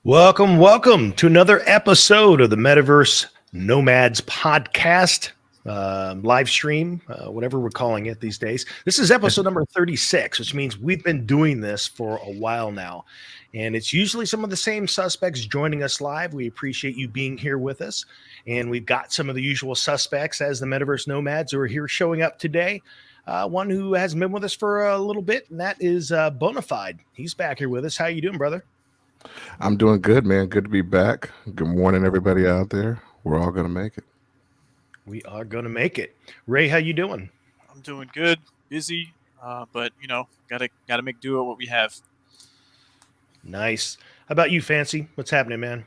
Welcome to another episode of the Metaverse Nomads podcast, live stream, whatever we're calling it these days. This is episode number 36, which means we've been doing this for a while now. And it's usually some of the same suspects joining us live. We appreciate you being here with us. And we've got some of the usual suspects as the Metaverse Nomads who are here showing up today. One who hasn't been with us for a little bit, and that is Bonafide. He's back here with us. How you doing, brother? I'm doing good, man. Good to be back. Good morning, everybody out there. We're all gonna make it. We are gonna make it. Ray, how you doing? I'm doing good, busy, but gotta make do with what we have. Nice. How about you, Fancy? What's happening, man?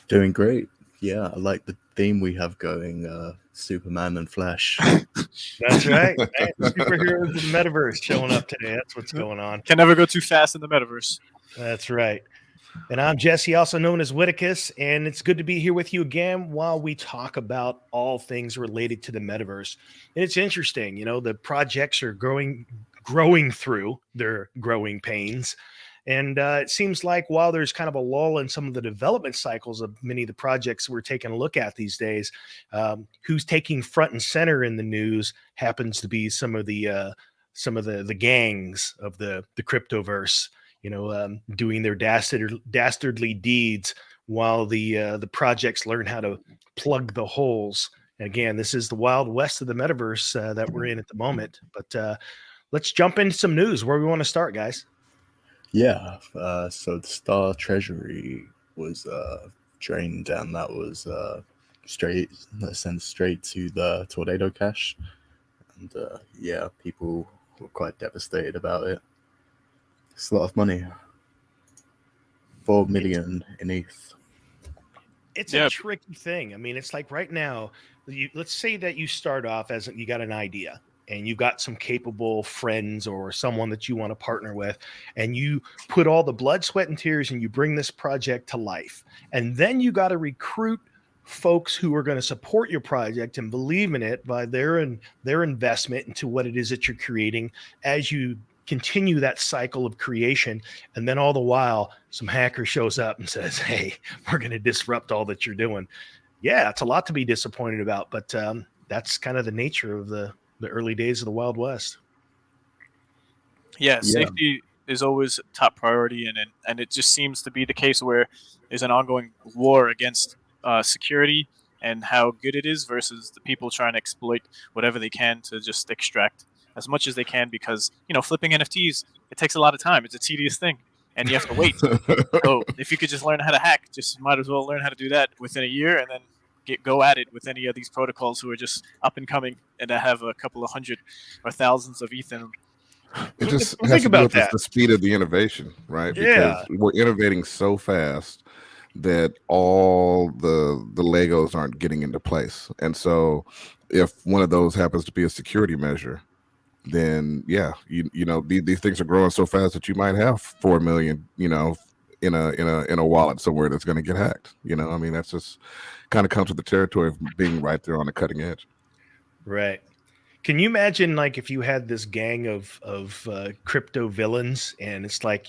Doing great. Yeah, I like the theme we have going, Superman and Flash. That's right. Man, superheroes in the metaverse showing up today. That's what's going on. Can never go too fast in the metaverse. That's right. And I'm Jesse, also known as Whitticus, and it's good to be here with you again while we talk about all things related to the metaverse. And it's interesting, the projects are growing through their growing pains. And it seems like while there's kind of a lull in some of the development cycles of many of the projects we're taking a look at these days, who's taking front and center in the news happens to be some of the gangs of the cryptoverse. Doing their dastardly deeds while the projects learn how to plug the holes. And again, this is the Wild West of the metaverse that we're in at the moment. But let's jump into some news. Where we want to start, guys? Yeah, so the Star Treasury was drained, and that was sent straight to the Tornado Cache. And yeah, people were quite devastated about it. It's a lot of money. 4 million in ETH. It's a tricky thing. I mean, it's like right now, let's say that you start off as you got an idea and you got some capable friends or someone that you want to partner with, and you put all the blood, sweat, and tears and you bring this project to life. And then you got to recruit folks who are going to support your project and believe in it by their investment into what it is that you're creating as you continue that cycle of creation. And then all the while, some hacker shows up and says, hey, we're going to disrupt all that you're doing. Yeah, it's a lot to be disappointed about, but that's kind of the nature of the early days of the Wild West. Yeah, safety is always top priority, and it just seems to be the case where there's an ongoing war against security and how good it is versus the people trying to exploit whatever they can to just extract as much as they can, because flipping NFTs, it takes a lot of time. It's a tedious thing, and you have to wait. So if you could just learn how to hack, just might as well learn how to do that within a year, and then go at it with any of these protocols who are just up and coming and that have a couple of hundred or thousands of ETH in them. It just has to do with the speed of the innovation, right? Because we're innovating so fast that all the Legos aren't getting into place. And so if one of those happens to be a security measure, then these things are growing so fast that you might have 4 million, in a wallet somewhere that's going to get hacked. I mean, that's just kind of comes with the territory of being right there on the cutting edge. Right. Can you imagine, like, if you had this gang of crypto villains, and it's like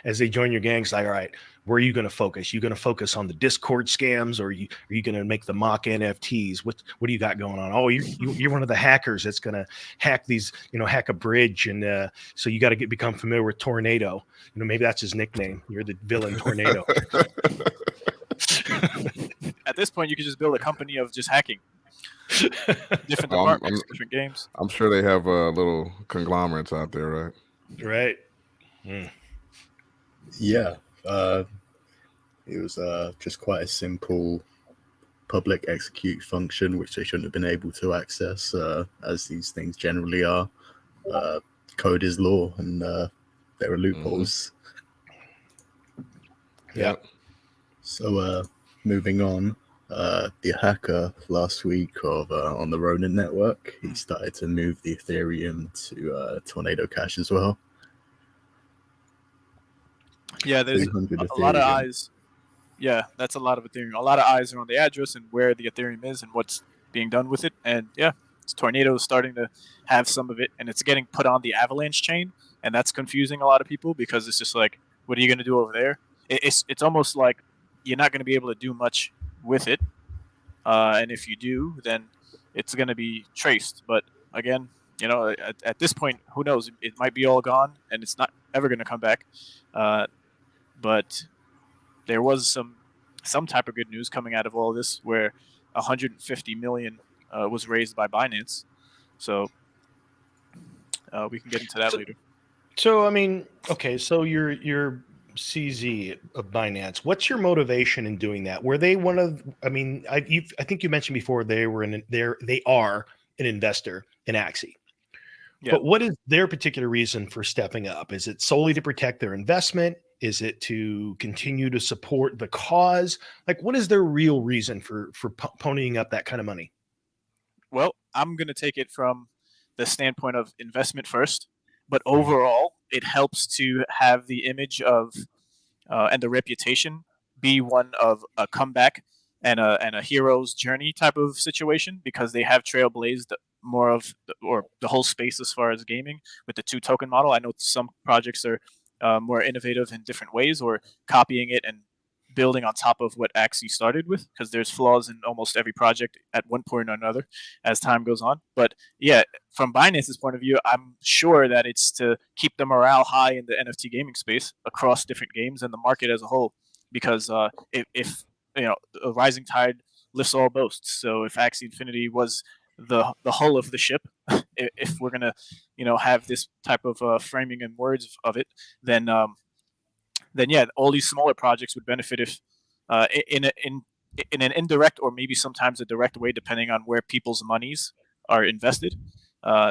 as they join your gang, it's like, all right, where are you going to focus? You going to focus on the Discord scams, or are you going to make the mock NFTs? What do you got going on? Oh, you're one of the hackers that's going to hack these, hack a bridge, and so you got to become familiar with Tornado. Maybe that's his nickname. You're the villain, Tornado. At this point, you could just build a company of just hacking. Different departments, different games. I'm sure they have little conglomerates out there, right? Right. Mm. Yeah. It was just quite a simple public execute function, which they shouldn't have been able to access, as these things generally are. Code is law, and there are loopholes. Yeah. So moving on. The hacker last week on the Ronin network, he started to move the Ethereum to Tornado Cache as well. Yeah, there's a lot of eyes. Yeah, that's a lot of Ethereum. A lot of eyes are on the address and where the Ethereum is and what's being done with it. And yeah, Tornado is starting to have some of it, and it's getting put on the Avalanche chain, and that's confusing a lot of people because it's just like, what are you going to do over there? it's almost like you're not going to be able to do much with it, and if you do, then it's going to be traced. But again, at this point, who knows? It might be all gone, and it's not ever going to come back. But there was some type of good news coming out of all this, where 150 million was raised by Binance. So we can get into that later. So I mean, okay, so you're CZ of Binance. What's your motivation in doing that? Were they one of? I mean, I think you mentioned before they are an investor in Axie. Yeah. But what is their particular reason for stepping up? Is it solely to protect their investment? Is it to continue to support the cause? Like, what is their real reason for ponying up that kind of money? Well, I'm going to take it from the standpoint of investment first, but overall, it helps to have the image of and the reputation be one of a comeback and a hero's journey type of situation, because they have trailblazed more of the whole space as far as gaming with the 2 token model. I know some projects are more innovative in different ways, or copying it and building on top of what Axie started with, because there's flaws in almost every project at one point or another as time goes on. But yeah, from Binance's point of view, I'm sure that it's to keep the morale high in the NFT gaming space across different games and the market as a whole, because if a rising tide lifts all boats. So if Axie Infinity was the hull of the ship, if we're gonna have this type of framing and words of it, then yeah, all these smaller projects would benefit if in an indirect or maybe sometimes a direct way, depending on where people's monies are invested.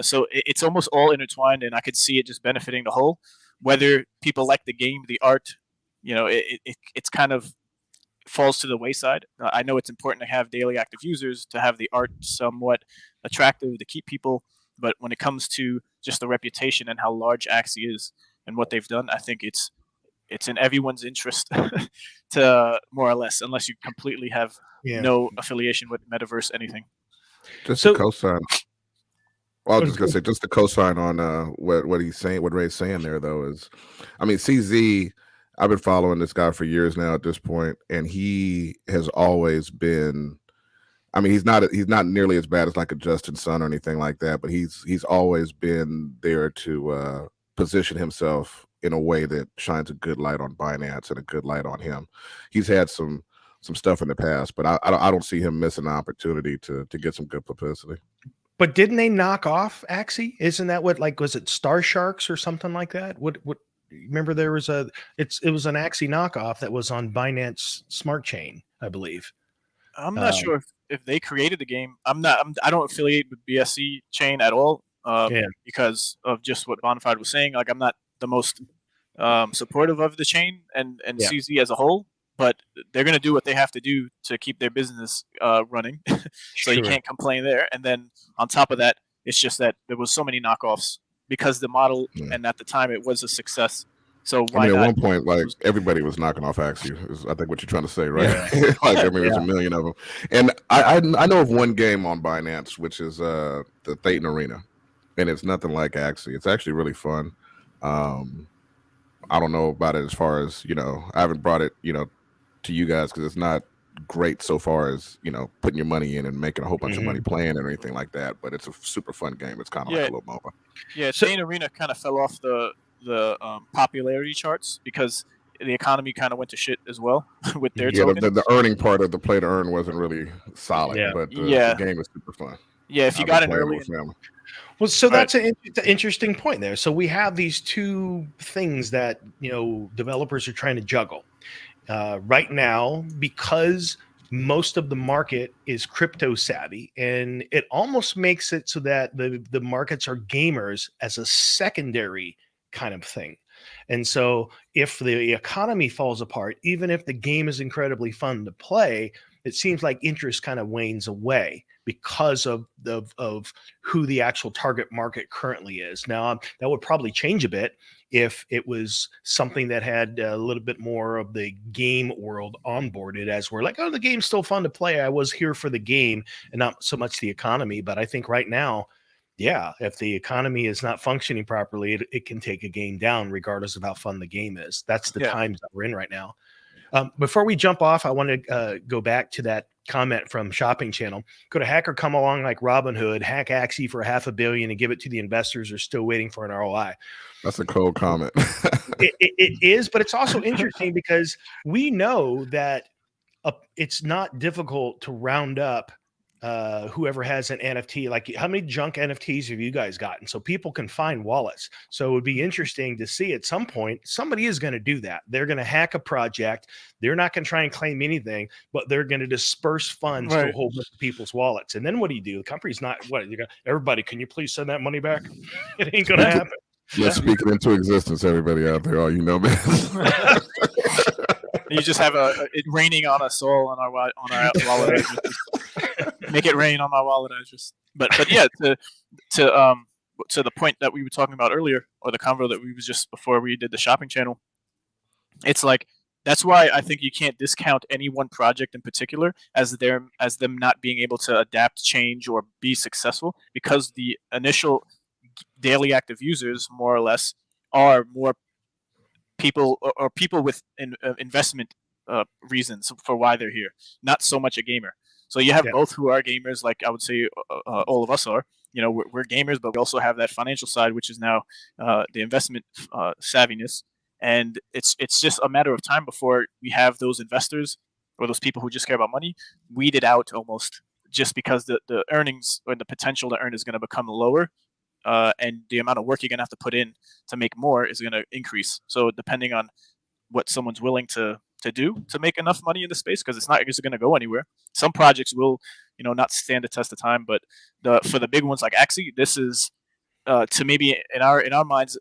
So it's almost all intertwined, and I could see it just benefiting the whole. Whether people like the game, the art, it's kind of falls to the wayside. I know it's important to have daily active users, to have the art somewhat attractive to keep people, but when it comes to just the reputation and how large Axie is and what they've done, I think it's in everyone's interest to more or less, unless you completely have no affiliation with Metaverse anything. Just to co-sign. Well, I was just gonna say, just to co-sign on what he's saying, what Ray's saying there, though, is, I mean, CZ, I've been following this guy for years now at this point, and he has always been, I mean, he's not nearly as bad as like a Justin Sun or anything like that, but he's always been there to position himself in a way that shines a good light on Binance and a good light on him. He's had some stuff in the past, but I don't see him missing an opportunity to get some good publicity. But didn't they knock off Axie? Isn't that what, like, was it Star Sharks or something like that? What remember there was it was an Axie knockoff that was on Binance Smart Chain, I believe. I'm not sure if they created the game. I don't affiliate with BSC chain at all, because of just what Bonafide was saying. Like, I'm not the most supportive of the chain and CZ as a whole, but they're going to do what they have to do to keep their business running. So you can't complain there. And then on top of that, it's just that there was so many knockoffs because the model, and at the time it was a success. So why at one point, like, everybody was knocking off Axie, is I think what you're trying to say, right? Yeah. Like, I mean, there's a million of them. And I know of one game on Binance, which is the Thetan Arena, and it's nothing like Axie. It's actually really fun. I don't know about it as far as, I haven't brought it, to you guys, because it's not great so far as, putting your money in and making a whole bunch of money playing or anything like that. But it's a super fun game. It's kind of like a little MOBA. Yeah, Thetan Arena kind of fell off the popularity charts because the economy kind of went to shit as well with their token. The earning part of the play to earn wasn't really solid, but the game was super fun. Yeah, if you got it early. Well, so that's an interesting point there. So we have these two things that, developers are trying to juggle right now, because most of the market is crypto savvy, and it almost makes it so that the markets are gamers as a secondary kind of thing. And so if the economy falls apart, even if the game is incredibly fun to play, it seems like interest kind of wanes away because of who the actual target market currently is. Now, that would probably change a bit if it was something that had a little bit more of the game world onboarded, as we're like, oh, the game's still fun to play. I was here for the game and not so much the economy. But I think right now, Yeah, if the economy is not functioning properly, it can take a game down regardless of how fun the game is. That's the times that we're in right now. Before we jump off, I want to go back to that comment from Shopping Channel. Could a hacker come along like Robinhood, hack Axie for $500 million and give it to the investors who are still waiting for an ROI? That's a cold comment. It is, but it's also interesting because we know that it's not difficult to round up whoever has an NFT. Like, how many junk NFTs have you guys gotten? So people can find wallets. So it would be interesting to see at some point somebody is going to do that. They're going to hack a project. They're not going to try and claim anything, but they're going to disperse funds to a whole bunch of people's wallets. And then what do? The company's not what you got. Everybody, can you please send that money back? It ain't going to happen. Let's speak it into existence, everybody out there. All you know, man. You just have it raining on us all on our wallet address. Make it rain on my wallet address. But yeah, to the point that we were talking about earlier, or the convo that we was just before we did the Shopping Channel, it's like that's why I think you can't discount any one project in particular as them not being able to adapt, change, or be successful, because the initial daily active users, more or less, are more people or people with investment reasons for why they're here, not so much a gamer. So you have both who are gamers, like I would say all of us are. You know, we're gamers, but we also have that financial side, which is now the investment savviness. And it's just a matter of time before we have those investors or those people who just care about money weeded out almost, just because the earnings or the potential to earn is going to become lower. And the amount of work you're going to have to put in to make more is going to increase. So depending on what someone's willing to do to make enough money in the space, because it's not just going to go anywhere. Some projects will, not stand the test of time, but for the big ones like Axie, this is to maybe in our minds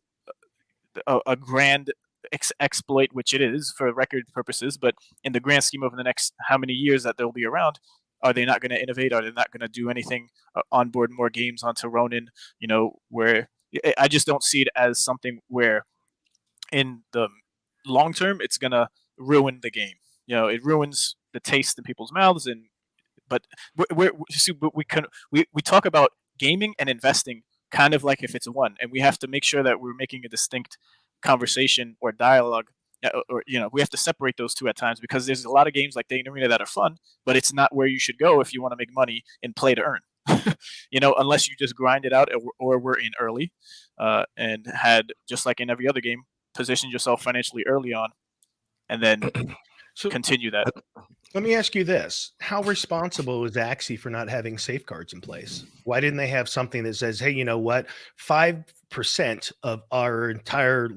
a grand exploit, which it is for record purposes. But in the grand scheme of the next how many years that they'll be around, are they not going to innovate? Are they not going to do anything, onboard more games onto Ronin? Where I just don't see it as something where in the long term it's going to ruin the game. It ruins the taste in people's mouths. But we talk about gaming and investing kind of like if it's one, and we have to make sure that we're making a distinct conversation or dialogue, or we have to separate those two at times, because there's a lot of games like Dayton Arena that are fun, but it's not where you should go if you want to make money and play to earn. Unless you just grind it out, or were in early, and had, just like in every other game, positioned yourself financially early on, and then continue that. Let me ask you this. How responsible is Axie for not having safeguards in place? Why didn't they have something that says, hey, you know what? 5% of our entire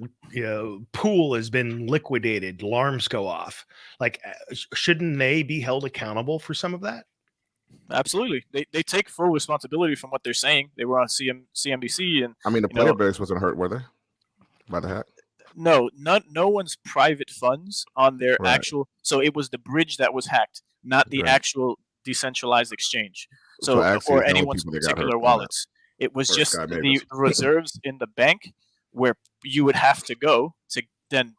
pool has been liquidated. Alarms go off. Like, shouldn't they be held accountable for some of that? Absolutely. They take full responsibility from what they're saying. They were on CNBC. And I mean, the player base wasn't hurt, were they? By the hack? No one's private funds on their actual. So it was the bridge that was hacked, not the actual decentralized exchange. So or anyone's particular wallets. It was just the reserves in the bank where you would have to go to then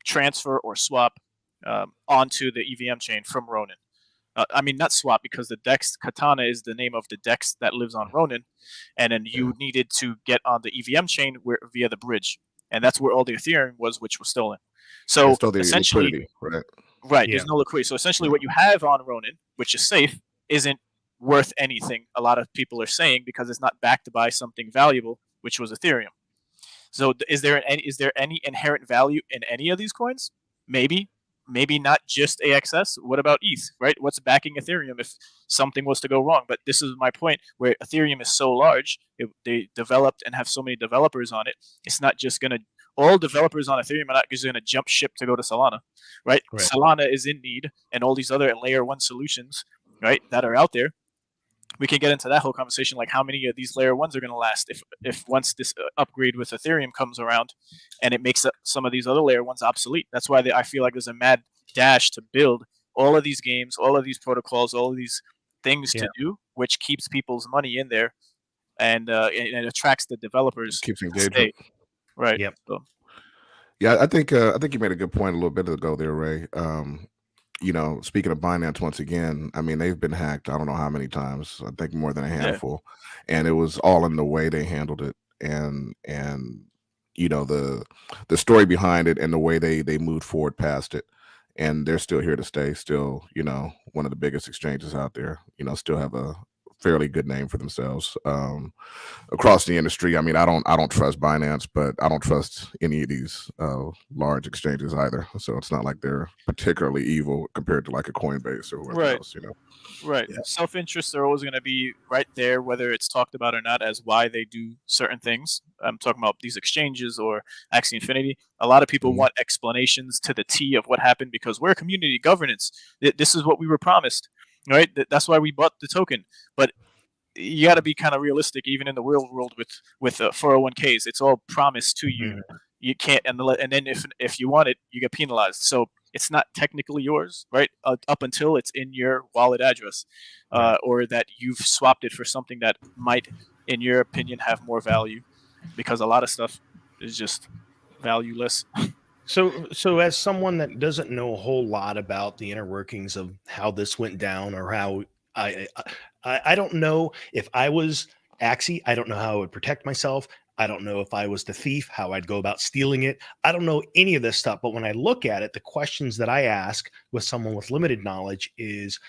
transfer or swap onto the EVM chain from Ronin. I mean, not swap, because the DEX Katana is the name of the DEX that lives on Ronin, and then you needed to get on the EVM chain via the bridge. And that's where all the Ethereum was, which was stolen. So essentially, right, there's no liquidity. So essentially, what you have on Ronin, which is safe, isn't worth anything. A lot of people are saying, because it's not backed by something valuable, which was Ethereum. So is there any inherent value in any of these coins? Maybe not just AXS. What about ETH? Right? What's backing Ethereum if something was to go wrong? But this is my point, where Ethereum is so large, they developed and have so many developers on it. It's not just going to, all developers on Ethereum are not just going to jump ship to go to Solana, right? Solana is in need, and all these other layer one solutions, right, that are out there. We can get into that whole conversation, like how many of these layer ones are going to last if once this upgrade with Ethereum comes around and it makes some of these other layer ones obsolete. That's why I feel like there's a mad dash to build all of these games, all of these protocols, all of these things to do, which keeps people's money in there, and it attracts the developers. Keeps engagement. Right. Yep. So. Yeah, I think you made a good point a little bit ago there, Ray. speaking of Binance once again, I mean, they've been hacked. I don't know how many times. I think more than a handful, and it was all in the way they handled it, and the story behind it and the way they moved forward past it. And they're still here to stay. Still, one of the biggest exchanges out there. Still have a fairly good name for themselves across the industry. I mean, I don't trust Binance, but I don't trust any of these large exchanges either. So it's not like they're particularly evil compared to like a Coinbase or whoever else. Right. Yeah. Self-interests are always going to be right there, whether it's talked about or not, as why they do certain things. I'm talking about these exchanges or Axie Infinity. A lot of people want explanations to the T of what happened because we're community governance. This is what we were promised, right? That's why we bought the token. But you got to be kind of realistic, even in the real world with 401ks. It's all promised to you. You can't, and then if you want it, you get penalized. So it's not technically yours, right? Up until it's in your wallet address, or that you've swapped it for something that might, in your opinion, have more value, because a lot of stuff is just valueless. So as someone that doesn't know a whole lot about the inner workings of how this went down, or how I don't know if I was Axie, I don't know how I would protect myself. I don't know if I was the thief, how I'd go about stealing it. I don't know any of this stuff. But when I look at it, the questions that I ask with someone with limited knowledge is,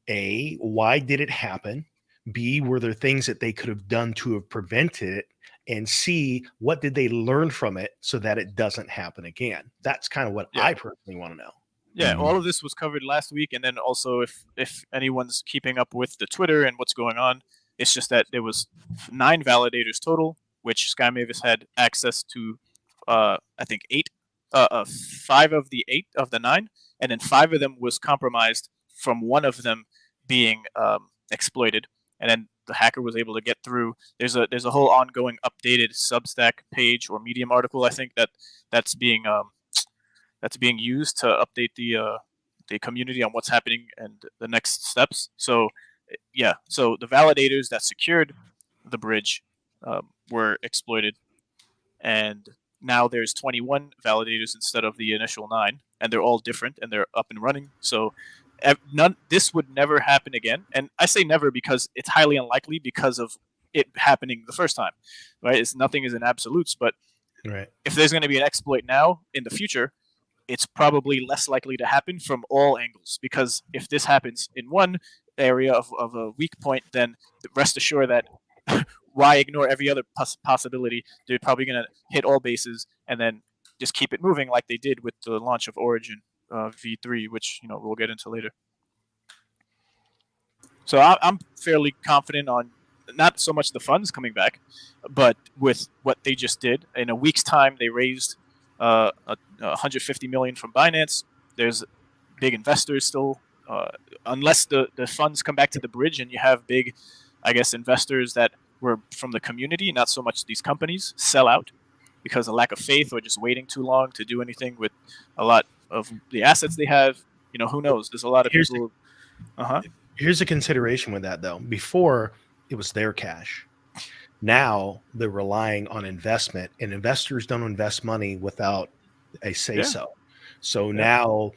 A, why did it happen? B, were there things that they could have done to have prevented it? And C, what did they learn from it so that it doesn't happen again? That's kind of what I personally want to know. Yeah, all of this was covered last week. And then also, if anyone's keeping up with the Twitter and what's going on, it's just that there was 9 validators total, which Sky Mavis had access to, I think 5 of the 8 of the 9, and then 5 of them was compromised from one of them being exploited, and then the hacker was able to get through. There's a whole ongoing updated Substack page or Medium article, I think, that's being used to update the community on what's happening and the next steps. So so the validators that secured the bridge were exploited, and now there's 21 validators instead of the initial 9, and they're all different and they're up and running. So this would never happen again, and I say never because it's highly unlikely because of it happening the first time, right? Nothing is in absolutes, but if there's going to be an exploit now in the future, it's probably less likely to happen from all angles, because if this happens in one area of a weak point, then rest assured that why ignore every other possibility? They're probably going to hit all bases and then just keep it moving like they did with the launch of Origin V3, which we'll get into later. So I'm fairly confident on not so much the funds coming back, but with what they just did. In a week's time, they raised 150 million from Binance. There's big investors still, unless the funds come back to the bridge and you have big, I guess, investors that were from the community, not so much these companies, sell out because of lack of faith or just waiting too long to do anything with a lot of the assets they have. Who knows? There's a lot of people. Here's a consideration with that, though. Before, it was their cash. Now they're relying on investment, and investors don't invest money without a say-so. So now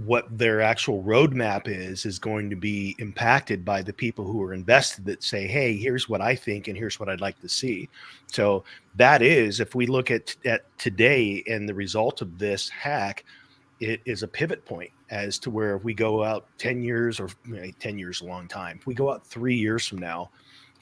what their actual roadmap is going to be impacted by the people who are invested that say, hey, here's what I think and here's what I'd like to see. So that is, if we look at today and the result of this hack, it is a pivot point as to where if we go out 10 years, or 10 years is a long time, if we go out 3 years from now,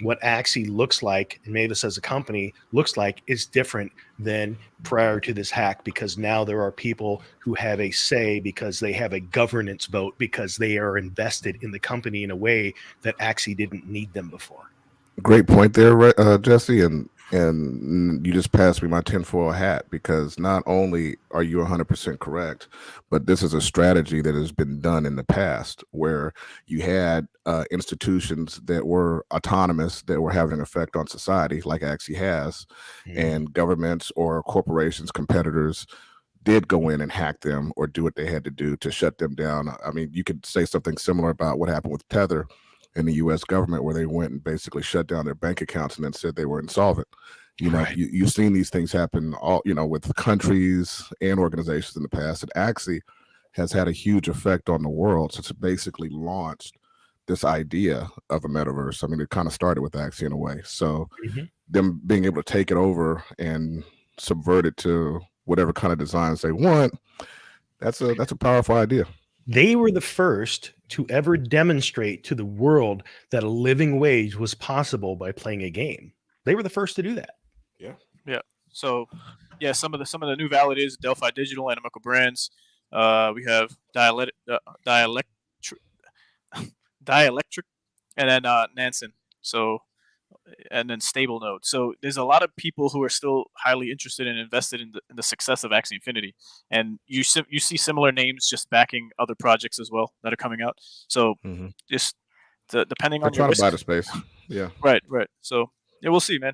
what Axie looks like, and Mavis as a company looks like, is different than prior to this hack, because now there are people who have a say, because they have a governance vote, because they are invested in the company in a way that Axie didn't need them before. Great point there, Jesse, and you just passed me my tinfoil hat, because not only are you 100% correct, but this is a strategy that has been done in the past, where you had institutions that were autonomous, that were having an effect on society, like Axie has, and governments or corporations, competitors, did go in and hack them or do what they had to do to shut them down. I mean, you could say something similar about what happened with Tether in the U.S. government, where they went and basically shut down their bank accounts and then said they were insolvent. You've seen these things happen all, with countries and organizations in the past. And Axie has had a huge effect on the world since it basically launched this idea of a metaverse. I mean, it kind of started with Axie in a way. So them being able to take it over and subvert it to whatever kind of designs they want, that's a powerful idea. They were the first to ever demonstrate to the world that a living wage was possible by playing a game. They were the first to do that. Yeah. So, yeah, some of the new validators, Delphi Digital, Animoca Brands. We have Dielectric, and then Nansen. So, and then Stable Node. So there's a lot of people who are still highly interested and invested in the success of Axie Infinity, and you see similar names just backing other projects as well that are coming out. So just depending on your risk, trying to buy the space. Yeah. Right. So yeah, we'll see, man.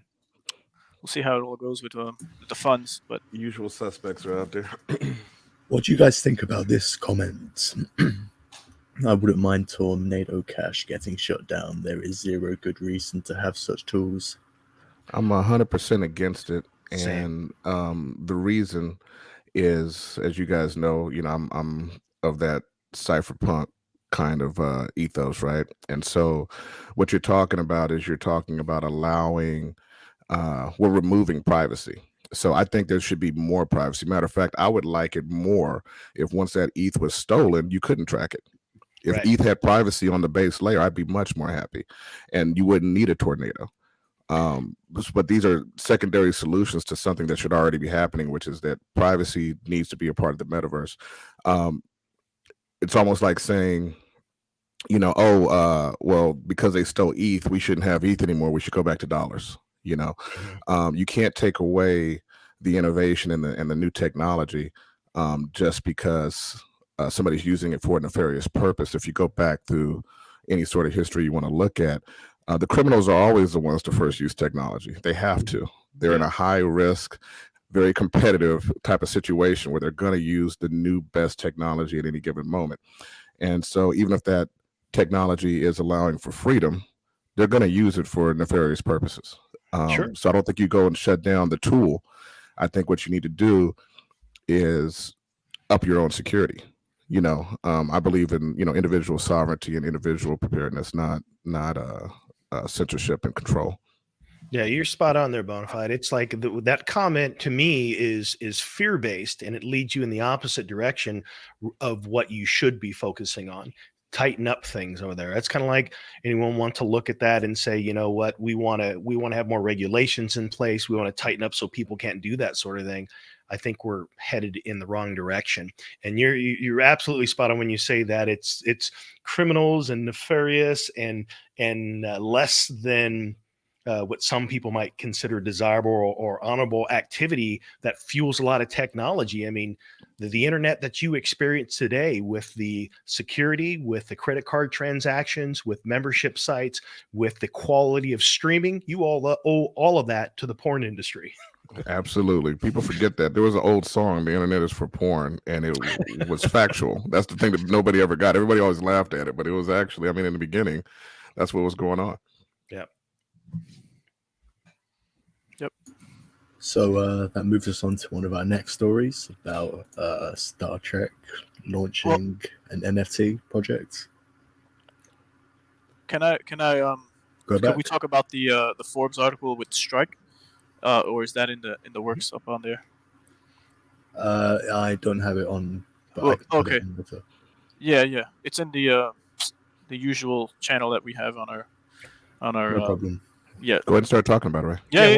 We'll see how it all goes with the funds, but usual suspects are out there. What do you guys think about this comment? I wouldn't mind Tornado Cash getting shut down. There is zero good reason to have such tools. I'm 100% against it. Same. And the reason is, as you guys know, I'm of that cypherpunk kind of ethos, right? And so what you're talking about is allowing we're removing privacy. So I think there should be more privacy. Matter of fact, I would like it more if once that ETH was stolen, you couldn't track it. If ETH had privacy on the base layer, I'd be much more happy, and you wouldn't need a tornado. But these are secondary solutions to something that should already be happening, which is that privacy needs to be a part of the metaverse. It's almost like saying, well, because they stole ETH, we shouldn't have ETH anymore. We should go back to dollars. You can't take away the innovation and the new technology just because somebody's using it for a nefarious purpose. If you go back through any sort of history you want to look at, the criminals are always the ones to first use technology. They have to. They're in a high risk, very competitive type of situation where they're going to use the new best technology at any given moment. And so even if that technology is allowing for freedom, they're going to use it for nefarious purposes. So I don't think you go and shut down the tool. I think what you need to do is up your own security. I believe in individual sovereignty and individual preparedness, not censorship and control. Yeah, you're spot on there, Bonafide. It's like that comment to me is fear-based, and it leads you in the opposite direction of what you should be focusing on. Tighten up things over there. That's kind of like anyone want to look at that and say, you know what, we want to have more regulations in place. We want to tighten up so people can't do that sort of thing. I think we're headed in the wrong direction. And you're absolutely spot on when you say that it's criminals and nefarious and less than what some people might consider desirable or honorable activity that fuels a lot of technology. I mean, the internet that you experience today with the security, with the credit card transactions, with membership sites, with the quality of streaming, you all owe all of that to the porn industry. Absolutely. People forget that. There was an old song, "The Internet is for Porn," and it was factual. That's the thing that nobody ever got. Everybody always laughed at it, but it was actually, in the beginning, that's what was going on. Yeah. Yep. So that moves us on to one of our next stories about Star Trek launching an NFT project. Can we talk about the Forbes article with Strike, or is that in the works up on there? I don't have it on. But okay. Yeah, it's in the usual channel that we have on our. No problem. Yeah. Go ahead and start talking about it, right? Yeah.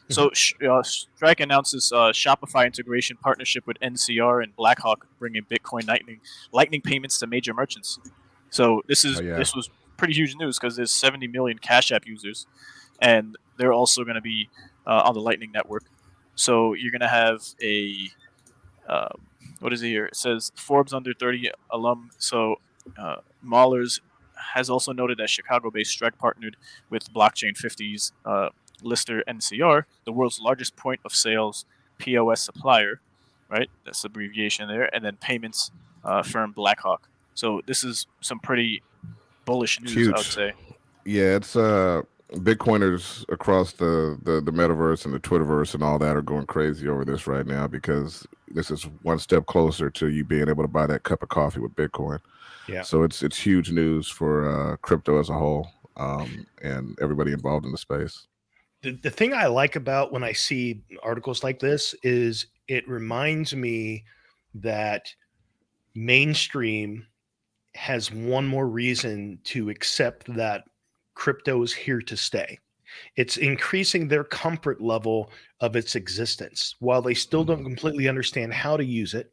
So Strike announces Shopify integration partnership with NCR and Blackhawk, bringing Bitcoin Lightning payments to major merchants. So this was pretty huge news because there's 70 million Cash App users, and they're also going to be on the Lightning network. So you're going to have a what is it here? It says Forbes under 30 alum. So Mahlers has also noted that Chicago-based Strike partnered with Blockchain 50's lister NCR, the world's largest point of sales POS supplier, right? That's the abbreviation there, and then payments firm Blackhawk. So this is some pretty bullish news, huge. I would say. Yeah, it's Bitcoiners across the metaverse and the Twitterverse and all that are going crazy over this right now because this is one step closer to you being able to buy that cup of coffee with Bitcoin. Yeah. So it's huge news for crypto as a whole, and everybody involved in the space. The thing I like about when I see articles like this is it reminds me that mainstream has one more reason to accept that crypto is here to stay. It's increasing their comfort level of its existence. While they still don't completely understand how to use it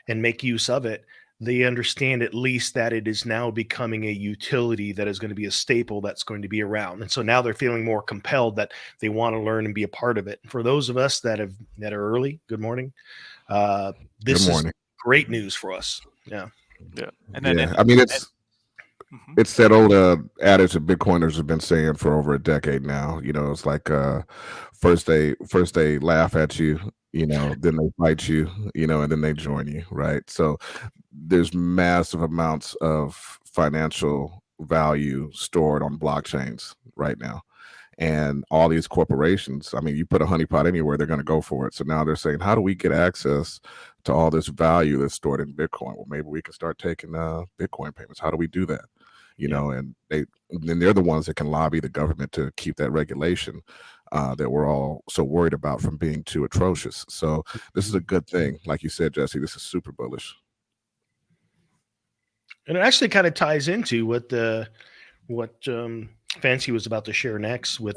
and make use of it, they understand at least that it is now becoming a utility that is going to be a staple that's going to be around. And so now they're feeling more compelled that they want to learn and be a part of it. For those of us that are early, good morning. This is great news for us. Yeah. Yeah. And then, I mean, it's that old adage that Bitcoiners have been saying for over a decade now. You know, it's like first they laugh at you, you know, then they fight you, you know, and then they join you, right? So there's massive amounts of financial value stored on blockchains right now. And all these corporations, I mean, you put a honeypot anywhere, they're going to go for it. So now they're saying, how do we get access to all this value that's stored in Bitcoin? Well, maybe we can start taking Bitcoin payments. How do we do that? You know, and they're the ones that can lobby the government to keep that regulation that we're all so worried about from being too atrocious. So this is a good thing. Like you said, Jesse, this is super bullish. And it actually kind of ties into what Fancy was about to share next with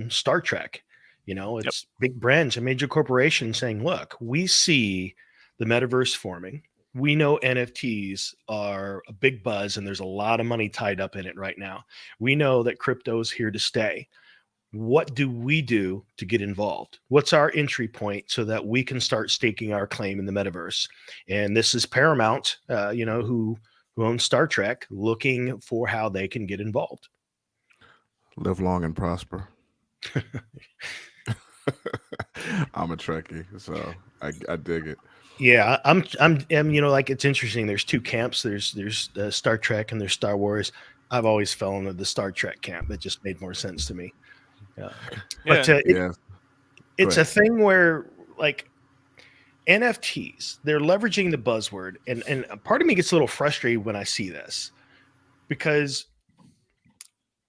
Star Trek. You know, it's big brands, a major corporation saying, look, we see the metaverse forming. We know NFTs are a big buzz and there's a lot of money tied up in it right now. We know that crypto is here to stay. What do we do to get involved? What's our entry point so that we can start staking our claim in the metaverse? And this is Paramount, you know, who owns Star Trek, looking for how they can get involved. Live long and prosper. I'm a Trekkie, so I dig it. Yeah, I'm you know, like, it's interesting. There's two camps. There's Star Trek and there's Star Wars. I've always fell into the Star Trek camp. That just made more sense to me. But it's a thing where, like, NFTs, they're leveraging the buzzword, and part of me gets a little frustrated when I see this, because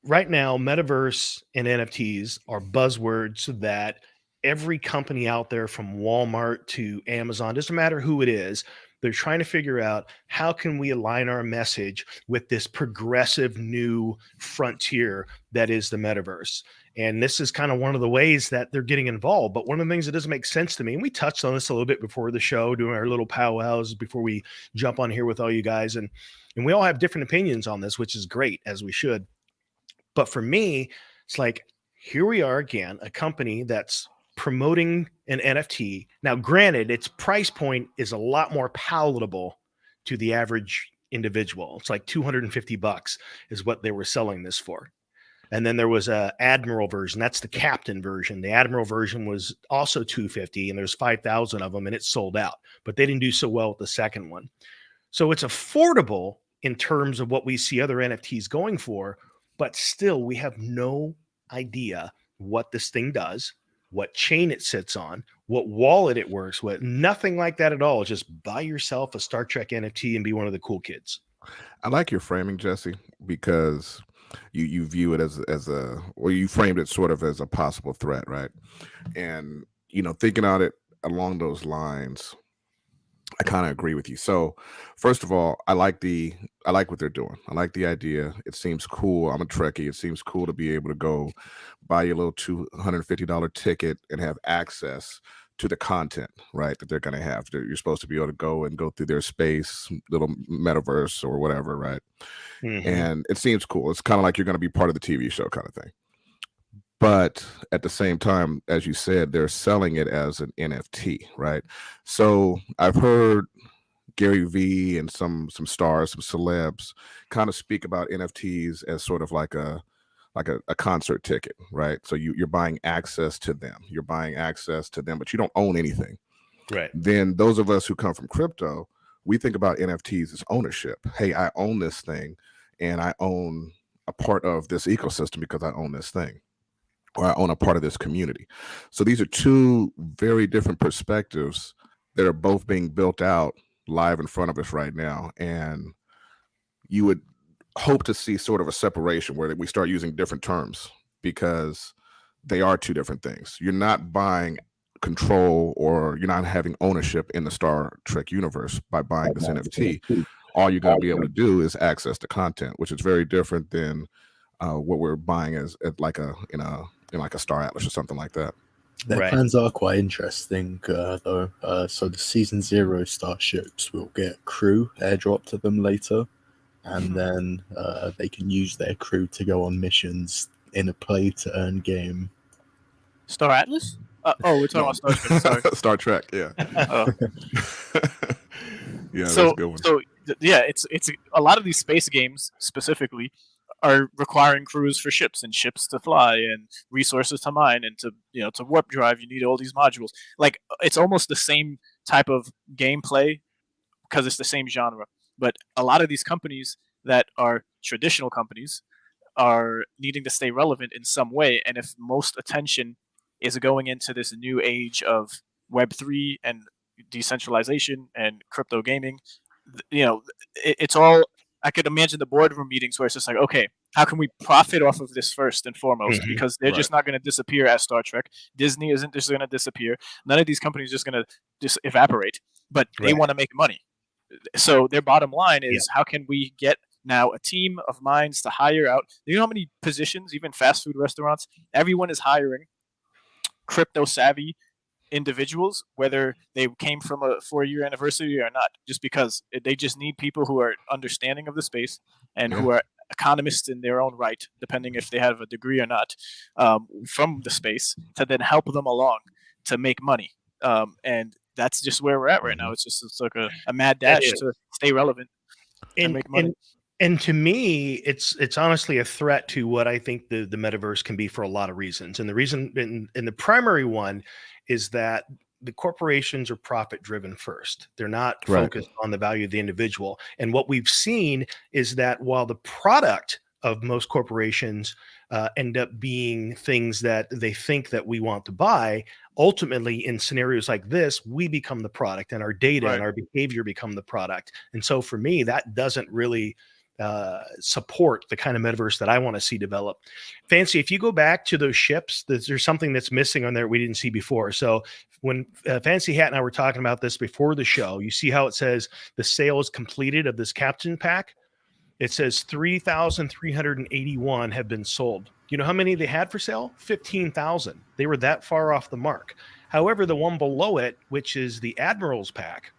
right now metaverse and NFTs are buzzwords that every company out there, from Walmart to Amazon, doesn't matter who it is, they're trying to figure out how can we align our message with this progressive new frontier that is the metaverse. And this is kind of one of the ways that they're getting involved. But one of the things that doesn't make sense to me, and we touched on this a little bit before the show, doing our little powwows before we jump on here with all you guys, and we all have different opinions on this, which is great, as we should. But for me, it's like, here we are again, a company that's promoting an NFT. Now, granted, its price point is a lot more palatable to the average individual. It's like $250 is what they were selling this for. And then there was a Admiral version. That's the Captain version. The Admiral version was also $250, and there's 5,000 of them, and it's sold out. But they didn't do so well with the second one. So it's affordable in terms of what we see other NFTs going for, but still we have no idea what this thing does, what chain it sits on, what wallet it works with. Nothing like that at all. Just buy yourself a Star Trek NFT and be one of the cool kids. I like your framing, Jesse, because you view it as or you framed it sort of as a possible threat, right? And, you know, thinking on it along those lines, I kind of agree with you. So first of all, I like what they're doing. I like the idea. It seems cool. I'm a Trekkie. It seems cool to be able to go buy your little $250 ticket and have access to the content, right, that they're going to have. You're supposed to be able to go through their space, little metaverse or whatever, right? Mm-hmm. And it seems cool. It's kind of like you're going to be part of the TV show kind of thing. But at the same time, as you said, they're selling it as an NFT, right? So I've heard Gary Vee and some stars, some celebs kind of speak about NFTs as sort of like a concert ticket, right? So you're buying access to them. You're buying access to them, but you don't own anything. Right. Then those of us who come from crypto, we think about NFTs as ownership. Hey, I own this thing, and I own a part of this ecosystem because I own this thing, or I own a part of this community. So these are two very different perspectives that are both being built out live in front of us right now. And you would hope to see sort of a separation where we start using different terms, because they are two different things. You're not buying control, or you're not having ownership in the Star Trek universe by buying this NFT. All you're going to be able to do is access the content, which is very different than what we're buying as like a Star Atlas or something like that. Their plans are quite interesting, though. So the Season 0 starships will get crew airdropped to them later, and then they can use their crew to go on missions in a play-to-earn game. Star Atlas? We're talking about Star Trek. Sorry. Star Trek, yeah. Yeah, so, that's a good one. So, yeah, it's a lot of these space games specifically are requiring crews for ships and ships to fly and resources to mine and to warp drive. You need all these modules. Like, it's almost the same type of gameplay because it's the same genre. But a lot of these companies that are traditional companies are needing to stay relevant in some way. And if most attention is going into this new age of Web3 and decentralization and crypto gaming, it's all, I could imagine the boardroom meetings where it's just like, okay, how can we profit off of this first and foremost? Because they're just not going to disappear as Star Trek. Disney isn't just going to disappear. None of these companies are just going to just evaporate, but they want to make money. So their bottom line is, how can we get now a team of minds to hire out? You know how many positions, even fast food restaurants, everyone is hiring crypto savvy individuals, whether they came from a 4-year anniversary or not, just because they just need people who are understanding of the space and who are economists in their own right, depending if they have a degree or not, from the space, to then help them along to make money. And that's just where we're at right now. It's like a mad dash to stay relevant and make money. And to me, it's honestly a threat to what I think the metaverse can be for a lot of reasons. And the reason, and the primary one, is that the corporations are profit driven first. They're not focused on the value of the individual. And what we've seen is that while the product of most corporations end up being things that they think that we want to buy, ultimately in scenarios like this, we become the product, and our data and our behavior become the product. And so for me, that doesn't really support the kind of metaverse that I want to see develop. Fancy, if you go back to those ships, there's something that's missing on there we didn't see before. So when Fancy Hat and I were talking about this before the show, you see how it says the sale is completed of this captain pack? It says 3,381 have been sold. You know how many they had for sale? 15,000. They were that far off the mark. However, the one below it, which is the Admiral's pack,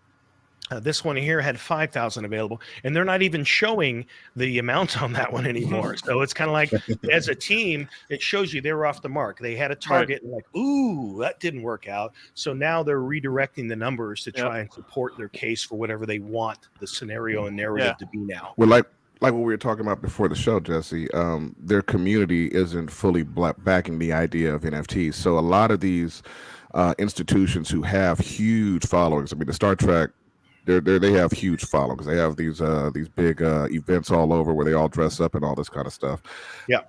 this one here had 5,000 available, and they're not even showing the amount on that one anymore. So it's kind of like, as a team, it shows you they were off the mark. They had a target and like, ooh, that didn't work out. So now they're redirecting the numbers to try and support their case for whatever they want the scenario and narrative to be now. Well, like what we were talking about before the show, Jesse, their community isn't fully backing the idea of NFTs. So a lot of these institutions who have huge followings, I mean, the Star Trek, they have huge followings. They have these big events all over where they all dress up and all this kind of stuff. Yeah.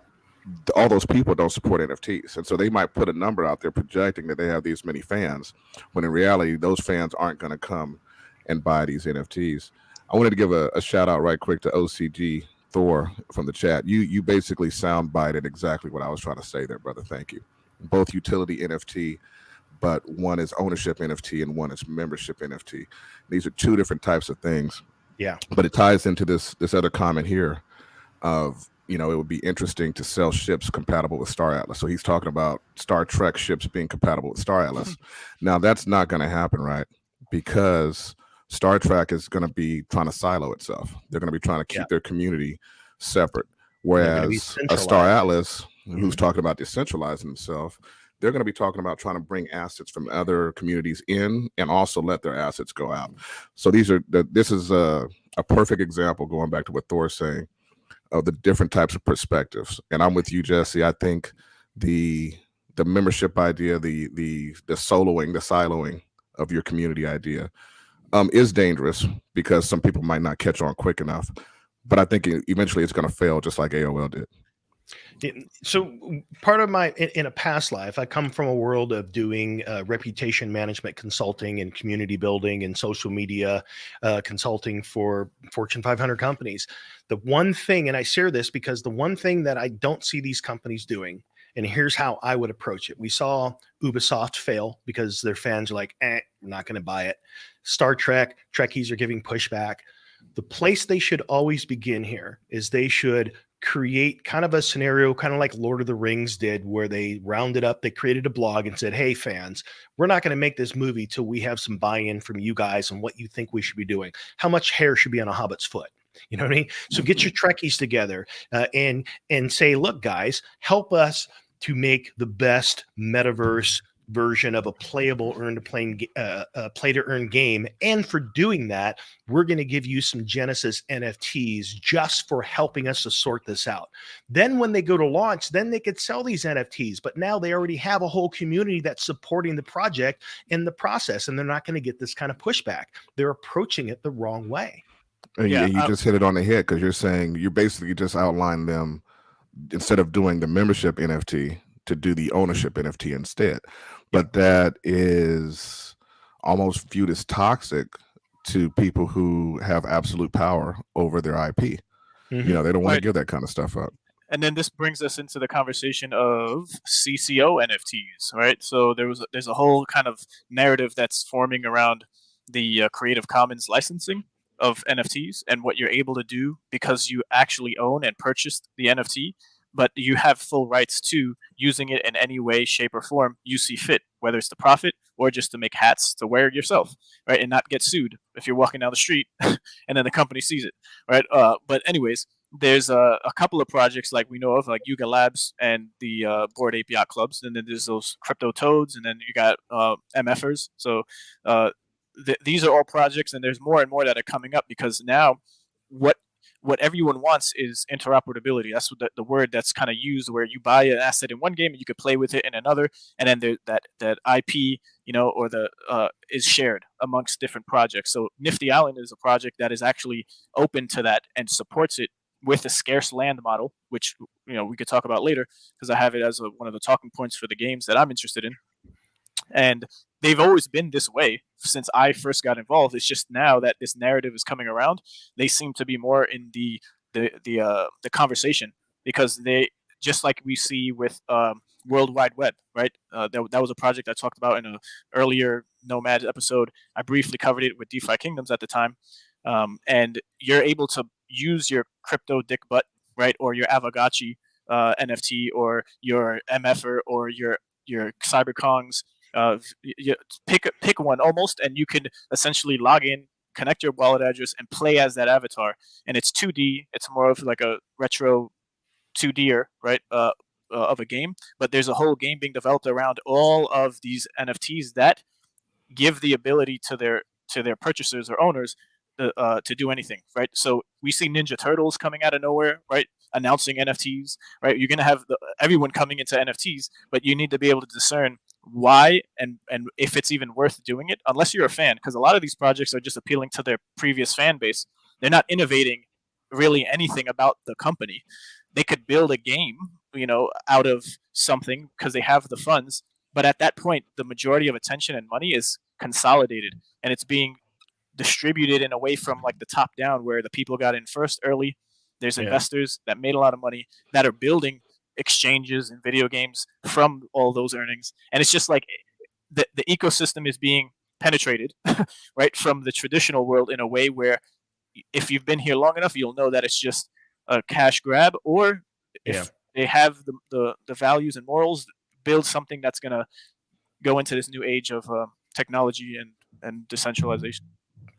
All those people don't support NFTs. And so they might put a number out there projecting that they have these many fans, when in reality, those fans aren't going to come and buy these NFTs. I wanted to give a shout out right quick to OCG Thor from the chat. You basically soundbited exactly what I was trying to say there, brother. Thank you. Both utility NFT, but one is ownership NFT and one is membership NFT. These are two different types of things. Yeah. But it ties into this other comment here of, it would be interesting to sell ships compatible with Star Atlas. So he's talking about Star Trek ships being compatible with Star Atlas. Now that's not going to happen, right? Because Star Trek is going to be trying to silo itself. They're going to be trying to keep their community separate. Whereas a Star Atlas, who's talking about decentralizing himself, they're going to be talking about trying to bring assets from other communities in and also let their assets go out. So this is a perfect example, going back to what Thor's saying, of the different types of perspectives. And I'm with you, Jesse. I think the membership idea, the soloing, the siloing of your community idea is dangerous, because some people might not catch on quick enough. But I think eventually it's going to fail, just like AOL did. So part of my, in a past life, I come from a world of doing reputation management consulting and community building and social media consulting for Fortune 500 companies. The one thing, and I share this because the one thing that I don't see these companies doing, and here's how I would approach it. We saw Ubisoft fail because their fans are like, we're not going to buy it. Star Trek, Trekkies are giving pushback. The place they should always begin here is they should create kind of a scenario, kind of like Lord of the Rings did, where they rounded up, they created a blog and said, hey, fans, we're not going to make this movie till we have some buy-in from you guys on what you think we should be doing. How much hair should be on a hobbit's foot? You know what I mean? So get your Trekkies together and say, look, guys, help us to make the best metaverse version of a playable play to earn game. And for doing that, we're going to give you some Genesis NFTs just for helping us to sort this out. Then when they go to launch, then they could sell these NFTs, but now they already have a whole community that's supporting the project in the process, and they're not going to get this kind of pushback. They're approaching it the wrong way. And you just hit it on the head, because you're saying, you basically just outlined them, instead of doing the membership NFT, to do the ownership NFT instead. But that is almost viewed as toxic to people who have absolute power over their IP. You know, they don't want to give that kind of stuff up. And then this brings us into the conversation of CCO NFTs, right? So there's a whole kind of narrative that's forming around the Creative Commons licensing of NFTs and what you're able to do because you actually own and purchased the NFT, but you have full rights to using it in any way, shape, or form you see fit, whether it's to profit or just to make hats to wear yourself, right? And not get sued if you're walking down the street and then the company sees it, right? But anyways, there's a couple of projects like we know of, like Yuga Labs and the Bored Ape Yacht Clubs, and then there's those Crypto Toads, and then you got MFers. So these are all projects, and there's more and more that are coming up because now what everyone wants is interoperability. That's what the word that's kind of used, where you buy an asset in one game and you could play with it in another, and then that IP, or the is shared amongst different projects. So Nifty Island is a project that is actually open to that and supports it with a scarce land model, which we could talk about later because I have it as one of the talking points for the games that I'm interested in. And they've always been this way since I first got involved. It's just now that this narrative is coming around, they seem to be more in the conversation, because they, just like we see with World Wide Web, right? That was a project I talked about in an earlier Nomad episode. I briefly covered it with DeFi Kingdoms at the time. And you're able to use your crypto dick butt, right, or your Avagachi NFT, or your MFer, or your CyberKongs. Pick one almost, and you can essentially log in, connect your wallet address, and play as that avatar. And it's 2D. It's more of like a retro 2D-er, right, of a game. But there's a whole game being developed around all of these NFTs that give the ability to their purchasers or owners to do anything, right? So we see Ninja Turtles coming out of nowhere, right, announcing NFTs, right? You're going to have everyone coming into NFTs, but you need to be able to discern why and if it's even worth doing it, unless you're a fan, because a lot of these projects are just appealing to their previous fan base. They're not innovating really anything about the company. They could build a game, out of something because they have the funds, but at that point, the majority of attention and money is consolidated, and it's being distributed in a way from like the top down, where the people got in first early. There's investors that made a lot of money that are building exchanges and video games from all those earnings. And it's just like the ecosystem is being penetrated, right, from the traditional world in a way where if you've been here long enough, you'll know that it's just a cash grab, or if they have the values and morals, build something that's going to go into this new age of technology and decentralization.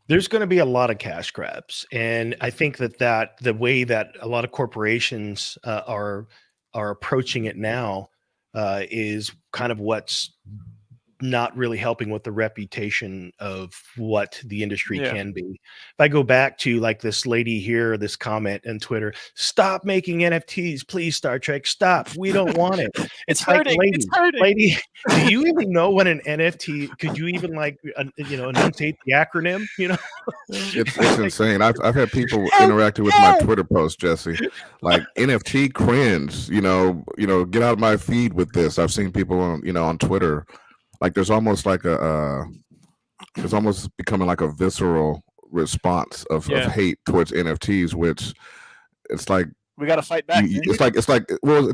There's going to be a lot of cash grabs, and I think that the way that a lot of corporations are approaching it now is kind of what's not really helping with the reputation of what the industry can be. If I go back to like this lady here, this comment on Twitter, stop making NFTs, please, Star Trek, stop. We don't want it. It's hurting. Like, it's hurting. Lady, do you even know what an NFT? Could you even like, enunciate the acronym? It's insane. I've had people interacting with my Twitter post, Jesse, like NFT cringe. Get out of my feed with this. I've seen people on Twitter. Like there's almost like there's almost becoming like a visceral response of hate towards NFTs, which it's like we got to fight back. It's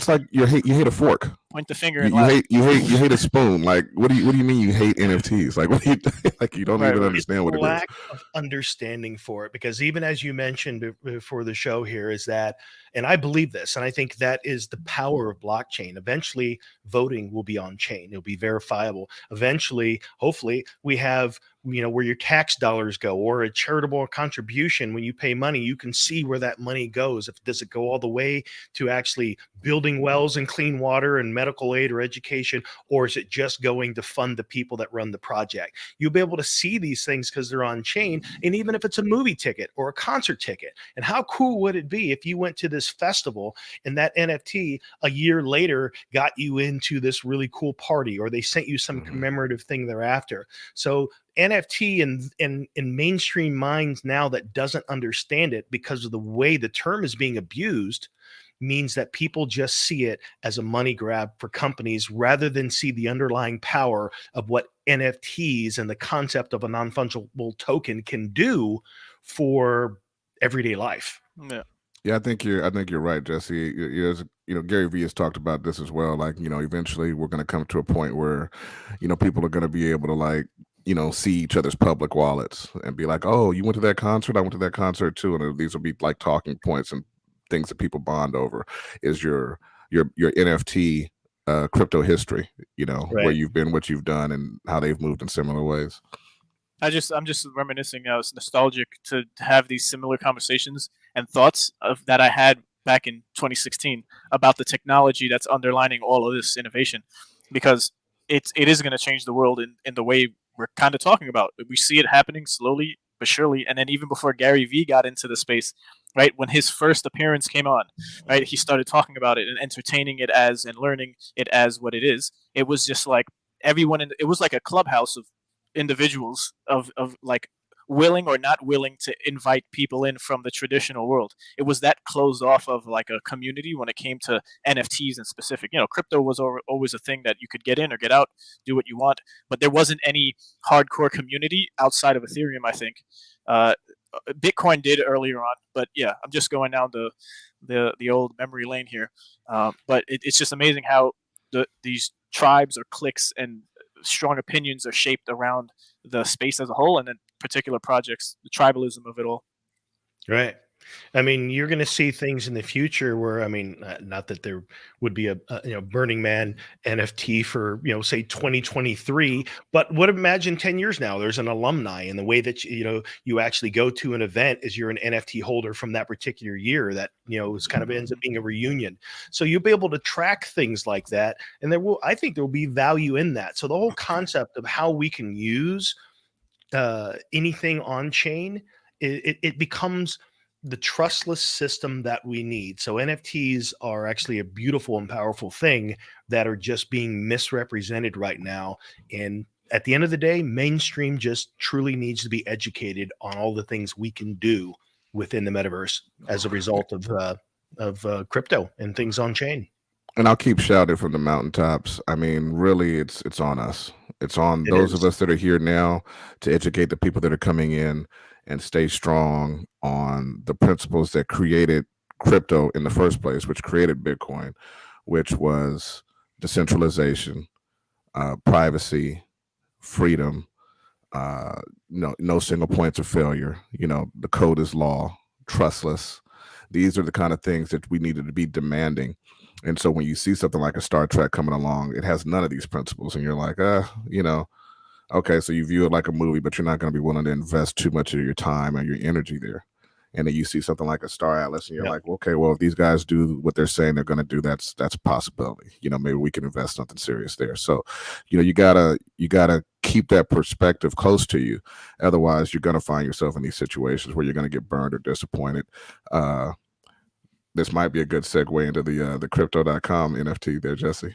like you hate a fork. Point the finger. You hate a spoon. Like what do you mean you hate NFTs? Like what do you like? You don't even understand what it is. Lack of understanding for it, because even as you mentioned before the show here, is that, and I believe this, and I think that is the power of blockchain. Eventually, voting will be on chain. It'll be verifiable. Eventually, hopefully, we have where your tax dollars go, or a charitable contribution. When you pay money, you can see where that money goes. Does it go all the way to actually building wells and clean water and medical aid or education, or is it just going to fund the people that run the project? You'll be able to see these things because they're on chain. And even if it's a movie ticket or a concert ticket, and how cool would it be if you went to this festival and that NFT a year later got you into this really cool party, or they sent you some commemorative thing thereafter? So NFT in mainstream minds now that doesn't understand it because of the way the term is being abused means that people just see it as a money grab for companies rather than see the underlying power of what NFTs and the concept of a non-fungible token can do for everyday life. Yeah, I think you're right, Jesse. Gary Vee has talked about this as well. Like, eventually we're going to come to a point where, people are going to be able to like, see each other's public wallets and be like, oh, you went to that concert? I went to that concert too. And these will be like talking points and things that people bond over is your NFT crypto history, where you've been, what you've done, and how they've moved in similar ways. I'm just reminiscing. I was nostalgic to have these similar conversations and thoughts that I had back in 2016 about the technology that's underlining all of this innovation, because it is going to change the world in the way we're kind of talking about. We see it happening slowly but surely. And then even before Gary Vee got into the space, right, when his first appearance came on, right, he started talking about it and entertaining it as and learning it as what it is. It was just like everyone it was like a clubhouse of individuals of like willing or not willing to invite people in from the traditional world. It was that closed off of like a community when it came to NFTs in specific. Crypto was always a thing that you could get in or get out, do what you want, but there wasn't any hardcore community outside of Ethereum, I think. Bitcoin did earlier on, but yeah, I'm just going down the old memory lane here. But it's just amazing how these tribes or cliques and strong opinions are shaped around the space as a whole, and then particular projects, the tribalism of it all. Right. I mean, you're going to see things in the future where, I mean, not that there would be a Burning Man NFT for, say 2023, but what imagine 10 years now, there's an alumni, and the way that, you actually go to an event is you're an NFT holder from that particular year that, is kind of ends up being a reunion. So you'll be able to track things like that. And I think there will be value in that. So the whole concept of how we can use anything on chain, it becomes the trustless system that we need. So NFTs are actually a beautiful and powerful thing that are just being misrepresented right now. And at the end of the day, mainstream just truly needs to be educated on all the things we can do within the metaverse as a result of crypto and things on chain. And I'll keep shouting from the mountaintops. I mean, really, it's on us. It's on those of us that are here now to educate the people that are coming in and stay strong on the principles that created crypto in the first place, which created Bitcoin, which was decentralization, privacy, freedom, no single points of failure. The code is law, trustless. These are the kind of things that we needed to be demanding. And so when you see something like a Star Trek coming along, it has none of these principles, and you're like, okay, so you view it like a movie, but you're not going to be willing to invest too much of your time and your energy there. and then you see something like a Star Atlas, and you're like, well, okay, well, if these guys do what they're saying they're going to do, that's a possibility. Maybe we can invest something serious there. So, you gotta keep that perspective close to you. Otherwise, you're going to find yourself in these situations where you're going to get burned or disappointed. This might be a good segue into the crypto.com NFT there, Jesse.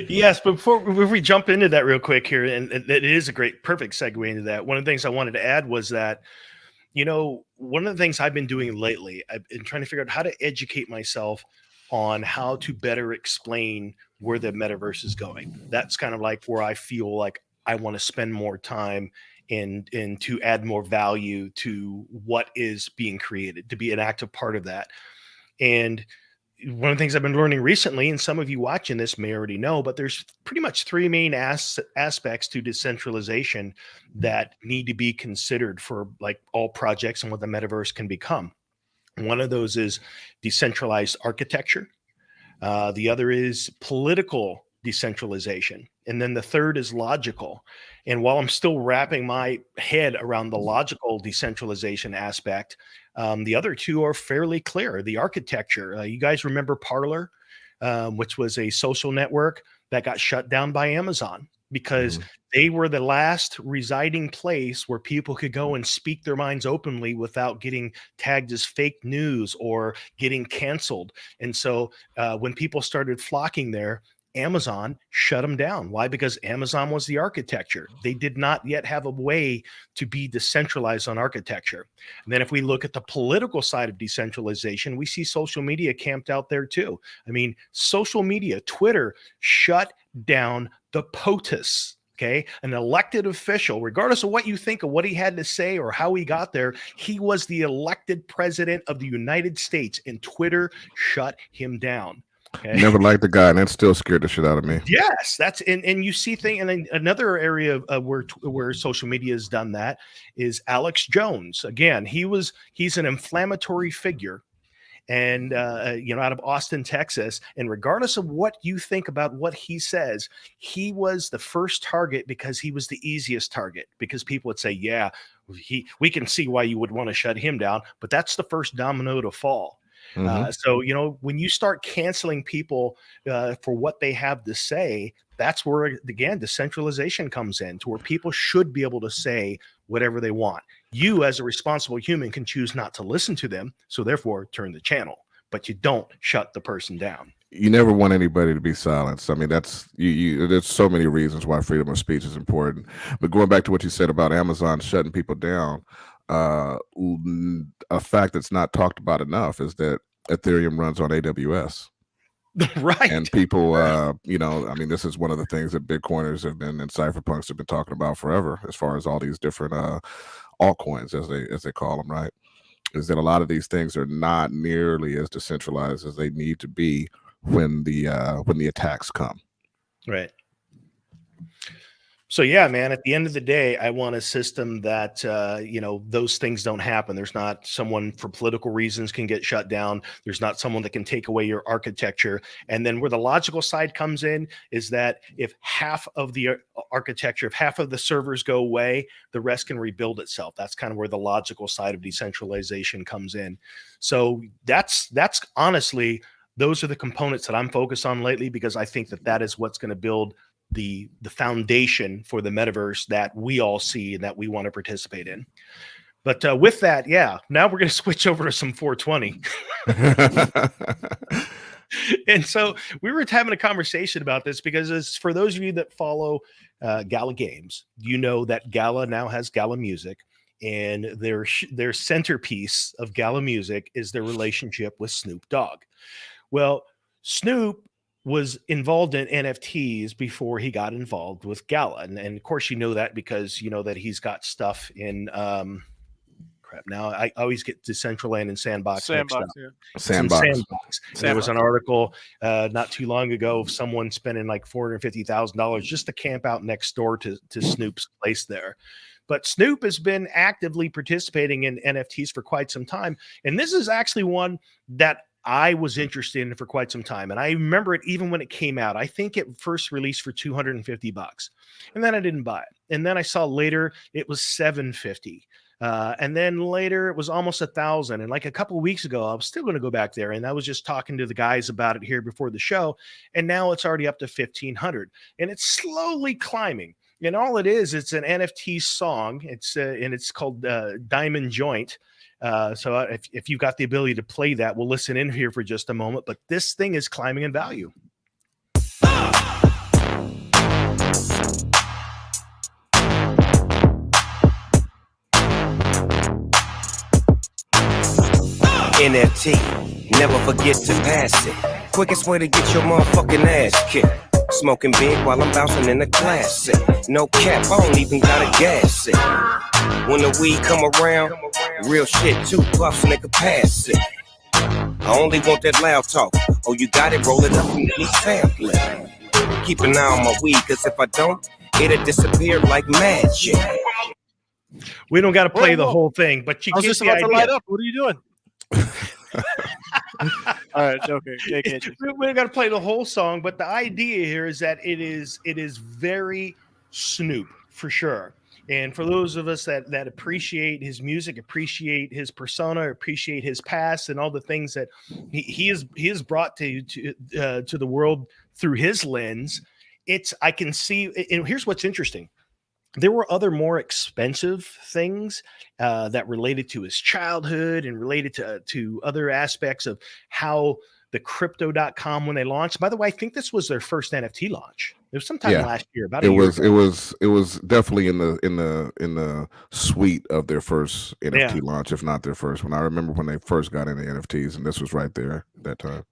Yes, but before we jump into that real quick here, and it is a perfect segue into that. One of the things I wanted to add was that, one of the things I've been doing lately, I've been trying to figure out how to educate myself on how to better explain where the metaverse is going. That's kind of like where I feel like I want to spend more time and to add more value to what is being created, to be an active part of that. And one of the things I've been learning recently, and some of you watching this may already know, but there's pretty much three main aspects to decentralization that need to be considered for like all projects and what the metaverse can become. One of those is decentralized architecture. The other is political decentralization. And then the third is logical. And while I'm still wrapping my head around the logical decentralization aspect, the other two are fairly clear. The architecture, you guys remember Parler, which was a social network that got shut down by Amazon because they were the last residing place where people could go and speak their minds openly without getting tagged as fake news or getting canceled. And so when people started flocking there, Amazon shut them down. Why? Because Amazon was the architecture. They did not yet have a way to be decentralized on architecture. And then if we look at the political side of decentralization, we see social media camped out there too. I mean, social media, Twitter shut down the POTUS. Okay, an elected official, regardless of what you think of what he had to say or how he got there, he was the elected president of the United States, and Twitter shut him down. Okay. Never liked the guy, and that still scared the shit out of me. Yes, that's and you see things, and then another area of where social media has done that is Alex Jones. Again, he's an inflammatory figure, and out of Austin, Texas. And regardless of what you think about what he says, he was the first target because he was the easiest target. Because people would say, "Yeah, we can see why you would want to shut him down," but that's the first domino to fall. So, when you start canceling people for what they have to say, that's where, again, decentralization comes in, to where people should be able to say whatever they want. You, as a responsible human, can choose not to listen to them. So therefore, turn the channel, but you don't shut the person down. You never want anybody to be silenced. I mean, that's there's so many reasons why freedom of speech is important. But going back to what you said about Amazon shutting people down, a fact that's not talked about enough is that Ethereum runs on AWS. Right. And people, I mean, this is one of the things that Bitcoiners have been and cypherpunks have been talking about forever, as far as all these different altcoins, as they call them, right? Is that a lot of these things are not nearly as decentralized as they need to be when the attacks come. Right. So yeah, man, at the end of the day, I want a system that, those things don't happen. There's not someone for political reasons can get shut down. There's not someone that can take away your architecture. And then where the logical side comes in is that if half of the architecture, if half of the servers go away, the rest can rebuild itself. That's kind of where the logical side of decentralization comes in. So that's honestly, those are the components that I'm focused on lately, because I think that is what's going to build the foundation for the metaverse that we all see and that we want to participate in. But with that, now we're going to switch over to some 420. And so we were having a conversation about this because, as for those of you that follow Gala Games, you know that Gala now has Gala Music, and their centerpiece of Gala Music is their relationship with Snoop Dogg. Well, Snoop was involved in NFTs before he got involved with Gala. And of course, you know that because you know that he's got stuff in now I always get Decentraland and Sandbox. Sandbox. Sandbox. There was an article not too long ago of someone spending like $450,000 just to camp out next door to Snoop's place there. But Snoop has been actively participating in NFTs for quite some time. And this is actually one that I was interested in for quite some time. And I remember it even when it came out. I think it first released for $250. And then I didn't buy it. And then I saw later it was $750. And then later it was almost 1,000. And like a couple of weeks ago, I was still going to go back there. And I was just talking to the guys about it here before the show. And now it's already up to 1,500. And it's slowly climbing. And all it is, it's an NFT song. And it's called Diamond Joint. So if you've got the ability to play that, we'll listen in here for just a moment. But this thing is climbing in value. NFT, never forget to pass it. Quickest way to get your motherfucking ass kicked. Smoking big while I'm bouncing in the classic. No cap, I don't even gotta gas it. When the weed come around, real shit, 2 puffs, nigga, pass it. I only want that loud talk. Oh, you got it, roll it up and let me sample it. Keep an eye on my weed, cause if I don't, it'll disappear like magic. We don't gotta play the whole thing, but you get the idea. To light up. What are you doing? All right, joking. We don't got to play the whole song, but the idea here is that it is very Snoop for sure. And for those of us that appreciate his music, appreciate his persona, appreciate his past, and all the things that he has brought to the world through his lens, I can see. And here's what's interesting. There were other more expensive things that related to his childhood and related to other aspects of how the crypto.com when they launched. By the way, I think this was their first NFT launch. It was sometime last year. It was definitely in the suite of their first NFT launch, if not their first one. I remember when they first got into NFTs, and this was right there at that time.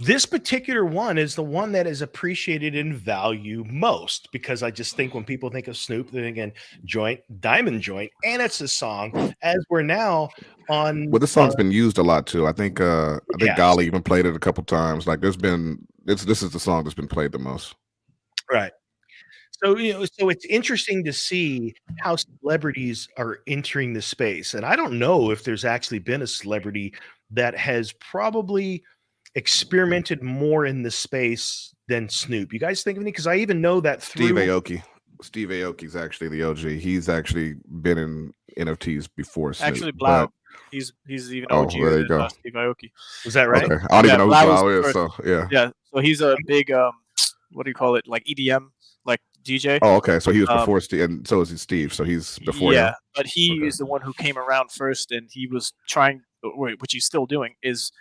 This particular one is the one that is appreciated in value most, because I just think when people think of Snoop, they're thinking Diamond Joint, and it's a song. As we're now on, well, this song's been used a lot too. I think Golly even played it a couple times. Like this is the song that's been played the most. Right. So so it's interesting to see how celebrities are entering the space, and I don't know if there's actually been a celebrity that has probably experimented more in the space than Snoop. You guys think of any? Because I even know that Steve Aoki. Steve Aoki's actually the OG. He's actually been in NFTs before Snoop. Actually, Blau. He's even OG there you go. Steve Aoki. Was that right? Okay. I don't even know who Blau is. So yeah. Yeah. So he's a big what do you call it? Like EDM, like DJ. Oh, okay. So he was before Steve, and so is Steve. So he's before. Yeah, but he is the one who came around first, and he was trying, which he's still doing, is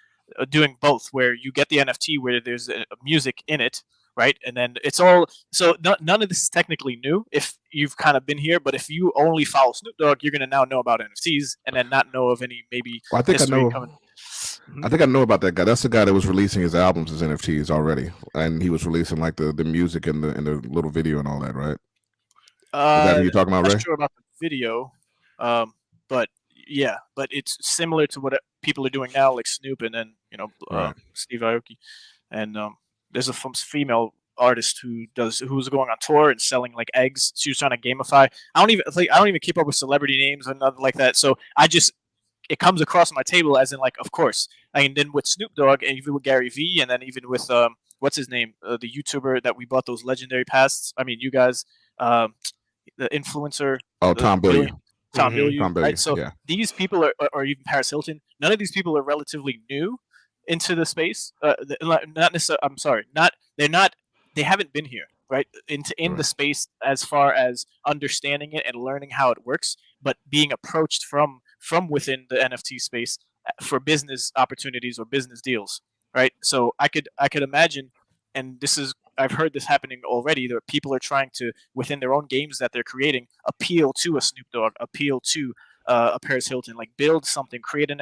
doing both, where you get the NFT where there's music in it, right? And then it's all, so none of this is technically new if you've kind of been here, but if you only follow Snoop Dogg, you're going to now know about NFTs and then not know of any maybe history coming. I think I know about that guy. That's the guy that was releasing his albums as NFTs already, and he was releasing like the music and the little video and all that, right? Is that who you're talking about, I'm Ray? not sure about the video, but yeah, but it's similar to what people are doing now, like Snoop and then Steve Aoki, and there's a female artist who's going on tour and selling like eggs. She was trying to gamify. I don't even keep up with celebrity names or nothing like that. So it comes across my table as in like, of course. And then with Snoop Dogg and even with Gary Vee, and then even with what's his name, the YouTuber that we bought those legendary pasts. I mean, you guys, the influencer. Oh, Tom Billion. Tom Billion, right? So these people or even Paris Hilton, none of these people are relatively new into the space. Not necessarily. I'm sorry, they haven't been here, right? In the space as far as understanding it and learning how it works, but being approached from within the NFT space for business opportunities or business deals, right? So I could imagine, and I've heard this happening already, that people are trying to, within their own games that they're creating, appeal to a Snoop Dogg, appeal to a Paris Hilton, like build something, create an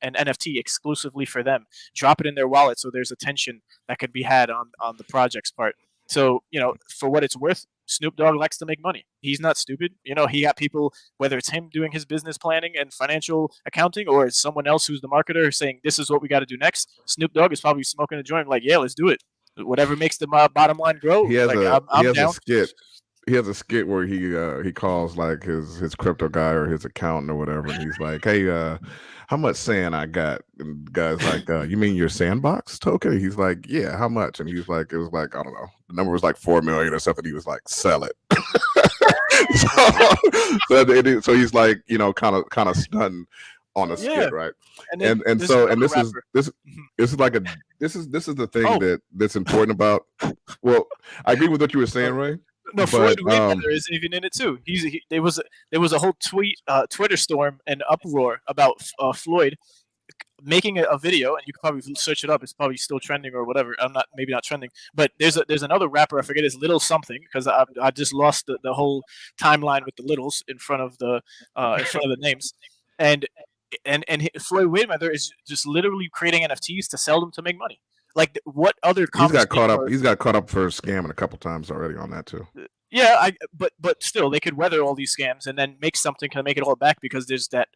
NFT exclusively for them, drop it in their wallet so there's attention that could be had on the project's part. So, for what it's worth, Snoop Dogg likes to make money. He's not stupid. He got people, whether it's him doing his business planning and financial accounting, or it's someone else who's the marketer saying, this is what we got to do next. Snoop Dogg is probably smoking a joint like, yeah, let's do it. Whatever makes the bottom line grow. He has I'm down. a skit. He has a skit where he calls like his crypto guy or his accountant or whatever, and he's like, "Hey, how much sand I got?" And the guy's like, "You mean your sandbox token?" He's like, "Yeah, how much?" And he's like, "It was like, I don't know. The number was like 4 million or something." He was like, "Sell it." So he's like, kind of stunned on a skit, right? And this is like this is the thing that's important about. Well, I agree with what you were saying, Ray. No, Floyd Mayweather is even in it too. There was a whole Twitter storm and uproar about Floyd making a video, and you can probably search it up. It's probably still trending or whatever. Maybe not trending, but there's another rapper. I forget his Little something because I just lost the whole timeline with the littles in front of the names, and Floyd Mayweather is just literally creating NFTs to sell them to make money. Like what other? He's got caught up for scamming a couple times already on that too. Yeah, but still, they could weather all these scams and then make something, kind of make it all back because there's that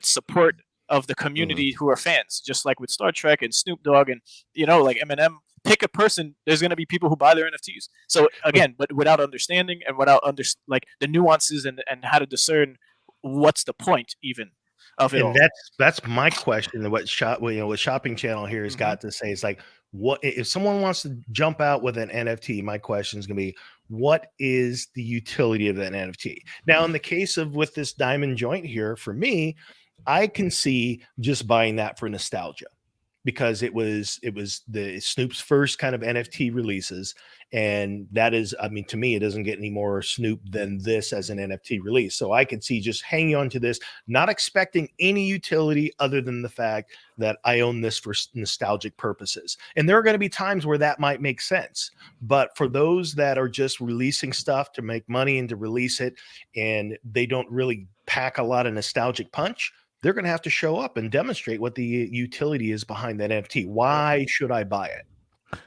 support of the community who are fans, just like with Star Trek and Snoop Dogg and like Eminem. Pick a person, there's going to be people who buy their NFTs. So again, but without understanding and without like the nuances and how to discern what's the point even of it. And that's my question. What Shopping Channel here has got to say is like, what if someone wants to jump out with an NFT? My question is going to be, what is the utility of that NFT? Now, in the case of with this diamond joint here, for me, I can see just buying that for nostalgia because it was the Snoop's first kind of NFT releases. And that is, I mean, to me, it doesn't get any more Snoop than this as an NFT release. So I could see just hanging on to this, not expecting any utility other than the fact that I own this for nostalgic purposes. And there are going to be times where that might make sense. But for those that are just releasing stuff to make money and to release it, and they don't really pack a lot of nostalgic punch, they're going to have to show up and demonstrate what the utility is behind that NFT. Why should I buy it?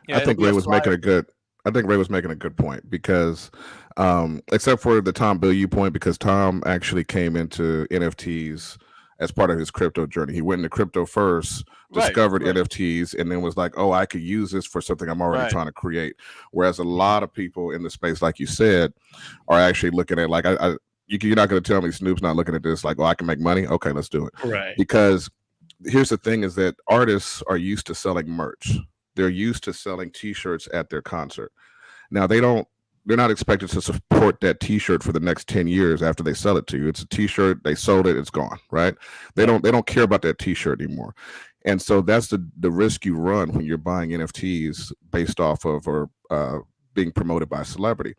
Yeah, I think Ray was making a good point because except for the Tom Bilyeu point, because Tom actually came into NFTs as part of his crypto journey. He went into crypto first, discovered NFTs, and then was like, oh, I could use this for something I'm already trying to create. Whereas a lot of people in the space, like you said, are actually looking at like, you're not going to tell me Snoop's not looking at this like, oh, I can make money. Okay, let's do it. Right. Because here's the thing is that artists are used to selling merch. They're used to selling T-shirts at their concert. Now they're not expected to support that T-shirt for the next 10 years after they sell it to you. It's a T-shirt, they sold it, it's gone, right? They don't care about that T-shirt anymore. And so that's the risk you run when you're buying NFTs based off of or being promoted by a celebrity.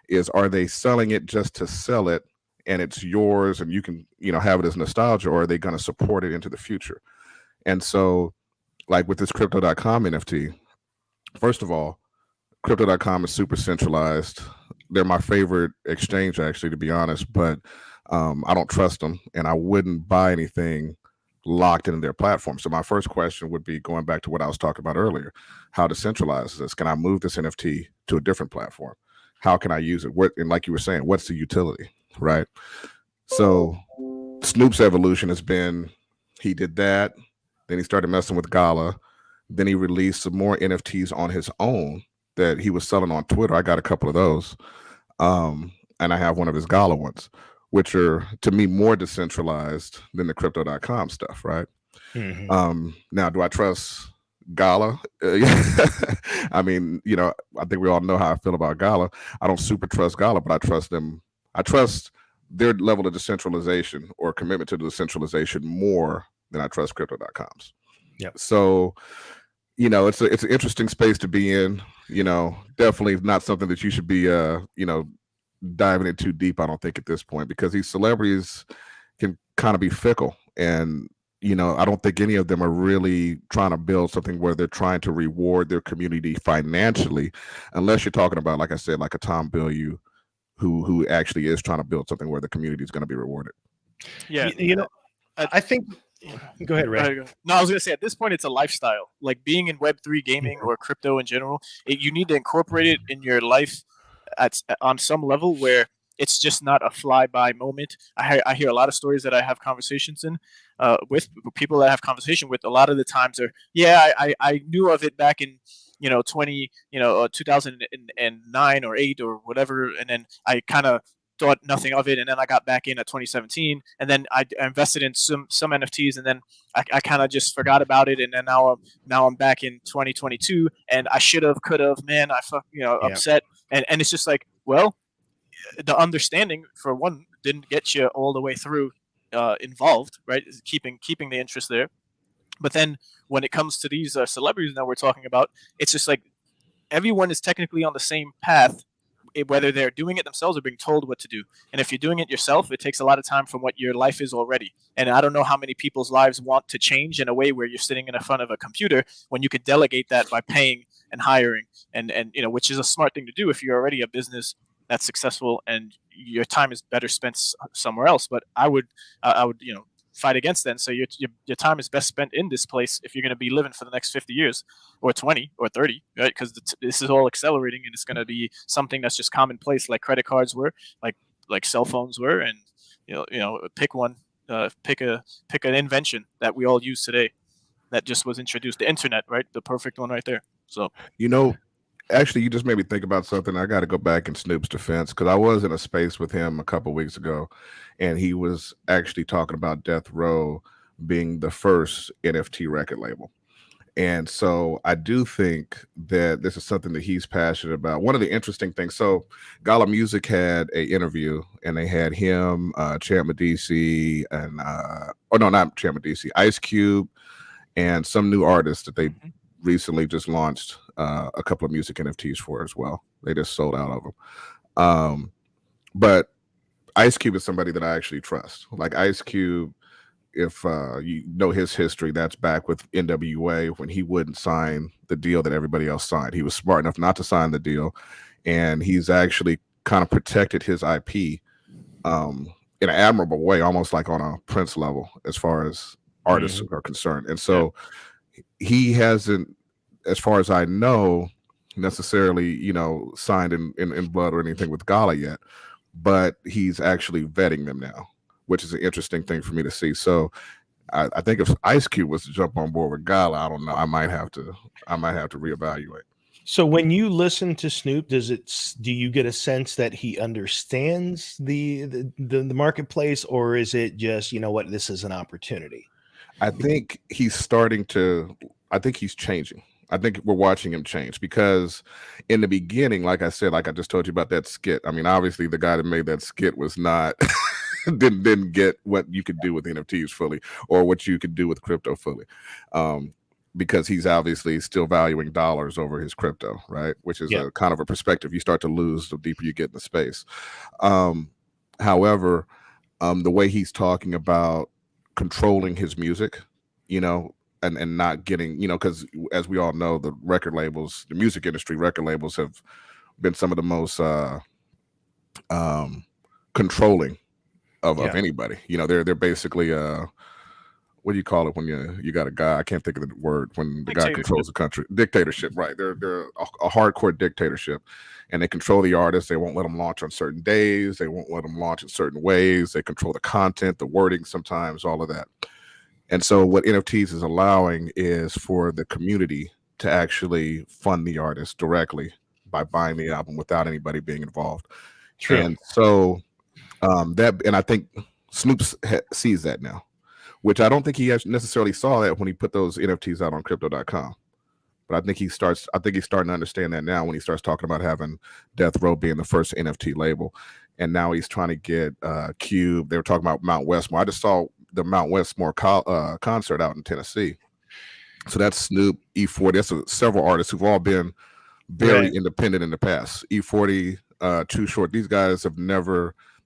Is are they selling it just to sell it and it's yours and you can have it as nostalgia, or are they going to support it into the future? And so like with this crypto.com NFT, first of all, crypto.com is super centralized. They're my favorite exchange, actually, to be honest, but I don't trust them and I wouldn't buy anything locked into their platform. So my first question would be, going back to what I was talking about earlier, how decentralized is this? Can I move this NFT to a different platform? How can I use it? And like you were saying, what's the utility, right? So Snoop's evolution has been, he did that, then he started messing with Gala, then he released some more NFTs on his own that he was selling on Twitter. I got a couple of those. And I have one of his Gala ones, which are, to me, more decentralized than the crypto.com stuff, right? Now, do I trust Gala? I mean, I think we all know how I feel about Gala. I don't super trust Gala, but I trust them. I trust their level of decentralization or commitment to decentralization more than I trust crypto.coms. Yeah. So, it's an interesting space to be in. Definitely not something that you should be, diving in too deep, I don't think, at this point, because these celebrities can kind of be fickle. And, I don't think any of them are really trying to build something where they're trying to reward their community financially, unless you're talking about, like I said, like a Tom Bilyeu, who actually is trying to build something where the community is going to be rewarded. Yeah. I think, go ahead, Ray. No, I was going to say, at this point, it's a lifestyle. Like being in Web3 gaming or crypto in general, you need to incorporate it in your life on some level where it's just not a fly-by moment. I hear a lot of stories that I have conversations with people that I have conversation with. A lot of the times are, I knew of it back in 2009 or 8 or whatever, and then I kind of thought nothing of it, and then I got back in at 2017, and then I invested in some NFTs, and then I kind of just forgot about it, and then now I'm back in 2022, and I should have, could have, upset, and it's just like, well, the understanding for one didn't get you all the way through involved, right? Keeping the interest there. But then when it comes to these celebrities that we're talking about, it's just like everyone is technically on the same path, whether they're doing it themselves or being told what to do. And if you're doing it yourself, it takes a lot of time from what your life is already. And I don't know how many people's lives want to change in a way where you're sitting in front of a computer when you could delegate that by paying and hiring, and which is a smart thing to do if you're already a business that's successful and your time is better spent somewhere else. But I would fight against that and say your time is best spent in this place if you're going to be living for the next 50 years or 20 or 30, right? Because this is all accelerating, and it's going to be something that's just commonplace, like credit cards were, like cell phones were. And pick one, pick an invention that we all use today that just was introduced, the internet, right? The perfect one right there. So actually, you just made me think about something. I got to go back in Snoop's defense, because I was in a space with him a couple weeks ago, and he was actually talking about Death Row being the first NFT record label. And so I do think that this is something that he's passionate about. One of the interesting things, so Gala Music had an interview, and they had him, Chad Medici, and not Chad Medici, Ice Cube, and some new artists that they recently just launched a couple of music NFTs for as well. They just sold out of them. But Ice Cube is somebody that I actually trust. Like Ice Cube, if you know his history, that's back with NWA when he wouldn't sign the deal that everybody else signed. He was smart enough not to sign the deal, and he's actually kind of protected his IP in an admirable way, almost like on a Prince level as far as artists are concerned. And so he hasn't, as far as I know, necessarily, signed in blood or anything with Gala yet, but he's actually vetting them now, which is an interesting thing for me to see. So I think if Ice Cube was to jump on board with Gala, I don't know, I might have to reevaluate. So when you listen to Snoop, do you get a sense that he understands the marketplace, or is it just, this is an opportunity? I think he's changing. I think we're watching him change, because in the beginning, like I said, like I just told you about that skit. I mean, obviously the guy that made that skit was not didn't get what you could do with NFTs fully, or what you could do with crypto fully, because he's obviously still valuing dollars over his crypto, right? Which is a kind of a perspective you start to lose the deeper you get in the space. However, the way he's talking about controlling his music, and not getting, because as we all know, the record labels, the music industry, record labels have been some of the most controlling of anybody. They're basically what do you call it when you got a guy, I can't think of the word, when the guy controls the country. Dictatorship, right? They're a hardcore dictatorship, and they control the artists. They won't let them launch on certain days. They won't let them launch in certain ways. They control the content, the wording, sometimes all of that. And so what NFTs is allowing is for the community to actually fund the artist directly by buying the album without anybody being involved. True. And so and I think Snoop sees that now, which I don't think he necessarily saw that when he put those NFTs out on crypto.com. But I think he's starting to understand that now when he starts talking about having Death Row being the first NFT label. And now he's trying to get Cube. They were talking about Mount Westmore. I just saw the Mount Westmore concert out in Tennessee. So that's Snoop, E40. That's several artists who've all been very independent in the past. E40, Too Short. These guys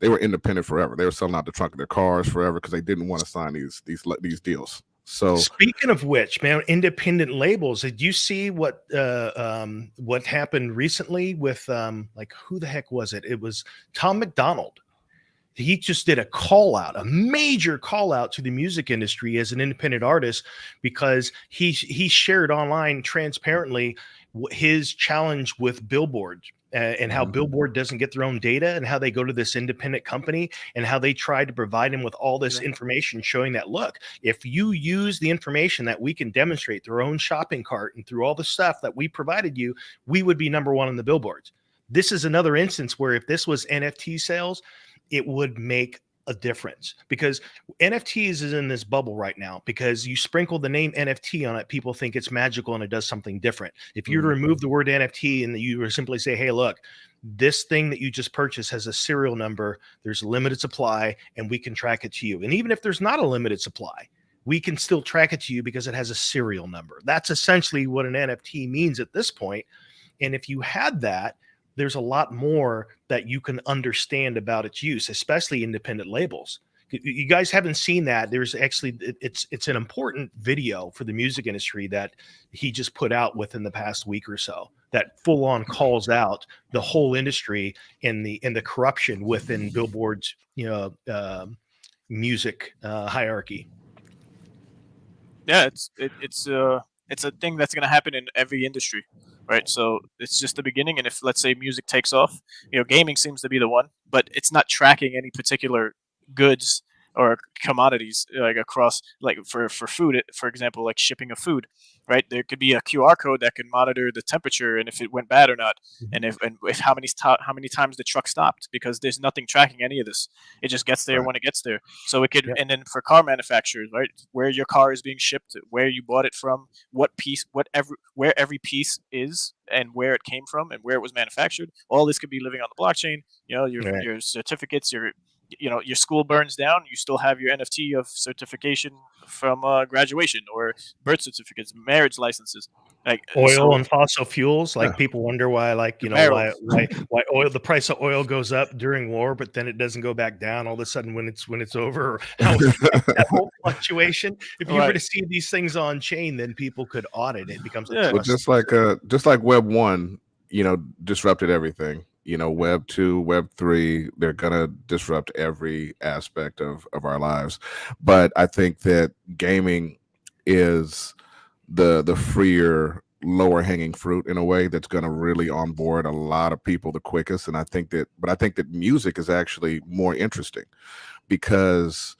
they were independent forever. They were selling out the trunk of their cars forever because they didn't want to sign these deals. So speaking of which, man, independent labels, did you see what happened recently with who the heck was it? It was Tom McDonald. He just did a major call out to the music industry as an independent artist, because he shared online transparently his challenge with Billboard and how Billboard doesn't get their own data, and how they go to this independent company, and how they tried to provide him with all this information showing that, look, if you use the information that we can demonstrate through our own shopping cart and through all the stuff that we provided you, we would be number one on the billboards. This is another instance where if this was NFT sales, it would make a difference, because NFTs is in this bubble right now, because you sprinkle the name NFT on it, people think it's magical and it does something different. If you were to remove the word NFT and you were simply say, hey, look, this thing that you just purchased has a serial number, there's a limited supply, and we can track it to you. And even if there's not a limited supply, we can still track it to you because it has a serial number. That's essentially what an NFT means at this point. And if you had that, there's a lot more that you can understand about its use, especially independent labels. You guys haven't seen that. There's actually, it's an important video for the music industry that he just put out within the past week or so that full on calls out the whole industry and the corruption within Billboard's, music hierarchy. Yeah, it's a thing that's going to happen in every industry, right? So it's just the beginning. And if, let's say, music takes off, gaming seems to be the one, but it's not tracking any particular goods or commodities, like across, like for food, for example, like shipping of food, right? There could be a QR code that can monitor the temperature and if it went bad or not, and if how many times the truck stopped, because there's nothing tracking any of this. It just gets there when it gets there. So it could, and then for car manufacturers, right, where your car is being shipped, where you bought it from, where every piece is, and where it came from, and where it was manufactured. All this could be living on the blockchain. Your certificates, your school burns down, you still have your NFT of certification from graduation, or birth certificates, marriage licenses, like oil and fossil fuels. Like people wonder why, why oil, the price of oil goes up during war, but then it doesn't go back down all of a sudden when it's over. Or how that whole fluctuation. If you were to see these things on chain, then people could audit it. It becomes a trust. Just like Web 1, disrupted everything. Web 2, Web 3, they're going to disrupt every aspect of our lives. But I think that gaming is the freer, lower hanging fruit in a way that's going to really onboard a lot of people the quickest. And I think that music is actually more interesting because,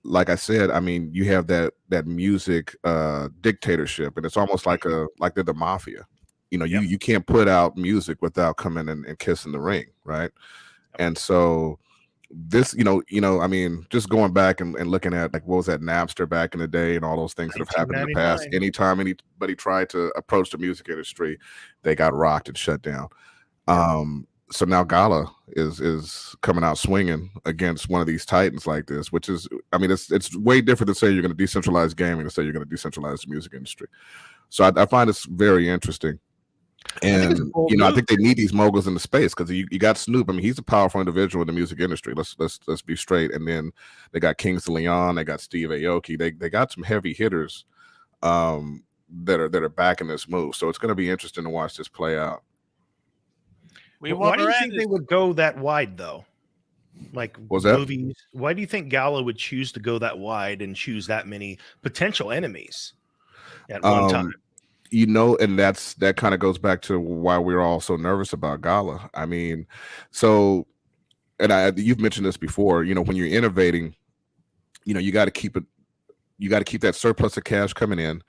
like I said, I mean, you have that music dictatorship, and it's almost like they're the mafia. You can't put out music without coming and kissing the ring, right? And so this, I mean, just going back and looking at, like, what was that, Napster back in the day, and all those things that have happened in the past. Anytime anybody tried to approach the music industry, they got rocked and shut down. So now Gala is coming out swinging against one of these titans like this, which is, I mean, it's way different than say you're going to decentralize gaming to say you're going to decentralize the music industry. So I find this very interesting. And I think they need these moguls in the space, because you got Snoop. I mean, he's a powerful individual in the music industry. Let's be straight. And then they got Kings of Leon, they got Steve Aoki, they got some heavy hitters that are backing this move. So it's going to be interesting to watch this play out. Why do you think they would go that wide, though? Like movies, why do you think Gala would choose to go that wide and choose that many potential enemies at one time? And that kind of goes back to why we're all so nervous about Gala. I mean, so, and you've mentioned this before, when you're innovating, you got to keep that surplus of cash coming in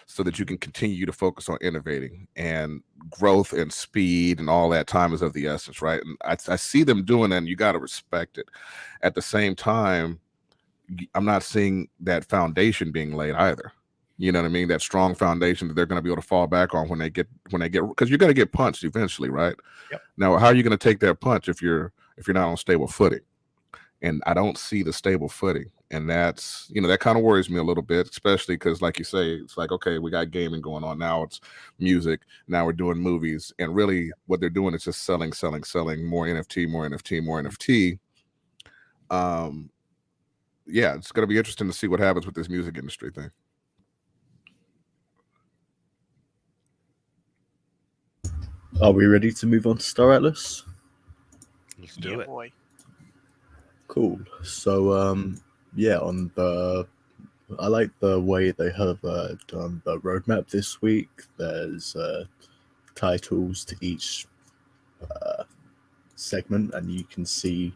so that you can continue to focus on innovating, and growth and speed and all that. Time is of the essence, right? And I see them doing that, and you got to respect it. At the same time, I'm not seeing that foundation being laid either. You know what I mean? That strong foundation that they're going to be able to fall back on when they get, because you're going to get punched eventually, right? Yep. Now, how are you going to take that punch if you're not on stable footing? And I don't see the stable footing, and that's, that kind of worries me a little bit, especially because, like you say, it's like, okay, we got gaming going on, now it's music, now we're doing movies, and really what they're doing is just selling more NFT. Yeah, it's going to be interesting to see what happens with this music industry thing. Are we ready to move on to Star Atlas? Let's do it. Boy. Cool. So, I like the way they have done the roadmap this week. There's titles to each segment, and you can see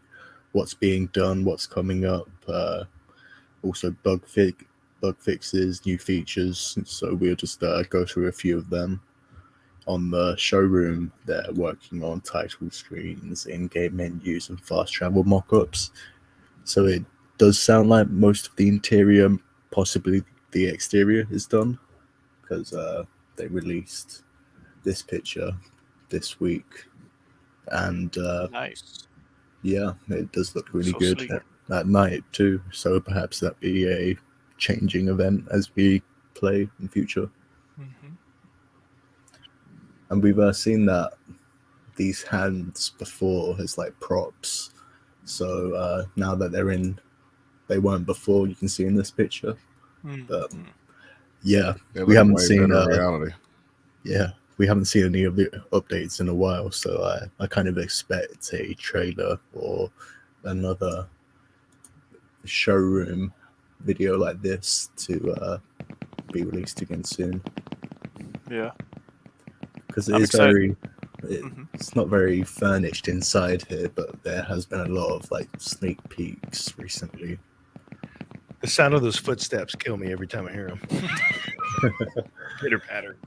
what's being done, what's coming up. Also, bug fixes, new features. So we'll just go through a few of them. On the showroom, they're working on title screens, in-game menus, and fast travel mock-ups. So it does sound like most of the interior, possibly the exterior, is done, because they released this picture this week, and Nice. yeah, it does look really So good sleek. at night too. So perhaps that be a changing event as we play in future. Mm-hmm. And we've seen that these hands before as like props. So now that they weren't before. You can see in this picture. Yeah, we haven't seen reality. Yeah, we haven't seen any of the updates in a while, so I kind of expect a trailer or another showroom video like this to be released again soon. Yeah, because I'm excited. It's not very furnished inside here, but there has been a lot of like sneak peeks recently. The sound of those footsteps kill me every time I hear them. Pitter patter.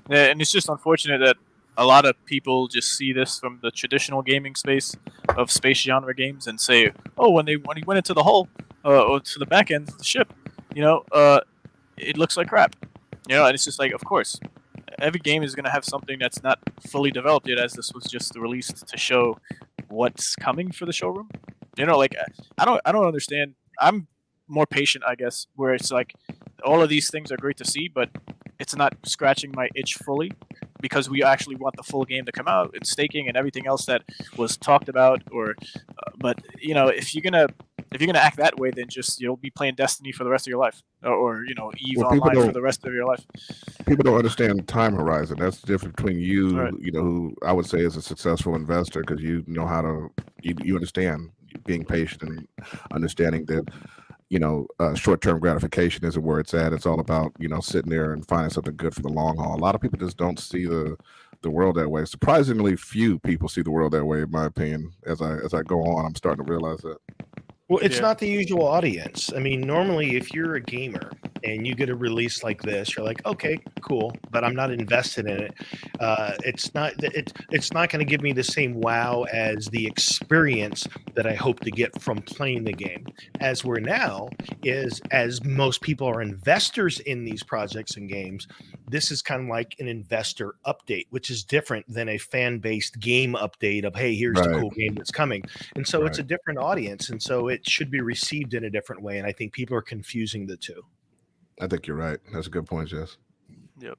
Yeah, and it's just unfortunate that a lot of people just see this from the traditional gaming space of space genre games and say, "Oh, when he went into the hull or to the back end of the ship, it looks like crap." And it's just like, of course, every game is going to have something that's not fully developed yet, as this was just released to show what's coming for the showroom. Like I don't understand. I'm more patient, I guess, where it's like all of these things are great to see, but it's not scratching my itch fully because we actually want the full game to come out and staking and everything else that was talked about. But if you're gonna act that way, then just you'll be playing Destiny for the rest of your life, or Eve Online for the rest of your life. People don't understand time horizon. That's the difference between you, right, who I would say is a successful investor because you know how to you understand being patient and understanding that short-term gratification isn't where it's at. It's all about sitting there and finding something good for the long haul. A lot of people just don't see the world that way. Surprisingly few people see the world that way, in my opinion. As I go on, I'm starting to realize that. Well, it's not the usual audience. I mean, normally if you're a gamer and you get a release like this, you're like, okay, cool, but I'm not invested in it. It's not going to give me the same wow as the experience that I hope to get from playing the game. As we're now is, as most people are investors in these projects and games, this is kind of like an investor update, which is different than a fan-based game update of, hey, here's the cool game that's coming. And so it's a different audience. And so it should be received in a different way. And I think people are confusing the two. I think you're right. That's a good point, Jess. Yep.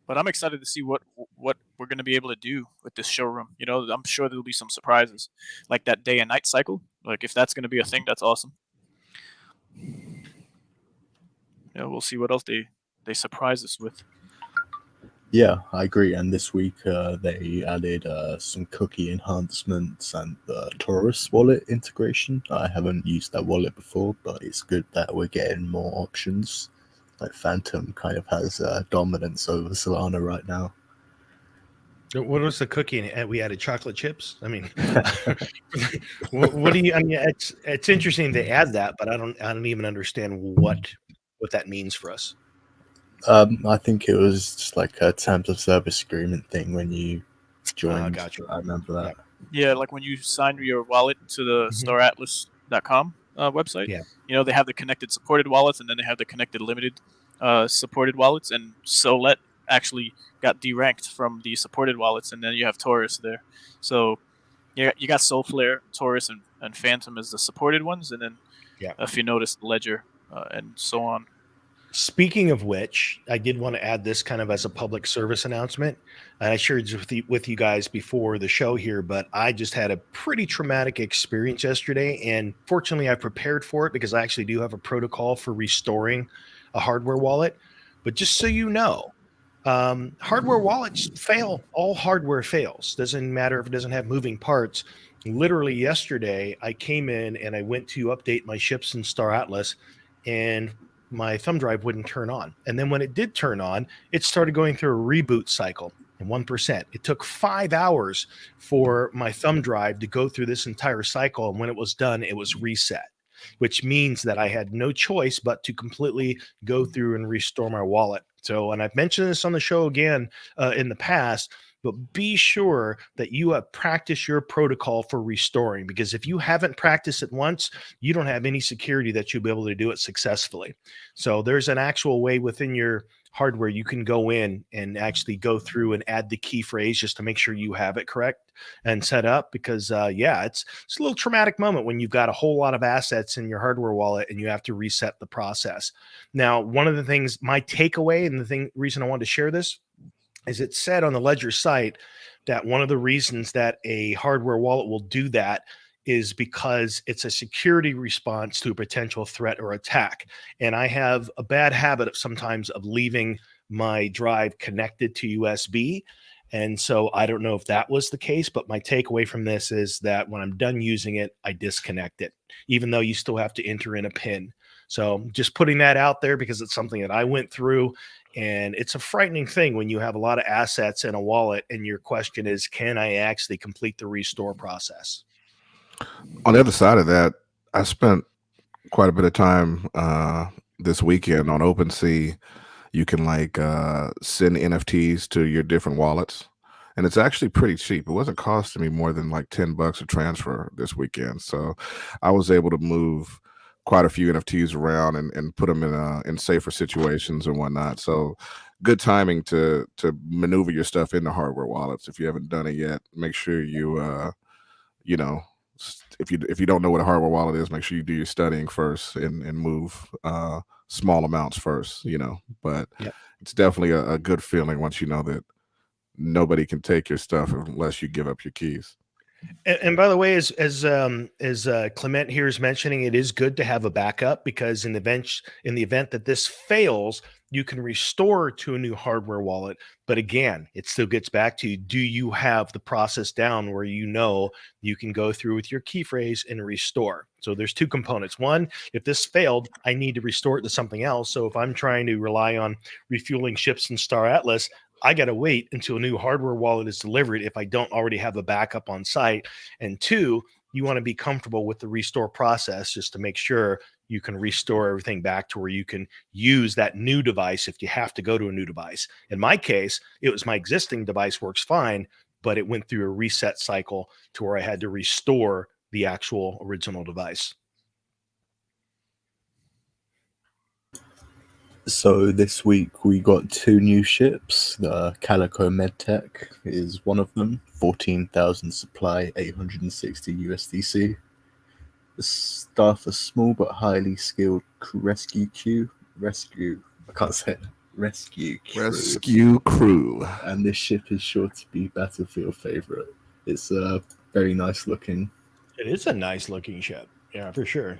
But I'm excited to see what we're going to be able to do with this showroom. I'm sure there'll be some surprises, like that day and night cycle. Like if that's going to be a thing, that's awesome. We'll see what else they surprise us with. Yeah, I agree. And this week they added some cookie enhancements and the Taurus wallet integration. I haven't used that wallet before, but it's good that we're getting more options. Like Phantom kind of has dominance over Solana right now. What was the cookie? And we added chocolate chips. I mean, what do you? I mean, it's interesting they add that, but I don't even understand what that means for us. I think it was just like a terms of service agreement thing when you joined. Gotcha. I remember that. Yeah, like when you sign your wallet to the staratlas.com website. Yeah. They have the connected supported wallets, and then they have the connected limited supported wallets. And Solet actually got deranked from the supported wallets, and then you have Taurus there. So you got Soulflare, Taurus, and Phantom as the supported ones, and then if you notice, Ledger and so on. Speaking of which, I did want to add this kind of as a public service announcement. And I shared with you guys before the show here, but I just had a pretty traumatic experience yesterday. And fortunately, I prepared for it because I actually do have a protocol for restoring a hardware wallet. But just so you know, hardware wallets fail. All hardware fails. Doesn't matter if it doesn't have moving parts. Literally yesterday, I came in and I went to update my ships in Star Atlas, and my thumb drive wouldn't turn on. And then when it did turn on, it started going through a reboot cycle in 1%. It took 5 hours for my thumb drive to go through this entire cycle. And when it was done, it was reset, which means that I had no choice but to completely go through and restore my wallet. So, and I've mentioned this on the show again in the past, but be sure that you have practiced your protocol for restoring, because if you haven't practiced it once, you don't have any security that you'll be able to do it successfully. So there's an actual way within your hardware, you can go in and actually go through and add the key phrase just to make sure you have it correct and set up. Because it's a little traumatic moment when you've got a whole lot of assets in your hardware wallet and you have to reset the process. Now, one of the things, my takeaway, and the reason I wanted to share this is it said on the Ledger site that one of the reasons that a hardware wallet will do that is because it's a security response to a potential threat or attack. And I have a bad habit of sometimes of leaving my drive connected to USB. And so I don't know if that was the case, but my takeaway from this is that when I'm done using it, I disconnect it, even though you still have to enter in a PIN. So just putting that out there because it's something that I went through, and it's a frightening thing when you have a lot of assets in a wallet and your question is, can I actually complete the restore process? On the other side of that, I spent quite a bit of time this weekend on OpenSea. You can send NFTs to your different wallets, and it's actually pretty cheap. It wasn't costing me more than like $10 a transfer this weekend. So I was able to move quite a few NFTs around and put them in safer situations and whatnot. So good timing to maneuver your stuff into hardware wallets. If you haven't done it yet, make sure you if you don't know what a hardware wallet is, make sure you do your studying first and move small amounts first, but it's definitely a good feeling once you know that nobody can take your stuff unless you give up your keys. And by the way, as Clement here is mentioning, it is good to have a backup, because in the event that this fails, you can restore to a new hardware wallet. But again, it still gets back to, do you have the process down where you can go through with your key phrase and restore? So there's two components. One, if this failed, I need to restore it to something else. So if I'm trying to rely on refueling ships in Star Atlas, I got to wait until a new hardware wallet is delivered if I don't already have a backup on site. And two, you want to be comfortable with the restore process just to make sure you can restore everything back to where you can use that new device if you have to go to a new device. In my case, it was my existing device works fine, but it went through a reset cycle to where I had to restore the actual original device. So this week we got 2 new ships. The Calico Medtech is one of them, 14,000 supply, 860 USDC. The staff a small but highly skilled rescue crew. And this ship is sure to be battlefield favorite. It's very nice looking. It is a nice looking ship. Yeah, for sure.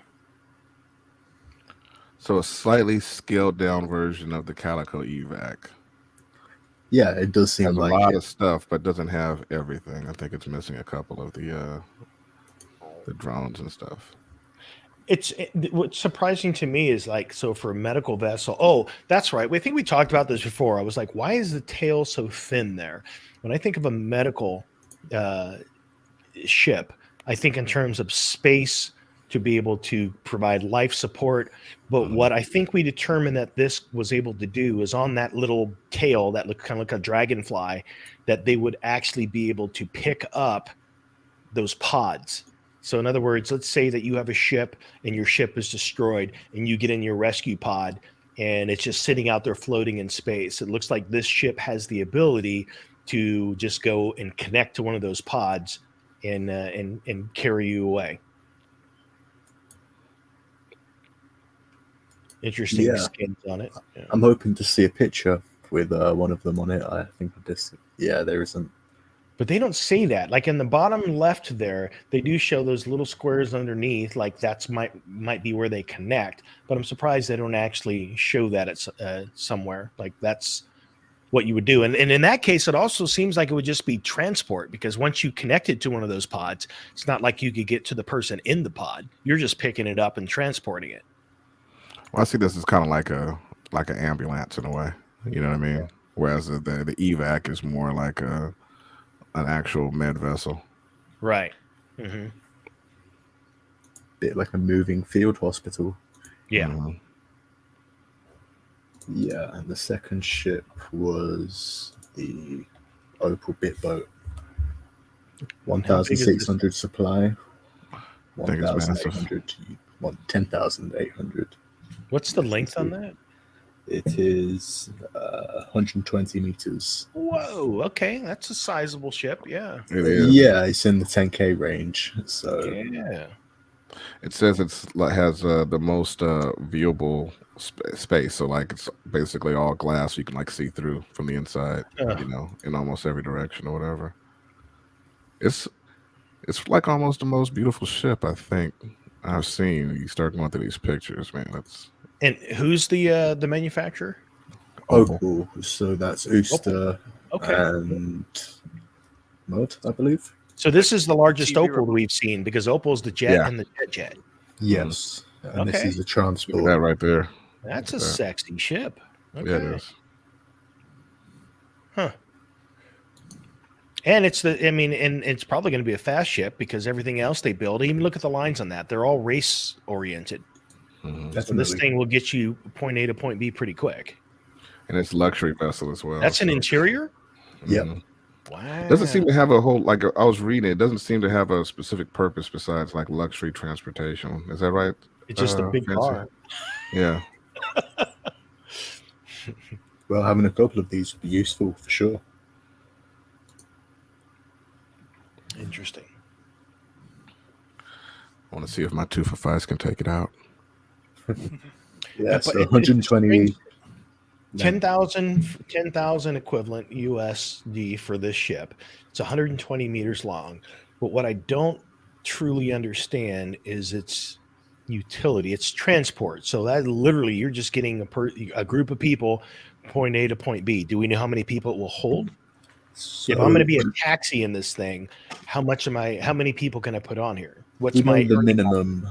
So a slightly scaled down version of the Calico Evac. Yeah, it does seem like a lot of stuff, but doesn't have everything. I think it's missing a couple of the drones and stuff. What's surprising to me is so for a medical vessel. Oh, that's right. I think we talked about this before. I was like, why is the tail so thin there? When I think of a medical ship, I think in terms of space to be able to provide life support. But what I think we determined that this was able to do is on that little tail that looked kind of like a dragonfly, that they would actually be able to pick up those pods. So in other words, let's say that you have a ship and your ship is destroyed and you get in your rescue pod and it's just sitting out there floating in space. It looks like this ship has the ability to just go and connect to one of those pods and carry you away. Interesting skins on it. Yeah. I'm hoping to see a picture with one of them on it. I think there isn't. But they don't say that. Like in the bottom left there, they do show those little squares underneath. Like that's might be where they connect. But I'm surprised they don't actually show that at somewhere. Like that's what you would do. And in that case, it also seems like it would just be transport, because once you connect it to one of those pods, it's not like you could get to the person in the pod. You're just picking it up and transporting it. Well, I see this as kind of like an ambulance in a way. You know what I mean? Yeah. Whereas the evac is more like an actual med vessel. Right. Mm-hmm. Bit like a moving field hospital. Yeah. Mm-hmm. Yeah, and the second ship was the Opal Bitboat. 1,600 supply. 1,800. 10,800. What's the length on that? It is 120 meters. Whoa, okay, that's a sizable ship. Yeah, it is. Yeah, it's in the 10K range. So yeah. It says it's like has the most viewable space. So like it's basically all glass. You can like see through from the inside. You know, in almost every direction or whatever. It's like almost the most beautiful ship I think I've seen. You start going through these pictures, man. That's And who's the manufacturer? Opal. So that's Ooster and Mod, I believe. So this is the largest TV Opal we've seen because Opal's the jet and the jet. Yes. And this is a transport. Look at that right there. That's a sexy ship. Okay. Yeah, it is. Huh. And it's and it's probably going to be a fast ship because everything else they build, even look at the lines on that. They're all race oriented. So this thing will get you point A to point B pretty quick. And it's luxury vessel as well. That's an interior? Yep. Wow. Doesn't seem to have a whole, like I was reading, it doesn't seem to have a specific purpose besides like luxury transportation. Is that right? It's just a big car. Yeah. Well, having a couple of these would be useful for sure. Interesting. I want to see if my 2 for 5s can take it out. Yeah, so 120. 10,000 equivalent USD for this ship. It's 120 meters long. But what I don't truly understand is its utility. It's transport. So that literally you're just getting a group of people point A to point B. Do we know how many people it will hold? So if I'm going to be a taxi in this thing, how many people can I put on here? What's we my know the minimum,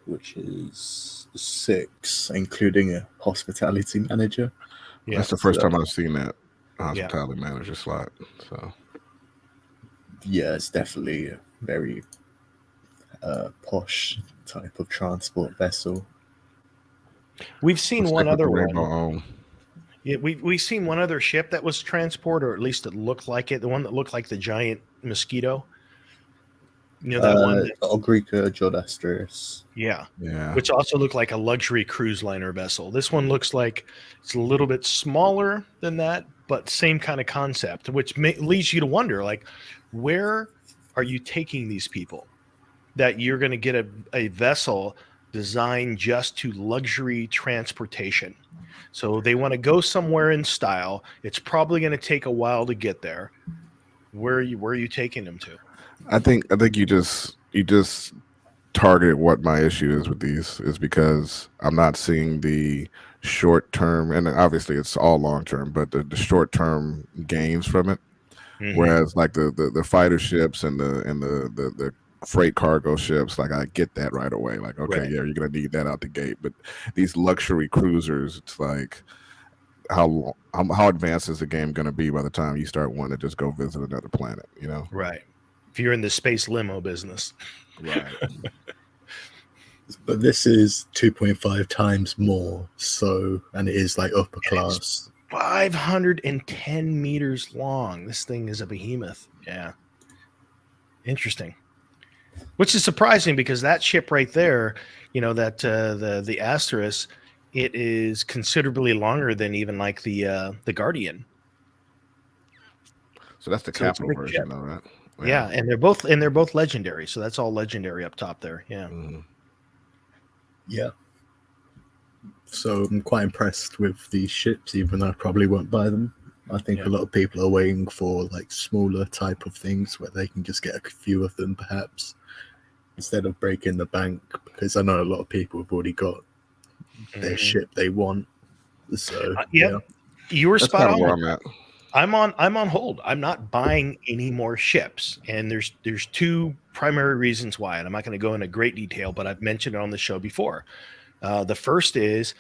which is 6, including a hospitality manager. Yeah. That's the first time I've seen that hospitality manager slot. So yeah, it's definitely a very posh type of transport vessel. We've seen one other one. On. Yeah, we've seen one other ship that was transport, or at least it looked like it. The one that looked like the giant mosquito. You know that one? Ogrica Jodastris. Yeah. Yeah. Which also looked like a luxury cruise liner vessel. This one looks like it's a little bit smaller than that, but same kind of concept, which leads you to wonder, like, where are you taking these people? That you're going to get a vessel designed just to luxury transportation. So they want to go somewhere in style. It's probably going to take a while to get there. Where are you taking them to? I think you just targeted what my issue is with these is because I'm not seeing the short term, and obviously it's all long term, but the short term gains from it. Mm-hmm. Whereas like the fighter ships and the freight cargo ships, like I get that right away. Like, okay, right. Yeah, you're gonna need that out the gate. But these luxury cruisers, it's like how advanced is the game gonna be by the time you start wanting to just go visit another planet, you know? Right. If you're in the space limo business. Right. But this is 2.5 times more, so, and it is like upper class. 510 meters long. This thing is a behemoth. Yeah. Interesting. Which is surprising because that ship right there, you know, that the Asterisk, it is considerably longer than even like the Guardian. So that's the capital version, though, right? Yeah, and they're both legendary. So that's all legendary up top there. Yeah. Mm. Yeah. So I'm quite impressed with these ships, even though I probably won't buy them. I think a lot of people are waiting for like smaller type of things where they can just get a few of them, perhaps, instead of breaking the bank. Because I know a lot of people have already got their ship they want. So yeah, you were spot on. Where I'm at. I'm on hold. I'm not buying any more ships, and there's two primary reasons why, and I'm not going to go into great detail, but I've mentioned it on the show before. The first is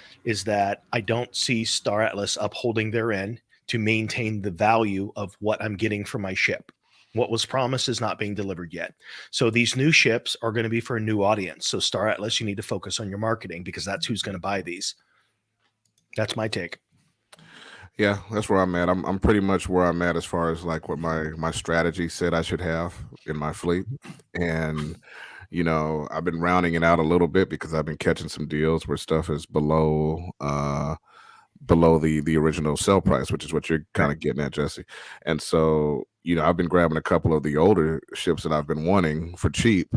that I don't see Star Atlas upholding their end to maintain the value of what I'm getting for my ship. What was promised is not being delivered yet. So these new ships are going to be for a new audience. So Star Atlas, you need to focus on your marketing because that's who's going to buy these. That's my take. Yeah, that's where I'm at. I'm pretty much where I'm at as far as like what my strategy said I should have in my fleet. And, you know, I've been rounding it out a little bit because I've been catching some deals where stuff is below below the original sell price, which is what you're kind of getting at, Jesse. And so, I've been grabbing a couple of the older ships that I've been wanting for cheap.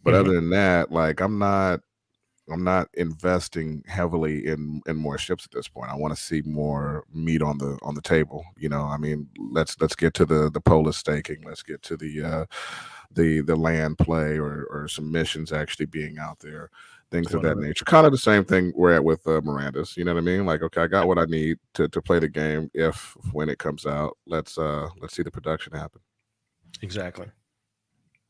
But other than that, like I'm not investing heavily in more ships at this point. I want to see more meat on the table. I mean, let's get to the polar staking. Let's get to the land play or some missions actually being out there, things of that nature. Kind of the same thing we're at with Miranda's. You know what I mean? Like, okay, I got what I need to play the game. When it comes out, let's see the production happen. Exactly.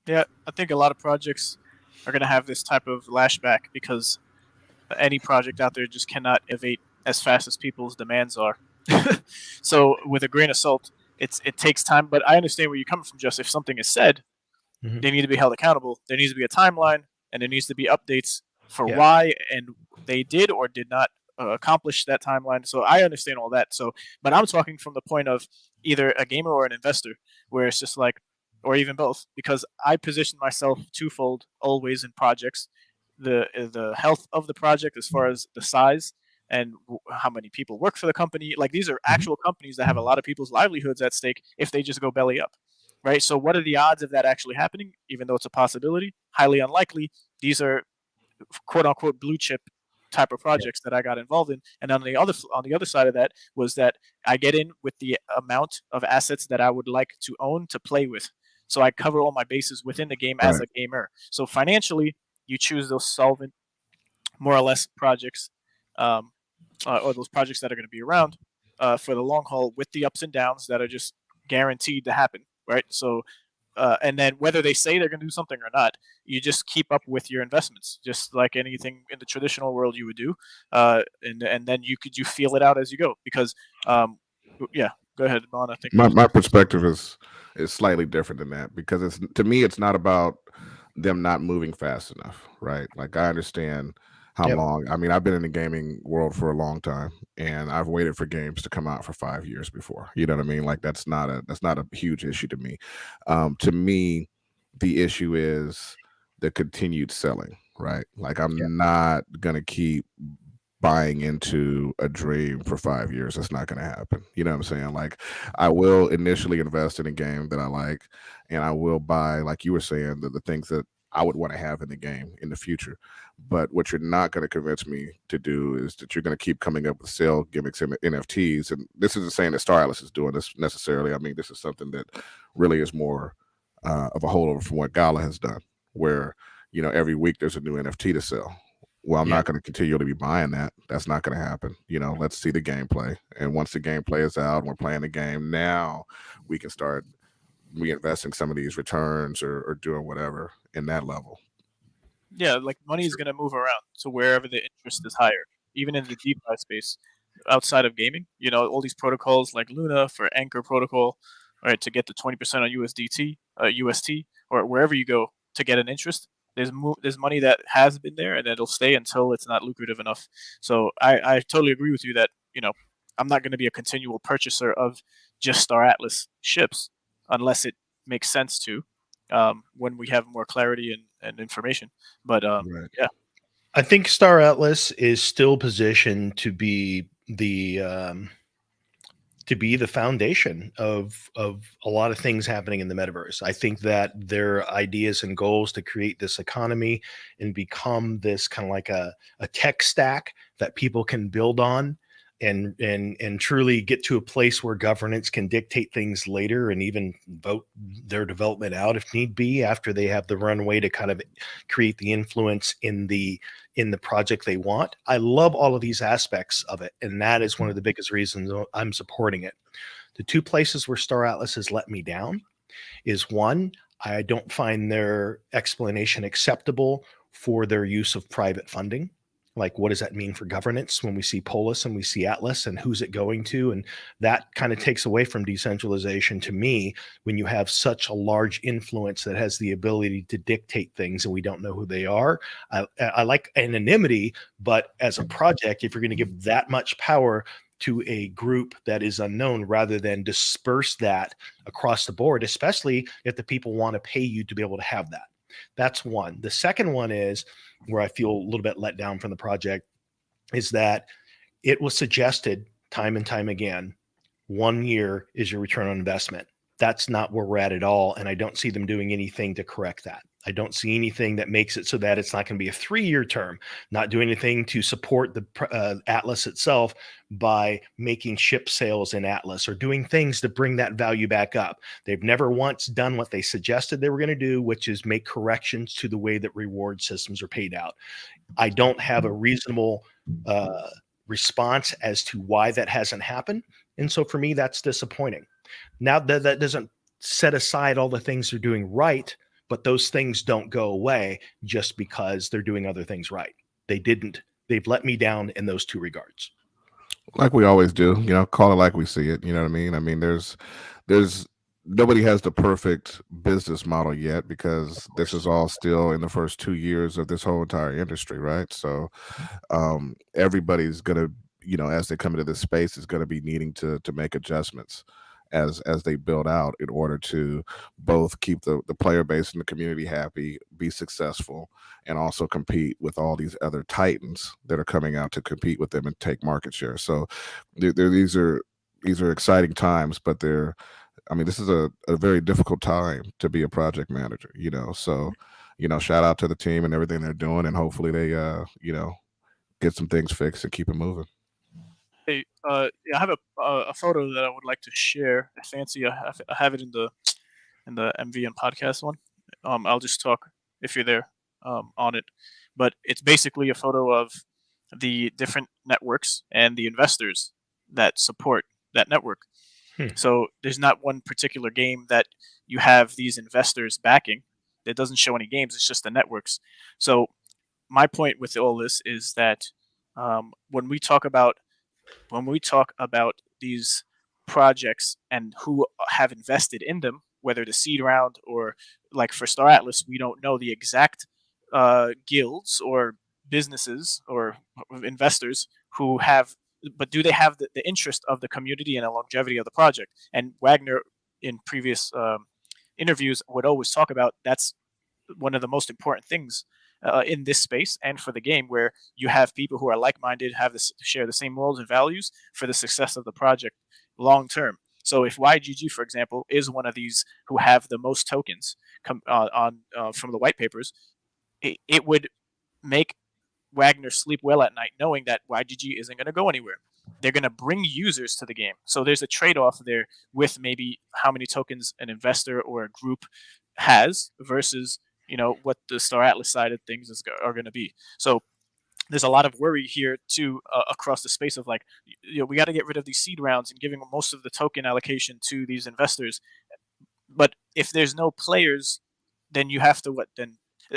Yeah, I think a lot of projects are going to have this type of lashback because any project out there just cannot innovate as fast as people's demands are. So with a grain of salt, it takes time. But I understand where you're coming from, Just if something is said, they need to be held accountable. There needs to be a timeline, and there needs to be updates for why and they did or did not accomplish that timeline. So I understand all that. So, but I'm talking from the point of either a gamer or an investor, where it's just like, or even both, because I position myself twofold always in projects: the health of the project as far as the size and how many people work for the company. Like these are actual companies that have a lot of people's livelihoods at stake if they just go belly up. Right. So what are the odds of that actually happening? Even though it's a possibility, highly unlikely. These are quote unquote blue chip type of projects that I got involved in. And on the other side of that was that I get in with the amount of assets that I would like to own to play with. So I cover all my bases within the game as a gamer. So financially, you choose those solvent, more or less projects, or those projects that are going to be around for the long haul with the ups and downs that are just guaranteed to happen, right? So, and then whether they say they're going to do something or not, you just keep up with your investments, just like anything in the traditional world you would do, and then you feel it out as you go. Because, yeah, go ahead, Bon. I think my perspective is slightly different than that, because to me it's not about them not moving fast enough, right? Like I understand how long. I mean, I've been in the gaming world for a long time, and I've waited for games to come out for 5 years before. You know what I mean? Like that's not a huge issue to me. To me, the issue is the continued selling, right? Like I'm not gonna keep buying into a dream for 5 years. That's not going to happen. You know what I'm saying? Like I will initially invest in a game that I like, and I will buy, like you were saying, the things that I would want to have in the game in the future. But what you're not going to convince me to do is that you're going to keep coming up with sale gimmicks and NFTs. And this isn't saying that Star Atlas is doing this necessarily. I mean, this is something that really is more of a holdover from what Gala has done, where, every week there's a new NFT to sell. Well, I'm not going to continually be buying that. That's not going to happen. Let's see the gameplay. And once the gameplay is out and we're playing the game, now we can start reinvesting some of these returns or doing whatever in that level. Yeah, like money is going to move around to wherever the interest is higher, even in the DeFi space outside of gaming. All these protocols like Luna for Anchor Protocol, right, to get the 20% on UST, or wherever you go to get an interest. There's money that has been there, and it'll stay until it's not lucrative enough. So I totally agree with you that I'm not going to be a continual purchaser of just Star Atlas ships unless it makes sense to, when we have more clarity and information. But yeah, I think Star Atlas is still positioned to be the foundation of a lot of things happening in the metaverse. I think that their ideas and goals to create this economy and become this kind of like a tech stack that people can build on and truly get to a place where governance can dictate things later and even vote their development out if need be, after they have the runway to kind of create the influence in the project they want. I love all of these aspects of it, and that is one of the biggest reasons I'm supporting it. The two places where Star Atlas has let me down is, one, I don't find their explanation acceptable for their use of private funding. Like, what does that mean for governance when we see Polis and we see Atlas, and who's it going to? And that kind of takes away from decentralization to me when you have such a large influence that has the ability to dictate things and we don't know who they are. I like anonymity, but as a project, if you're going to give that much power to a group that is unknown rather than disperse that across the board, especially if the people want to pay you to be able to have that. That's one. The second one is where I feel a little bit let down from the project is that it was suggested time and time again, 1 year is your return on investment. That's not where we're at all. And I don't see them doing anything to correct that. I don't see anything that makes it so that it's not going to be a 3-year term, not doing anything to support the Atlas itself by making ship sales in Atlas or doing things to bring that value back up. They've never once done what they suggested they were going to do, which is make corrections to the way that reward systems are paid out. I don't have a reasonable response as to why that hasn't happened. And so for me, that's disappointing. Now that doesn't set aside all the things they're doing right, but those things don't go away just because they're doing other things right. They've let me down in those 2 regards. Like we always do, call it like we see it. You know what I mean? I mean, there's nobody has the perfect business model yet, because this is all still in the first 2 years of this whole entire industry, right? So everybody's gonna, as they come into this space, is going to be needing to make adjustments as they build out, in order to both keep the player base and the community happy, be successful, and also compete with all these other titans that are coming out to compete with them and take market share. So these are exciting times, but this is a very difficult time to be a project manager, so shout out to the team and everything they're doing, and hopefully they get some things fixed and keep it moving. Hey, I have a photo that I would like to share. Fancy, I have it in the MVN podcast one. I'll just talk if you're there on it, but it's basically a photo of the different networks and the investors that support that network. So there's not one particular game that you have these investors backing. It doesn't show any games. It's just the networks. So my point with all this is that when we talk about these projects and who have invested in them, whether the seed round or like for Star Atlas, we don't know the exact guilds or businesses or investors who have, but do they have the interest of the community and the longevity of the project? And Wagner, in previous interviews, would always talk about that's one of the most important things in this space and for the game, where you have people who are like-minded, share the same morals and values for the success of the project long term. So if YGG, for example, is one of these who have the most tokens from the white papers, it would make Wagner sleep well at night knowing that YGG isn't going to go anywhere. They're going to bring users to the game. So there's a trade-off there with maybe how many tokens an investor or a group has versus what the Star Atlas side of things are going to be. So there's a lot of worry here too across the space of like, we got to get rid of these seed rounds and giving most of the token allocation to these investors. But if there's no players, then you have to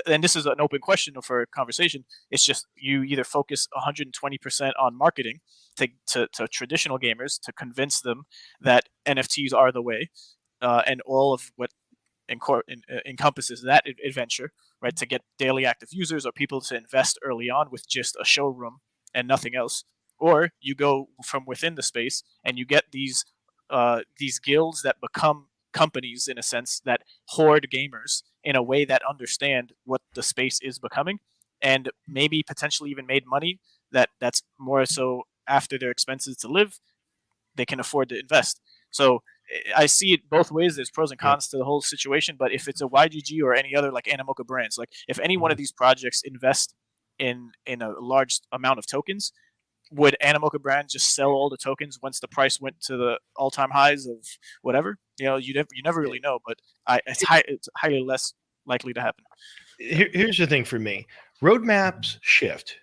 and this is an open question for a conversation. It's just you either focus 120% on marketing to traditional gamers to convince them that NFTs are the way, and all of what encompasses that adventure, right? To get daily active users or people to invest early on with just a showroom and nothing else, or you go from within the space and you get these guilds that become companies in a sense that hoard gamers in a way that understand what the space is becoming, and maybe potentially even made money that's more so after their expenses to live, they can afford to invest. So I see it both ways. There's pros and cons to the whole situation, but if it's a YGG or any other like Animoca brands, like if any one of these projects invest in a large amount of tokens, would Animoca brand just sell all the tokens once the price went to the all-time highs of whatever? You never really know, but it's highly less likely to happen. Here's the thing for me: roadmaps shift,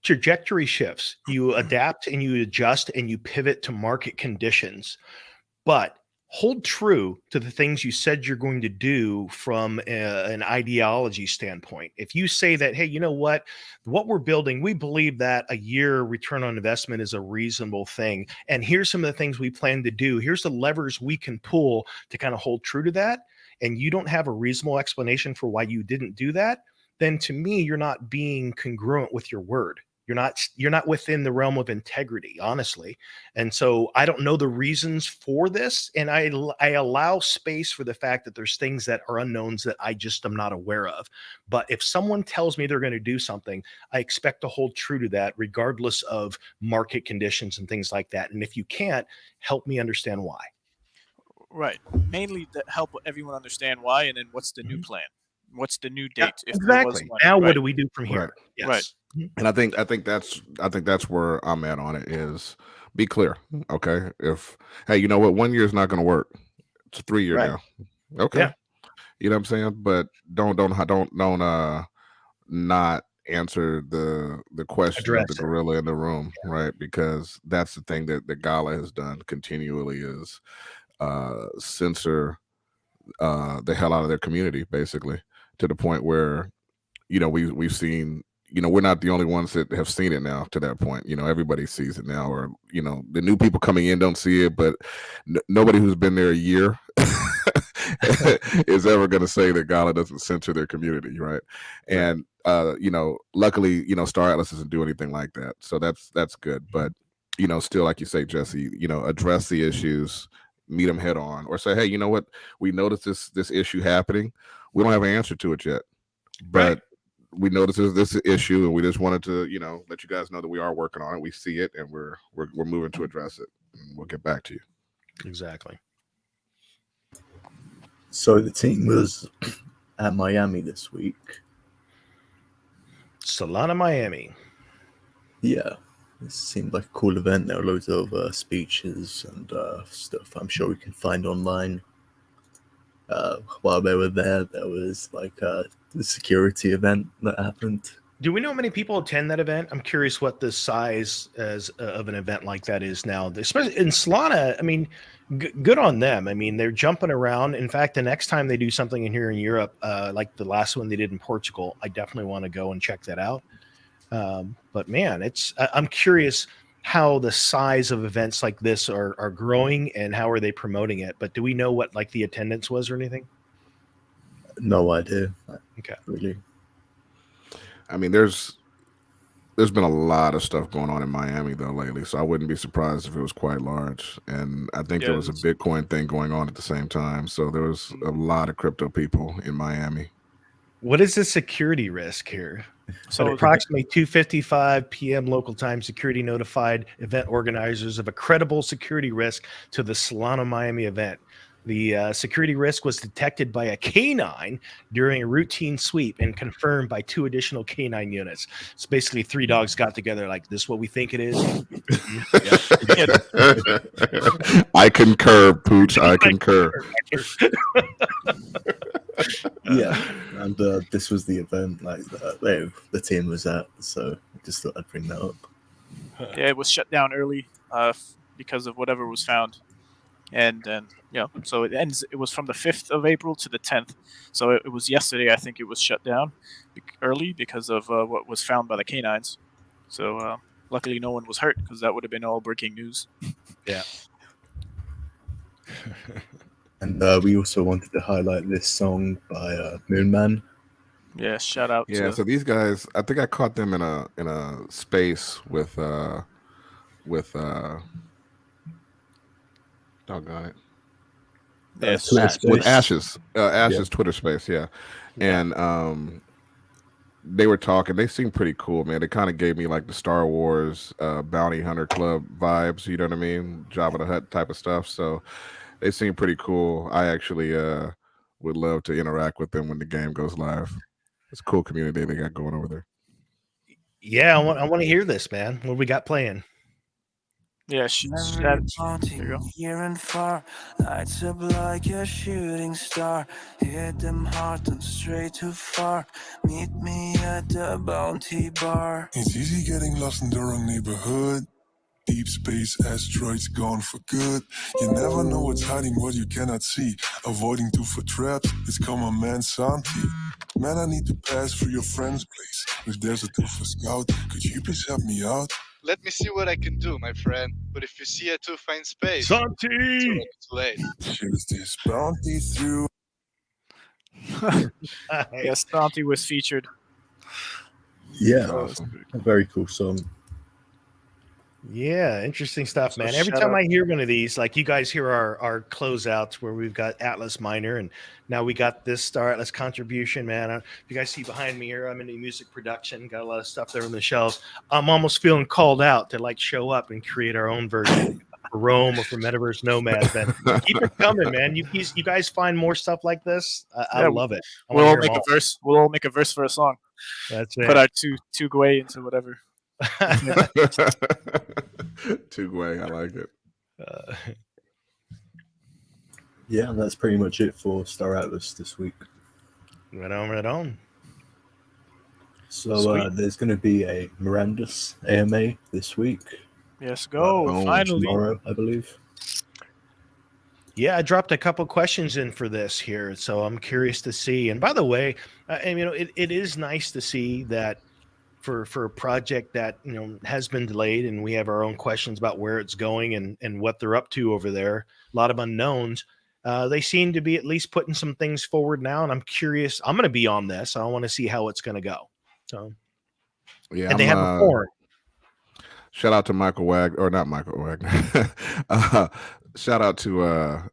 trajectory shifts. You adapt and you adjust and you pivot to market conditions, but hold true to the things you said you're going to do from an ideology standpoint. If you say that, hey, you know what we're building, we believe that a year return on investment is a reasonable thing, and here's some of the things we plan to do, here's the levers we can pull to kind of hold true to that, and you don't have a reasonable explanation for why you didn't do that, then to me, you're not being congruent with your word. You're not within the realm of integrity, honestly. And so I don't know the reasons for this, and I allow space for the fact that there's things that are unknowns that I just am not aware of. But if someone tells me they're going to do something, I expect to hold true to that, regardless of market conditions and things like that. And if you can't, help me understand why. Right. Mainly to help everyone understand why, and then what's the new plan? What's the new date? Yeah, exactly. Now, what do we do from here? Right. Yes. Right. And I think that's where I'm at on it, is be clear. Okay. If, hey, you know what, 1 year is not going to work. It's a 3 year now. Okay. Yeah. You know what I'm saying? But don't not answer the question of the gorilla in the room, right? Because that's the thing that the Gala has done continually, is censor the hell out of their community, basically, to the point where, you know, we've seen, you know, we're not the only ones that have seen it now to that point. You know, everybody sees it now, or, you know, the new people coming in don't see it, but nobody who's been there a year is ever going to say that Gala doesn't censor their community, right? And you know, luckily, you know, Star Atlas doesn't do anything like that, so that's good. But, you know, still, like you say, Jesse, you know, address the issues, meet them head on, or say, hey, you know what, we noticed this issue happening. We don't have an answer to it yet, but we noticed this issue, and we just wanted to, you know, let you guys know that we are working on it. We see it, and we're moving to address it, and we'll get back to you. Exactly. So the team was at Miami this week. Solana, Miami. Yeah, it seemed like a cool event. There were loads of speeches and stuff I'm sure we can find online. While they were there was like the security event that happened. Do we know how many people attend that event? I'm curious what the size of an event like that is now, especially in Solana. I mean, good on them. I mean, they're jumping around. In fact, the next time they do something in here in Europe, like the last one they did in Portugal, I definitely want to go and check that out. But man, I'm curious how the size of events like this are growing, and how are they promoting it. But do we know what like the attendance was or anything? No idea. Okay. Really. I mean, there's been a lot of stuff going on in Miami though lately, so I wouldn't be surprised if it was quite large. And I think there was a Bitcoin thing going on at the same time, so there was a lot of crypto people in Miami. What is the security risk here? So at approximately 2:55 p.m. local time, security notified event organizers of a credible security risk to the Solana Miami event. The security risk was detected by a K9 during a routine sweep and confirmed by 2 additional K9 units. So basically 3 dogs got together like, this is what we think it is. I concur, Pooch. I concur. Yeah, and this was the event like the team was at, so I just thought I'd bring that up. Yeah, it was shut down early because of whatever was found. And yeah, so it was from the 5th of April to the 10th. So it was yesterday, I think it was shut down early because of what was found by the canines. So luckily no one was hurt, because that would have been all breaking news. Yeah. And we also wanted to highlight this song by Moonman. Yeah, shout out. Yeah, so these guys, I think I caught them in a space with doggone it. Yes, with Ash's Twitter space, yeah. And they were talking. They seemed pretty cool, man. They kind of gave me like the Star Wars Bounty Hunter Club vibes, you know what I mean? Jabba the Hutt type of stuff. So they seem pretty cool. I actually would love to interact with them when the game goes live. It's a cool community they got going over there. Yeah, I want to hear this, man. What we got playing? Yeah, there you go. Near and far, lights up like a shooting star. Hit them hard and straight too far. Meet me at the Bounty Bar. It's easy getting lost in the wrong neighborhood. Deep space asteroids gone for good. You never know what's hiding what you cannot see. Avoiding 2 for traps, it's common man Santi. Man, I need to pass through your friend's place. If there's a 2 for scout, could you please help me out? Let me see what I can do, my friend. But if you see a 2 find space, Santi! it's already too late. Chase this bounty through. Yes, Santi was featured. Yeah, awesome. A very cool song. Yeah, interesting stuff, So man. Every shout time out. I hear one of these, like you guys hear our closeouts where we've got Atlas Minor, and now we got this Star Atlas contribution, man. If you guys see behind me here, I'm into music production, got a lot of stuff there on the shelves. I'm almost feeling called out to like show up and create our own version for Rome or for Metaverse Nomads, man. Keep it coming, man. You guys find more stuff like this. I Yeah, love it. I We'll want to all hear them make a all. verse. We'll all make a verse for a song. That's Put it. our two Gwei into whatever. Two-way, I like it. Yeah, that's pretty much it for Star Atlas this week. Right on. So there's going to be a Miranda's AMA this week. Yes, go. Finally. Tomorrow, I believe. Yeah, I dropped a couple questions in for this here, so I'm curious to see. And by the way, and it is nice to see that for a project that has been delayed, and we have our own questions about where it's going and what they're up to over there. A lot of unknowns. They seem to be at least putting some things forward now, and I'm curious. I'm going to be on this. I want to see how it's going to go. So, yeah, and they have a forum. Shout out to Michael Wagner, or not Michael Wagner. Shout out to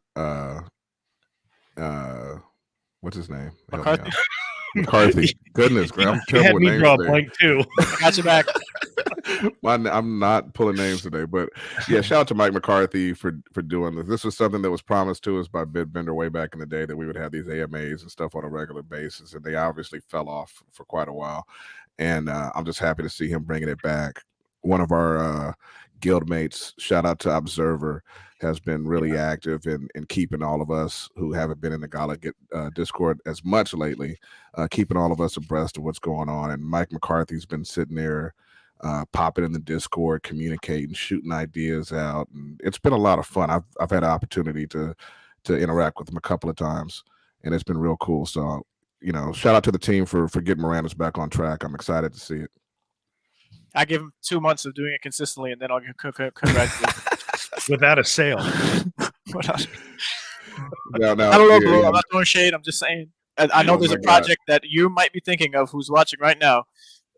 what's his name? McCarthy. McCarthy. Goodness, Graham. You had me draw a blank too. Got you back. I'm not pulling names today, but yeah, shout out to Mike McCarthy for doing this. This was something that was promised to us by Bitbender way back in the day, that we would have these AMAs and stuff on a regular basis, and they obviously fell off for quite a while. And I'm just happy to see him bringing it back. One of our guild mates, shout out to Observer, has been really active in keeping all of us who haven't been in the Gala Discord as much lately, keeping all of us abreast of what's going on. And Mike McCarthy's been sitting there popping in the Discord, communicating, shooting ideas out, and it's been a lot of fun. I've had an opportunity to interact with him a couple of times, and it's been real cool. So shout out to the team for getting Miranda's back on track. I'm excited to see it. I give him 2 months of doing it consistently, and then I'll congratulate. Without a sale. No, I don't know, bro. I'm not throwing shade. I'm just saying. I know there's a project that you might be thinking of, who's watching right now,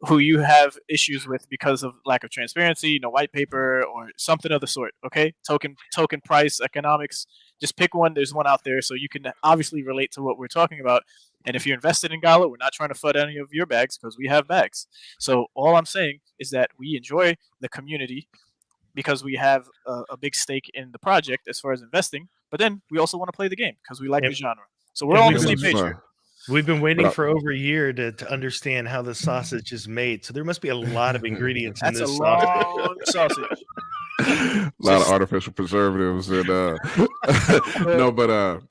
who you have issues with because of lack of transparency, no white paper, or something of the sort. Okay, token price economics. Just pick one. There's one out there, so you can obviously relate to what we're talking about. And if you're invested in Gala, we're not trying to flood any of your bags, because we have bags. So all I'm saying is that we enjoy the community because we have a big stake in the project as far as investing. But then we also want to play the game because we like the genre. So we're all on the same page here. We've been waiting for over a year to understand how the sausage is made. So there must be a lot of ingredients in this sausage. That's a long sausage. A lot of artificial preservatives and no, but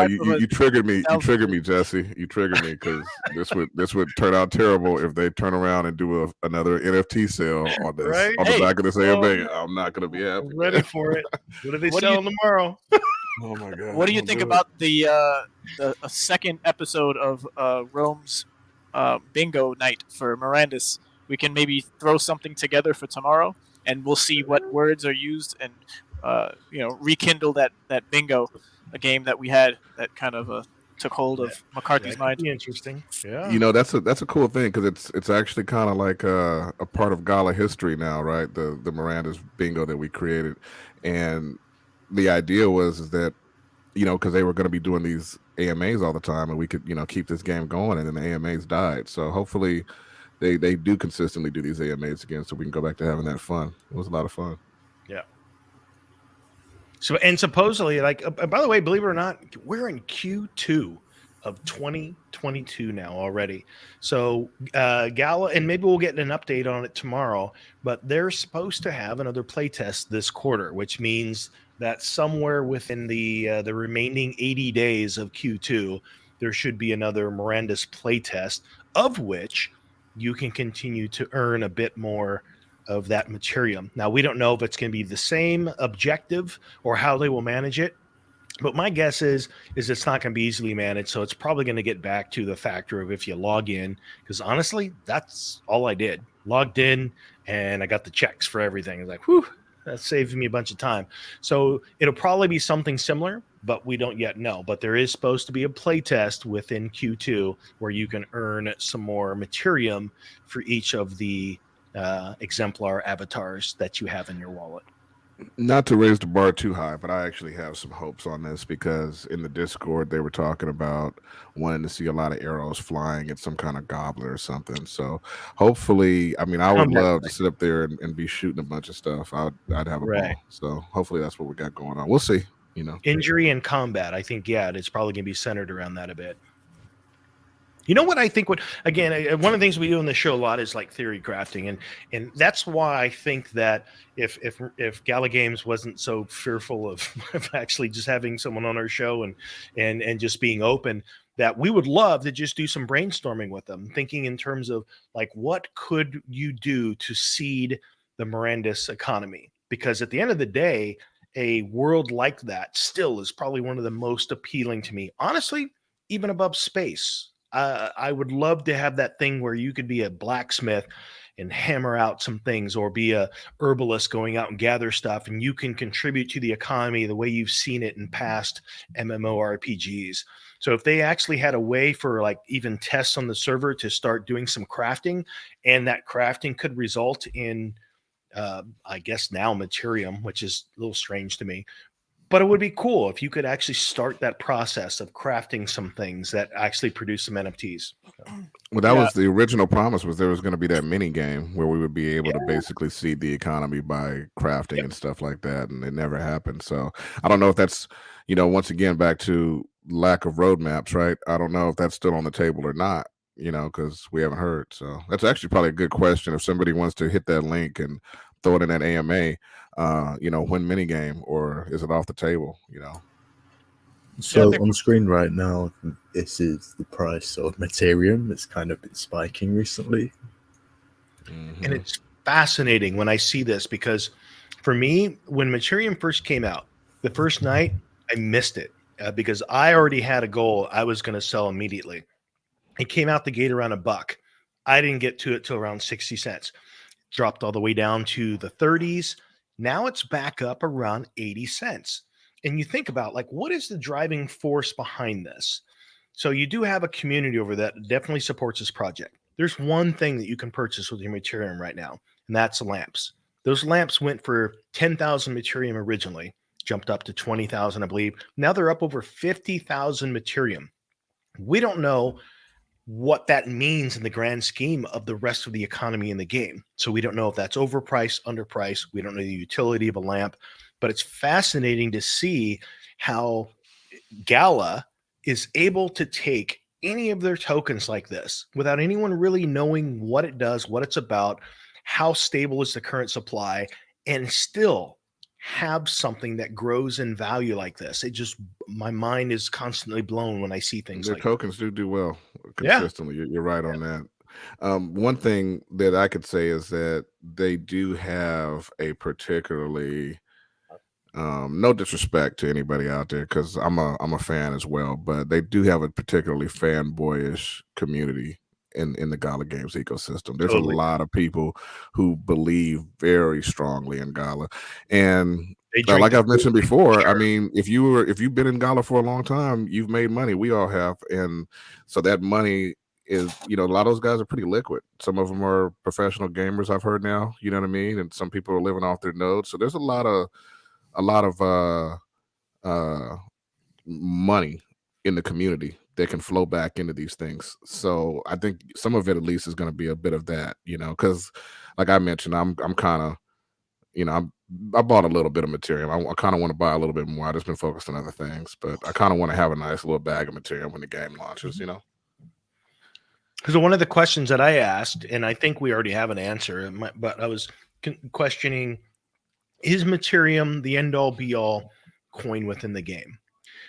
you triggered me. You triggered me, Jesse. You triggered me, because this would turn out terrible if they turn around and do another NFT sale on this on the back of this AMA. I'm not gonna be happy. I'm ready for it. What are they selling tomorrow? Oh my god! What do you think about the second episode of Rome's bingo night for Miranda's? We can maybe throw something together for tomorrow, and we'll see what words are used, and rekindle that bingo, a game that we had that kind of took hold of McCarthy's mind. Be interesting. Yeah. That's a cool thing, because it's actually kind of like a part of Gala history now, right? The Miranda's bingo that we created, and the idea was that because they were going to be doing these AMAs all the time, and we could keep this game going, and then the AMAs died. So hopefully they do consistently do these AMAs again, so we can go back to having that fun. It was a lot of fun. Yeah. So, and supposedly, by the way, believe it or not, we're in Q2 of 2022 now already. So Gala, and maybe we'll get an update on it tomorrow, but they're supposed to have another playtest this quarter, which means that somewhere within the remaining 80 days of Q2, there should be another Miranda's playtest, of which you can continue to earn a bit more of that material. Now, we don't know if it's going to be the same objective or how they will manage it, but my guess is it's not going to be easily managed. So it's probably going to get back to the factor of if you log in, because honestly, that's all I did. Logged in and I got the checks for everything. It's like, whew, that saves me a bunch of time. So it'll probably be something similar, but we don't yet know. But there is supposed to be a play test within Q2 where you can earn some more Materium for each of the exemplar avatars that you have in your wallet. Not to raise the bar too high, but I actually have some hopes on this because in the Discord they were talking about wanting to see a lot of arrows flying at some kind of goblin or something. So hopefully, I mean, I would love to sit up there and be shooting a bunch of stuff. I'd have a ball. So hopefully that's what we got going on. We'll see. Injury and combat. I think it's probably going to be centered around that a bit. You know what I think? One of the things we do in the show a lot is like theory crafting, and that's why I think that if Gala Games wasn't so fearful of actually just having someone on our show and just being open, that we would love to just do some brainstorming with them, thinking in terms of like what could you do to seed the Mirandus economy? Because at the end of the day, a world like that still is probably one of the most appealing to me, honestly, even above space. I would love to have that thing where you could be a blacksmith and hammer out some things, or be a herbalist going out and gather stuff, and you can contribute to the economy the way you've seen it in past MMORPGs. So if they actually had a way for like even tests on the server to start doing some crafting, and that crafting could result in, I guess now Materium, which is a little strange to me. But it would be cool if you could actually start that process of crafting some things that actually produce some NFTs. Well, that was the original promise, was there was going to be that mini game where we would be able to basically seed the economy by crafting and stuff like that. And it never happened. So I don't know if that's, once again, back to lack of roadmaps, right? I don't know if that's still on the table or not, because we haven't heard. So that's actually probably a good question. If somebody wants to hit that link and throw it in that AMA, win mini game, or is it off the table? So on screen right now, this is the price of Materium. It's kind of been spiking recently. And it's fascinating when I see this, because for me, when Materium first came out, the first night, I missed it because I already had a goal I was going to sell immediately. It came out the gate around $1. I didn't get to it till around 60 cents. Dropped all the way down to the 30s. Now it's back up around 80 cents. And you think about like, what is the driving force behind this? So you do have a community over that definitely supports this project. There's one thing that you can purchase with your Materium right now, and that's lamps. Those lamps went for 10,000 Materium originally, jumped up to 20,000, I believe. Now they're up over 50,000 Materium. We don't know what that means in the grand scheme of the rest of the economy in the game. So we don't know if that's overpriced, underpriced. We don't know the utility of a lamp, but it's fascinating to see how Gala is able to take any of their tokens like this without anyone really knowing what it does, what it's about, how stable is the current supply, and still have something that grows in value like this. It just, my mind is constantly blown when I see things their like tokens do well consistently. You're right on that. One thing that I could say is that they do have a particularly, no disrespect to anybody out there, because I'm a fan as well, but they do have a particularly fanboyish community in the Gala Games ecosystem. There's a lot of people who believe very strongly in Gala, and like I've mentioned before, I mean, if you've been in Gala for a long time, you've made money. We all have, and so that money is, a lot of those guys are pretty liquid. Some of them are professional gamers, I've heard now. You know what I mean? And some people are living off their nodes. So there's a lot of money in the community that can flow back into these things. So I think some of it at least is going to be a bit of that, because like I mentioned, I'm kind of, I bought a little bit of Materium. I kind of want to buy a little bit more. I've just been focused on other things, but I kind of want to have a nice little bag of Materium when the game launches, Because one of the questions that I asked, and I think we already have an answer, but I was questioning, is Materium the end-all be-all coin within the game?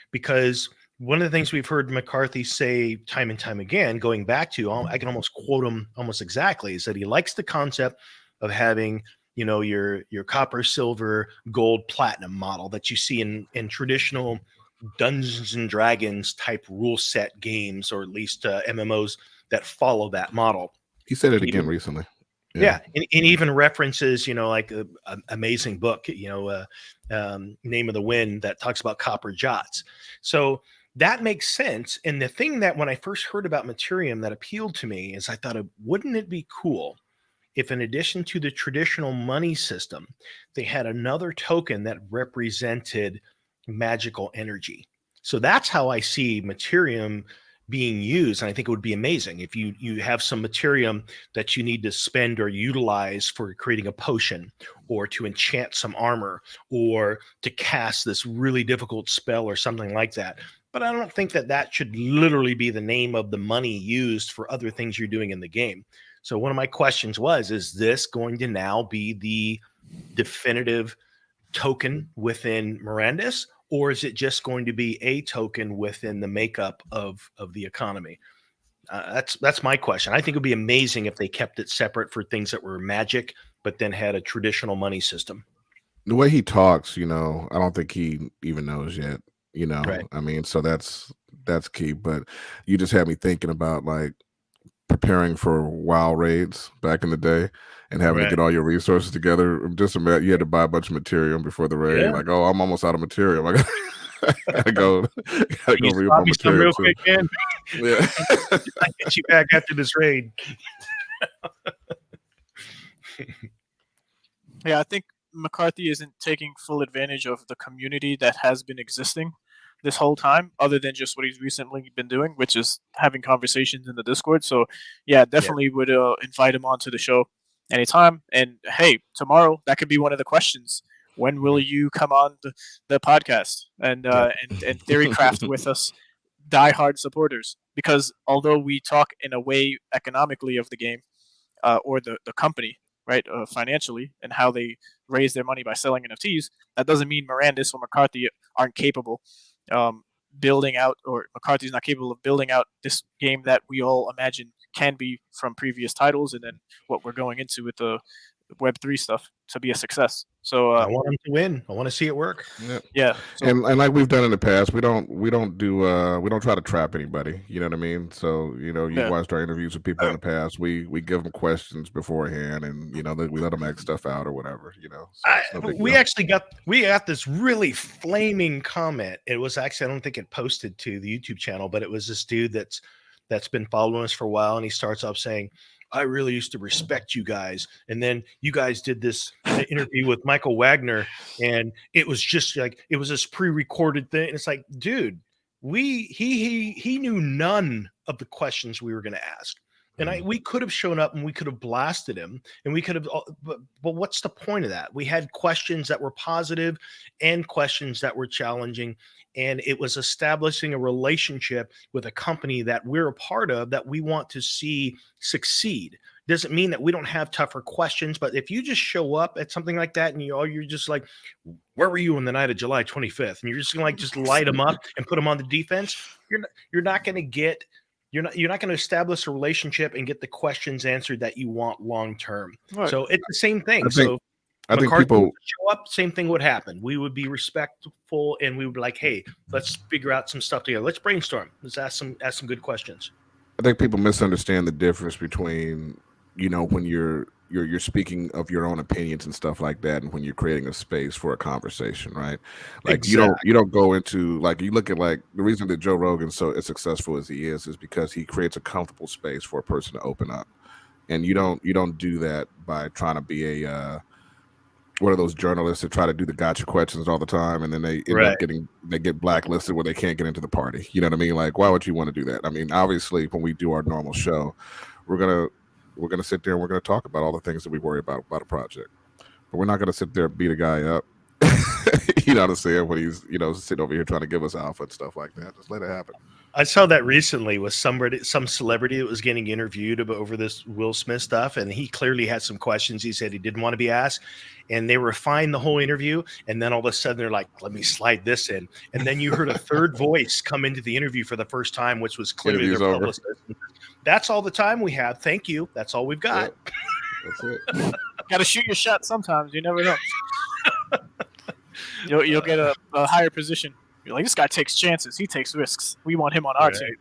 Because one of the things we've heard McCarthy say time and time again, going back to, I can almost quote him almost exactly, is that he likes the concept of having, your copper, silver, gold, platinum model that you see in traditional Dungeons and Dragons type rule set games, or at least MMOs that follow that model. He said it again recently. Yeah, and even references, like a amazing book, Name of the Wind, that talks about copper jots. So that makes sense. And the thing that when I first heard about Materium that appealed to me is I thought, wouldn't it be cool if in addition to the traditional money system, they had another token that represented magical energy? So that's how I see Materium being used. And I think it would be amazing if you have some Materium that you need to spend or utilize for creating a potion or to enchant some armor or to cast this really difficult spell or something like that. But I don't think that should literally be the name of the money used for other things you're doing in the game. So one of my questions is this going to now be the definitive token within Mirandus, or is it just going to be a token within the makeup of the economy? That's my question. I think it would be amazing if they kept it separate for things that were magic, but then had a traditional money system. The way he talks, I don't think he even knows yet. Right. I mean, so that's key. But you just had me thinking about like preparing for WoW raids back in the day and having to get all your resources together. Just imagine you had to buy a bunch of material before the raid. Like, oh, I'm almost out of material. I gotta go read my material real quick, man. Yeah. I'll get you back after this raid. Yeah, I think McCarthy isn't taking full advantage of the community that has been existing this whole time, other than just what he's recently been doing, which is having conversations in the Discord. So yeah, definitely would invite him onto the show anytime. And hey, tomorrow that could be one of the questions. When will you come on the podcast and Theorycraft with us, diehard supporters? Because although we talk in a way economically of the game or the company, right, financially, and how they raise their money by selling NFTs, that doesn't mean Mirandus or McCarthy aren't capable building out, or McCarthy's not capable of building out this game that we all imagine can be from previous titles, and then what we're going into with the Web3 stuff to be a success. So I want him to win. I want to see it work. Yeah. So, and like we've done in the past, we don't try to trap anybody. You know what I mean? So you watched our interviews with people in the past. We give them questions beforehand, and we let them act stuff out or whatever. So we got this really flaming comment. It was actually, I don't think it posted to the YouTube channel, but it was this dude that's been following us for a while, and he starts off saying, I really used to respect you guys. And then you guys did this interview with Michael Wagner, and it was just like, it was this pre-recorded thing. And it's like, dude, he knew none of the questions we were going to ask. And we could have shown up and we could have blasted him, and we could have, but what's the point of that? We had questions that were positive and questions that were challenging. And it was establishing a relationship with a company that we're a part of that we want to see succeed. Doesn't mean that we don't have tougher questions, but if you just show up at something like that and you're just like, where were you on the night of July 25th? And you're just gonna just light them up and put them on the defense. You're not going to establish a relationship and get the questions answered that you want long term. Right. So it's the same thing. I think people show up, same thing would happen. We would be respectful, and we would be like, hey, let's figure out some stuff together. Let's brainstorm. Let's ask some good questions. I think people misunderstand the difference between, when you're speaking of your own opinions and stuff like that, and when you're creating a space for a conversation, right? Like exactly. you don't go into, like, you look at, like, the reason that Joe Rogan's so as successful as he is because he creates a comfortable space for a person to open up. And you don't do that by trying to be a one of those journalists that try to do the gotcha questions all the time, and then they end up they get blacklisted where they can't get into the party. You know what I mean? Like, why would you want to do that? I mean, obviously, when we do our normal show, we're gonna sit there and we're gonna talk about all the things that we worry about a project, but we're not gonna sit there and beat a guy up. You know what I'm saying? When he's sitting over here trying to give us alpha and stuff like that. Just let it happen. I saw that recently with some celebrity that was getting interviewed over this Will Smith stuff, and he clearly had some questions he said he didn't want to be asked, and they refined the whole interview, and then all of a sudden they're like, let me slide this in. And then you heard a third voice come into the interview for the first time, which was clearly their publicist. That's all the time we have. Thank you. That's all we've got. Yeah. That's it. Got to shoot your shot sometimes. You never know. You'll get a higher position. You're like, this guy takes chances. He takes risks. We want him on our team.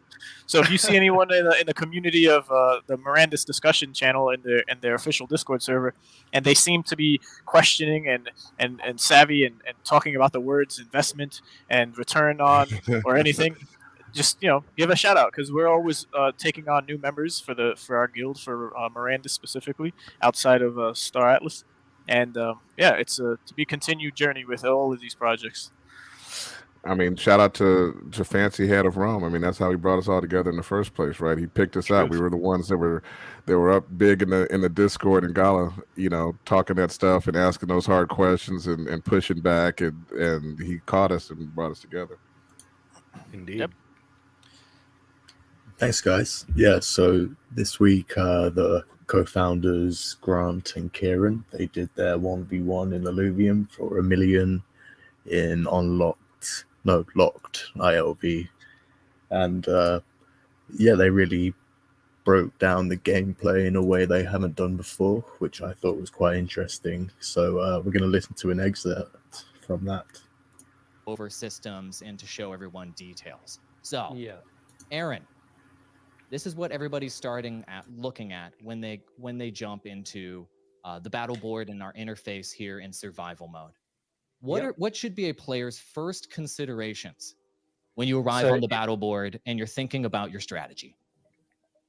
So if you see anyone in the community of the Mirandus discussion channel in their official Discord server, and they seem to be questioning and savvy and talking about the words investment and return on or anything, just give a shout out, because we're always taking on new members for our guild, for Mirandus specifically, outside of Star Atlas, and it's a to be continued journey with all of these projects. I mean, shout out to Fancy Head of Rome. I mean, that's how he brought us all together in the first place, right? He picked us out. We were the ones that were up big in the Discord and Gala, talking that stuff and asking those hard questions and pushing back, and he caught us and brought us together. Indeed. Yep. Thanks, guys. Yeah, so this week, the co-founders, Grant and Kieran, they did their 1v1 in Illuvium for $1 million in locked ILV. And they really broke down the gameplay in a way they haven't done before, which I thought was quite interesting. So we're going to listen to an excerpt from that. Over systems and to show everyone details. So, Aaron, this is what everybody's looking at when they jump into the battle board and our interface here in survival mode. What should be a player's first considerations when you arrive on the battle board and you're thinking about your strategy?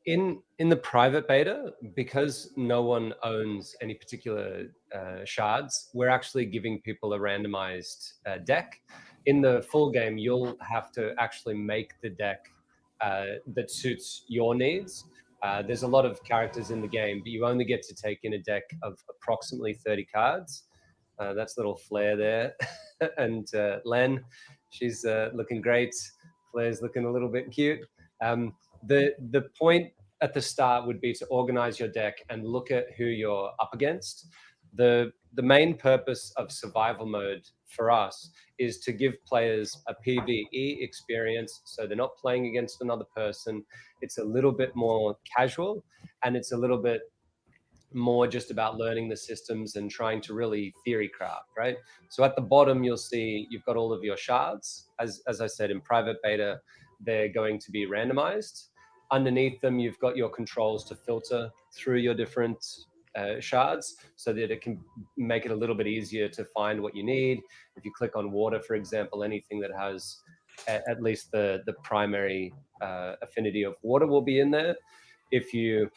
In the private beta, because no one owns any particular shards, we're actually giving people a randomized deck. In the full game, you'll have to actually make the deck that suits your needs. There's a lot of characters in the game, but you only get to take in a deck of approximately 30 cards. That's little Flair there. And Len, she's looking great. Flair's looking a little bit cute. The point at the start would be to organize your deck and look at who you're up against. The main purpose of survival mode for us is to give players a PvE experience, so they're not playing against another person. It's a little bit more casual, and it's a little bit more just about learning the systems and trying to really theory craft, right? So at the bottom, you'll see you've got all of your shards. As I said, in private beta, they're going to be randomized. Underneath them, you've got your controls to filter through your different shards so that it can make it a little bit easier to find what you need. If you click on water, for example, anything that has at least the primary affinity of water will be in there. If you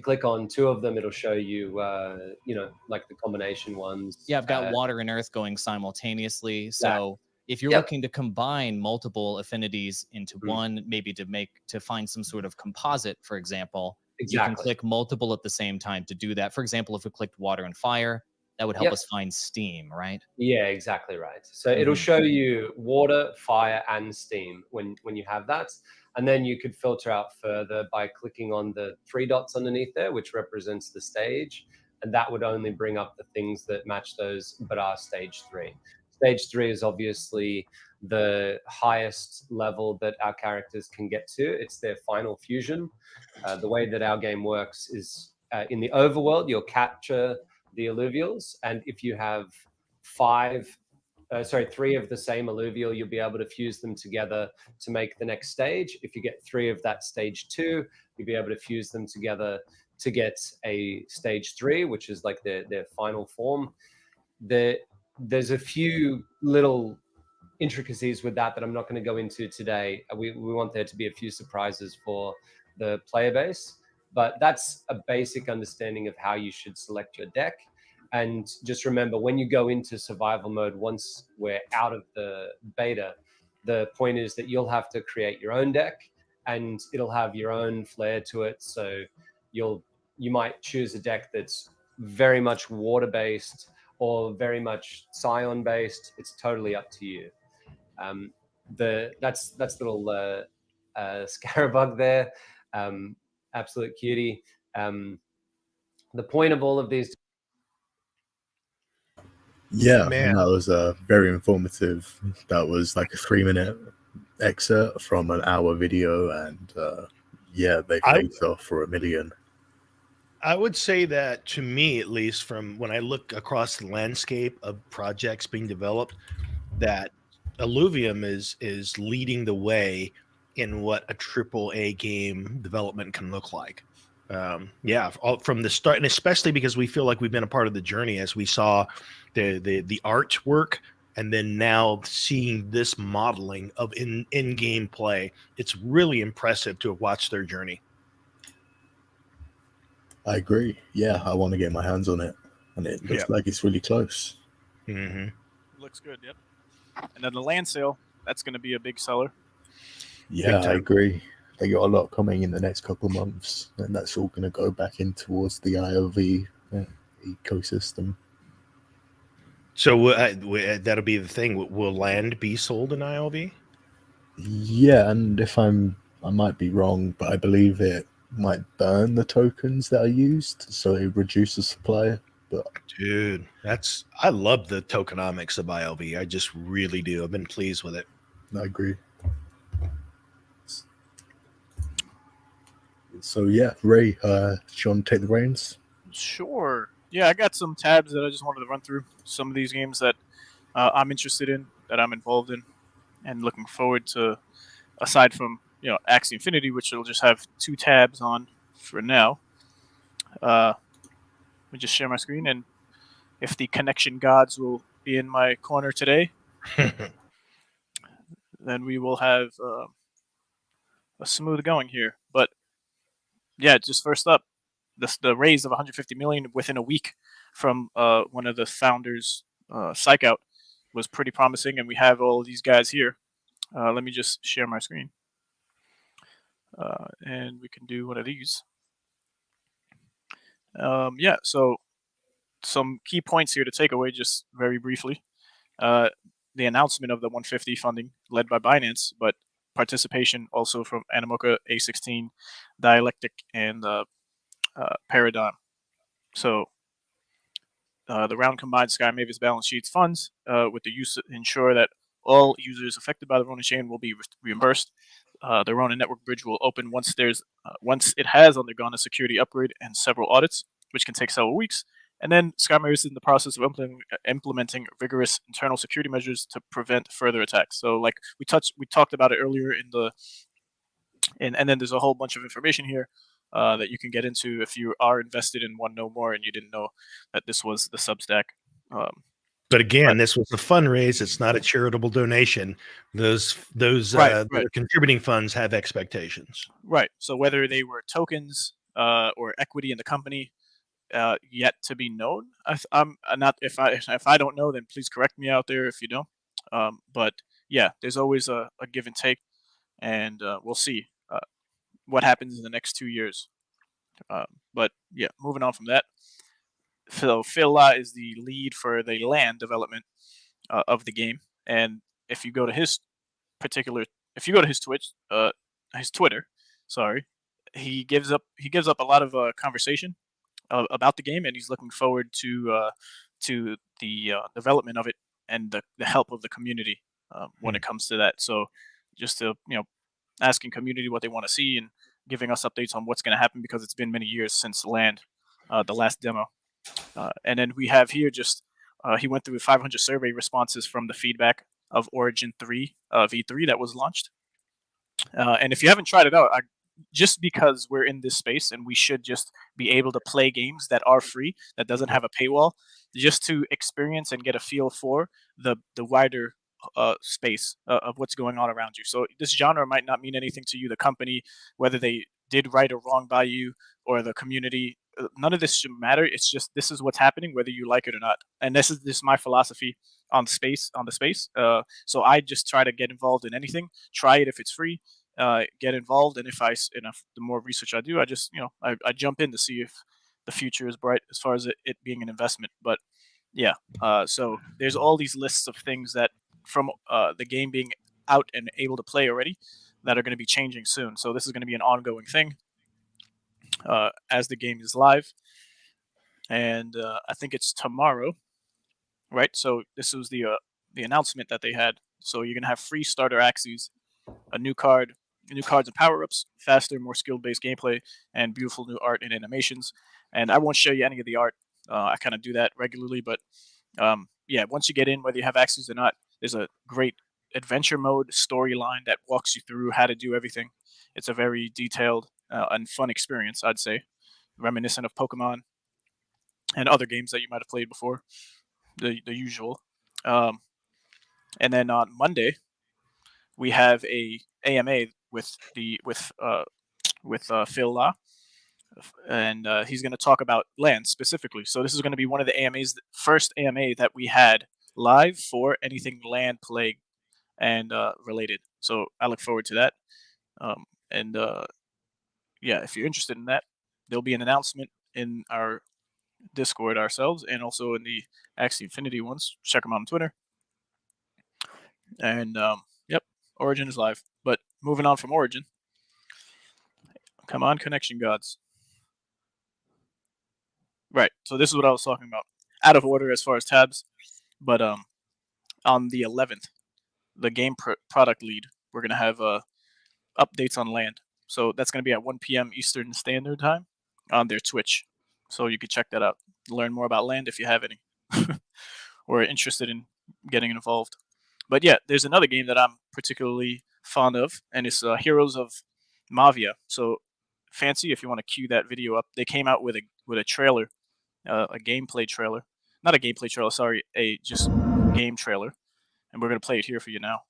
click on two of them, it'll show you, like the combination ones. Yeah, I've got water and earth going simultaneously. So if you're looking to combine multiple affinities into one, maybe to find some sort of composite, for example, you can click multiple at the same time to do that. For example, if we clicked water and fire, that would help us find steam, right? Yeah, exactly right. So it'll show you water, fire, and steam when you have that. And then you could filter out further by clicking on the 3 dots underneath there, which represents the stage. And that would only bring up the things that match those, but are stage 3. Stage 3 is obviously the highest level that our characters can get to. It's their final fusion. The way that our game works is in the overworld, you'll capture the alluvials. And if you have 3 of the same alluvial, you'll be able to fuse them together to make the next stage. If you get 3 of that stage 2, you'll be able to fuse them together to get a stage 3, which is like their final form. There's a few little intricacies with that I'm not going to go into today. We want there to be a few surprises for the player base, but that's a basic understanding of how you should select your deck. And just remember, when you go into survival mode, once we're out of the beta, the point is that you'll have to create your own deck and it'll have your own flair to it. So you might choose a deck that's very much water-based or very much Scion based. It's totally up to you. That's little Scarabug there, absolute cutie. The point of all of these. Yeah, man, that was very informative. That was like a 3-minute excerpt from an hour video, and they faced off for $1 million. I would say that, to me at least, from when I look across the landscape of projects being developed, that Illuvium is leading the way in what a AAA game development can look like. From the start, and especially because we feel like we've been a part of the journey as we saw the artwork, and then now seeing this modeling of in-game play. It's really impressive to have watched their journey. I agree. Yeah, I want to get my hands on it, and it looks like it's really close. Mm-hmm. Looks good. Yep. And then the land sale, that's going to be a big seller. Yeah, I agree. They got a lot coming in the next couple of months, and that's all going to go back in towards the IOV ecosystem. So that'll be the thing. Will land be sold in IOV? Yeah, and I might be wrong, but I believe it might burn the tokens that are used, so it reduces supply. But dude, I love the tokenomics of IOV. I just really do. I've been pleased with it. I agree. So yeah, Ray, do you want to take the reins? Sure. Yeah, I got some tabs that I just wanted to run through. Some of these games that I'm interested in, that I'm involved in, and looking forward to. Aside from Axie Infinity, which will just have 2 tabs on for now. Let me just share my screen, and if the connection gods will be in my corner today, then we will have a smooth going here. But yeah, just first up, the raise of 150 million within a week from one of the founders, Psych Out, was pretty promising, and we have all of these guys here. Let me just share my screen. And we can do one of these. So some key points here to take away just very briefly. The announcement of the 150 funding led by Binance, but participation also from Animoca, A16, Dialectic, and Paradigm. So the round combined Sky Mavis balance sheets funds with the use to ensure that all users affected by the Ronin chain will be reimbursed. The Ronin network bridge will open once it has undergone a security upgrade and several audits, which can take several weeks. And then Sky Mavis is in the process of implementing rigorous internal security measures to prevent further attacks. So, like we talked about it earlier and then there's a whole bunch of information here that you can get into if you are invested in One No More and you didn't know that this was the Substack. But again, this was a fundraise. It's not a charitable donation. Those contributing funds have expectations. Right. So whether they were tokens or equity in the company, yet to be known. I'm not. If I don't know, then please correct me out there if you don't. But yeah, there's always a give and take, and we'll see what happens in the next 2 years. But yeah, moving on from that. So Phil La is the lead for the land development of the game, and if you go to his Twitter, sorry, he gives up a lot of conversation about the game, and he's looking forward to the development of it and the help of the community when it comes to that. So just to asking community what they want to see and giving us updates on what's going to happen, because it's been many years since land, the last demo. And then we have here just he went through 500 survey responses from the feedback of Origin 3 V3 that was launched. And if you haven't tried it out, just because we're in this space and we should just be able to play games that are free, that doesn't have a paywall, just to experience and get a feel for the wider space of what's going on around you. So this genre might not mean anything to you, the company, whether they did right or wrong by you, or the community. None of this should matter. It's just this is what's happening, whether you like it or not. And this is my philosophy on the space. So I just try to get involved in anything. Try it if it's free. Get involved, and the more research I do, I just I jump in to see if the future is bright as far as it being an investment. But yeah, so there's all these lists of things that from the game being out and able to play already that are going to be changing soon. So this is going to be an ongoing thing as the game is live, and I think it's tomorrow, right? So this was the announcement that they had. So you're going to have free starter Axies, new cards and power-ups, faster, more skill-based gameplay, and beautiful new art and animations. And I won't show you any of the art. I kind of do that regularly, but yeah, once you get in, whether you have Axies or not, there's a great adventure mode storyline that walks you through how to do everything. It's a very detailed and fun experience, I'd say, reminiscent of Pokemon and other games that you might have played before, the usual. Um, and then on Monday, we have a AMA with Phil Law, and he's going to talk about land specifically. So this is going to be one of the AMAs, first AMA that we had live for anything land, plague, and related. So I look forward to that. And yeah, if you're interested in that, there'll be an announcement in our Discord ourselves, and also in the Axie Infinity ones. Check them out on Twitter. And yep, Origin is live. But moving on from Origin, come on, connection gods. Right. So this is what I was talking about. Out of order as far as tabs, but on the 11th, the game product lead, we're gonna have updates on land. So that's gonna be at 1 p.m. Eastern Standard Time on their Twitch. So you could check that out. Learn more about land if you have any, or are interested in getting involved. But yeah, there's another game that I'm particularly fond of, and it's Heroes of Mavia. So Fancy, if you want to cue that video up, they came out with a trailer, a gameplay trailer, not a gameplay trailer, sorry, a just game trailer, and we're gonna play it here for you now.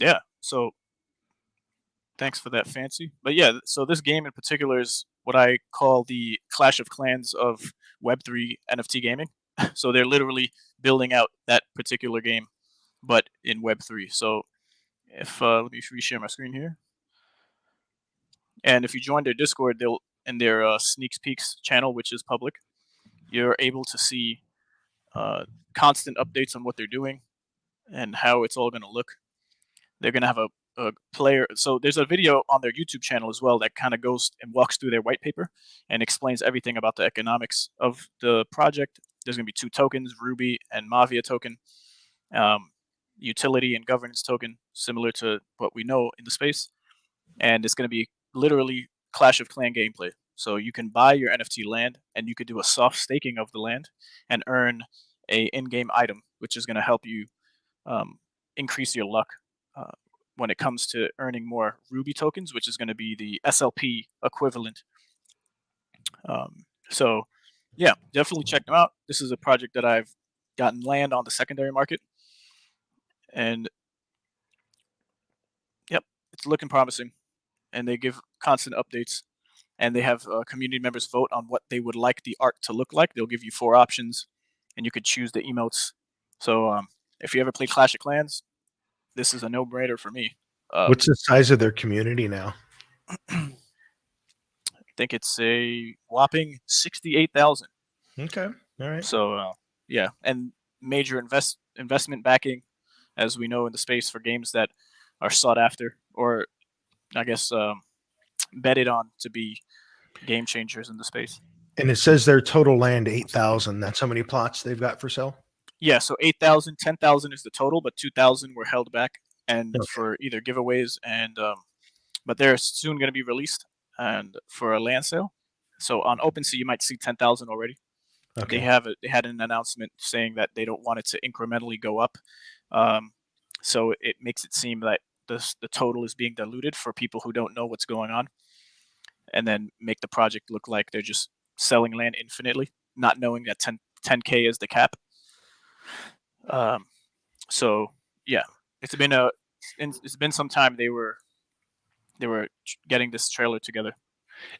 Yeah, so thanks for that, Fancy. But yeah, so this game in particular is what I call the Clash of Clans of Web3 NFT gaming. So they're literally building out that particular game, but in Web3. So if let me reshare my screen here, and if you join their Discord, they'll in their Sneak Peeks channel, which is public, you're able to see constant updates on what they're doing and how it's all going to look. They're going to have a player. So there's a video on their YouTube channel as well that kind of goes and walks through their white paper and explains everything about the economics of the project. There's going to be 2 tokens, Ruby and Mavia token, utility and governance token, similar to what we know in the space. And it's going to be literally Clash of Clan gameplay. So you can buy your NFT land, and you could do a soft staking of the land and earn a in-game item, which is going to help you increase your luck when it comes to earning more Ruby tokens, which is going to be the SLP equivalent. So yeah, definitely check them out. This is a project that I've gotten land on the secondary market, and yep, it's looking promising. And they give constant updates, and they have community members vote on what they would like the art to look like. They'll give you 4 options, and you could choose the emotes. So if you ever play Clash of Clans, this is a no-brainer for me. What's the size of their community now? I think it's a whopping 68,000. Okay, all right. So yeah, and major investment backing, as we know in the space for games that are sought after, or I guess betted on to be game changers in the space. And it says their total land 8,000. That's how many plots they've got for sale. Yeah, so 8,000, 10,000 is the total, but 2,000 were held back and for either giveaways and but they're soon going to be released and for a land sale. So on OpenSea you might see 10,000 already. Okay. They had an announcement saying that they don't want it to incrementally go up. So it makes it seem that the total is being diluted for people who don't know what's going on, and then make the project look like they're just selling land infinitely, not knowing that 10K is the cap. So yeah, it's been some time they were getting this trailer together.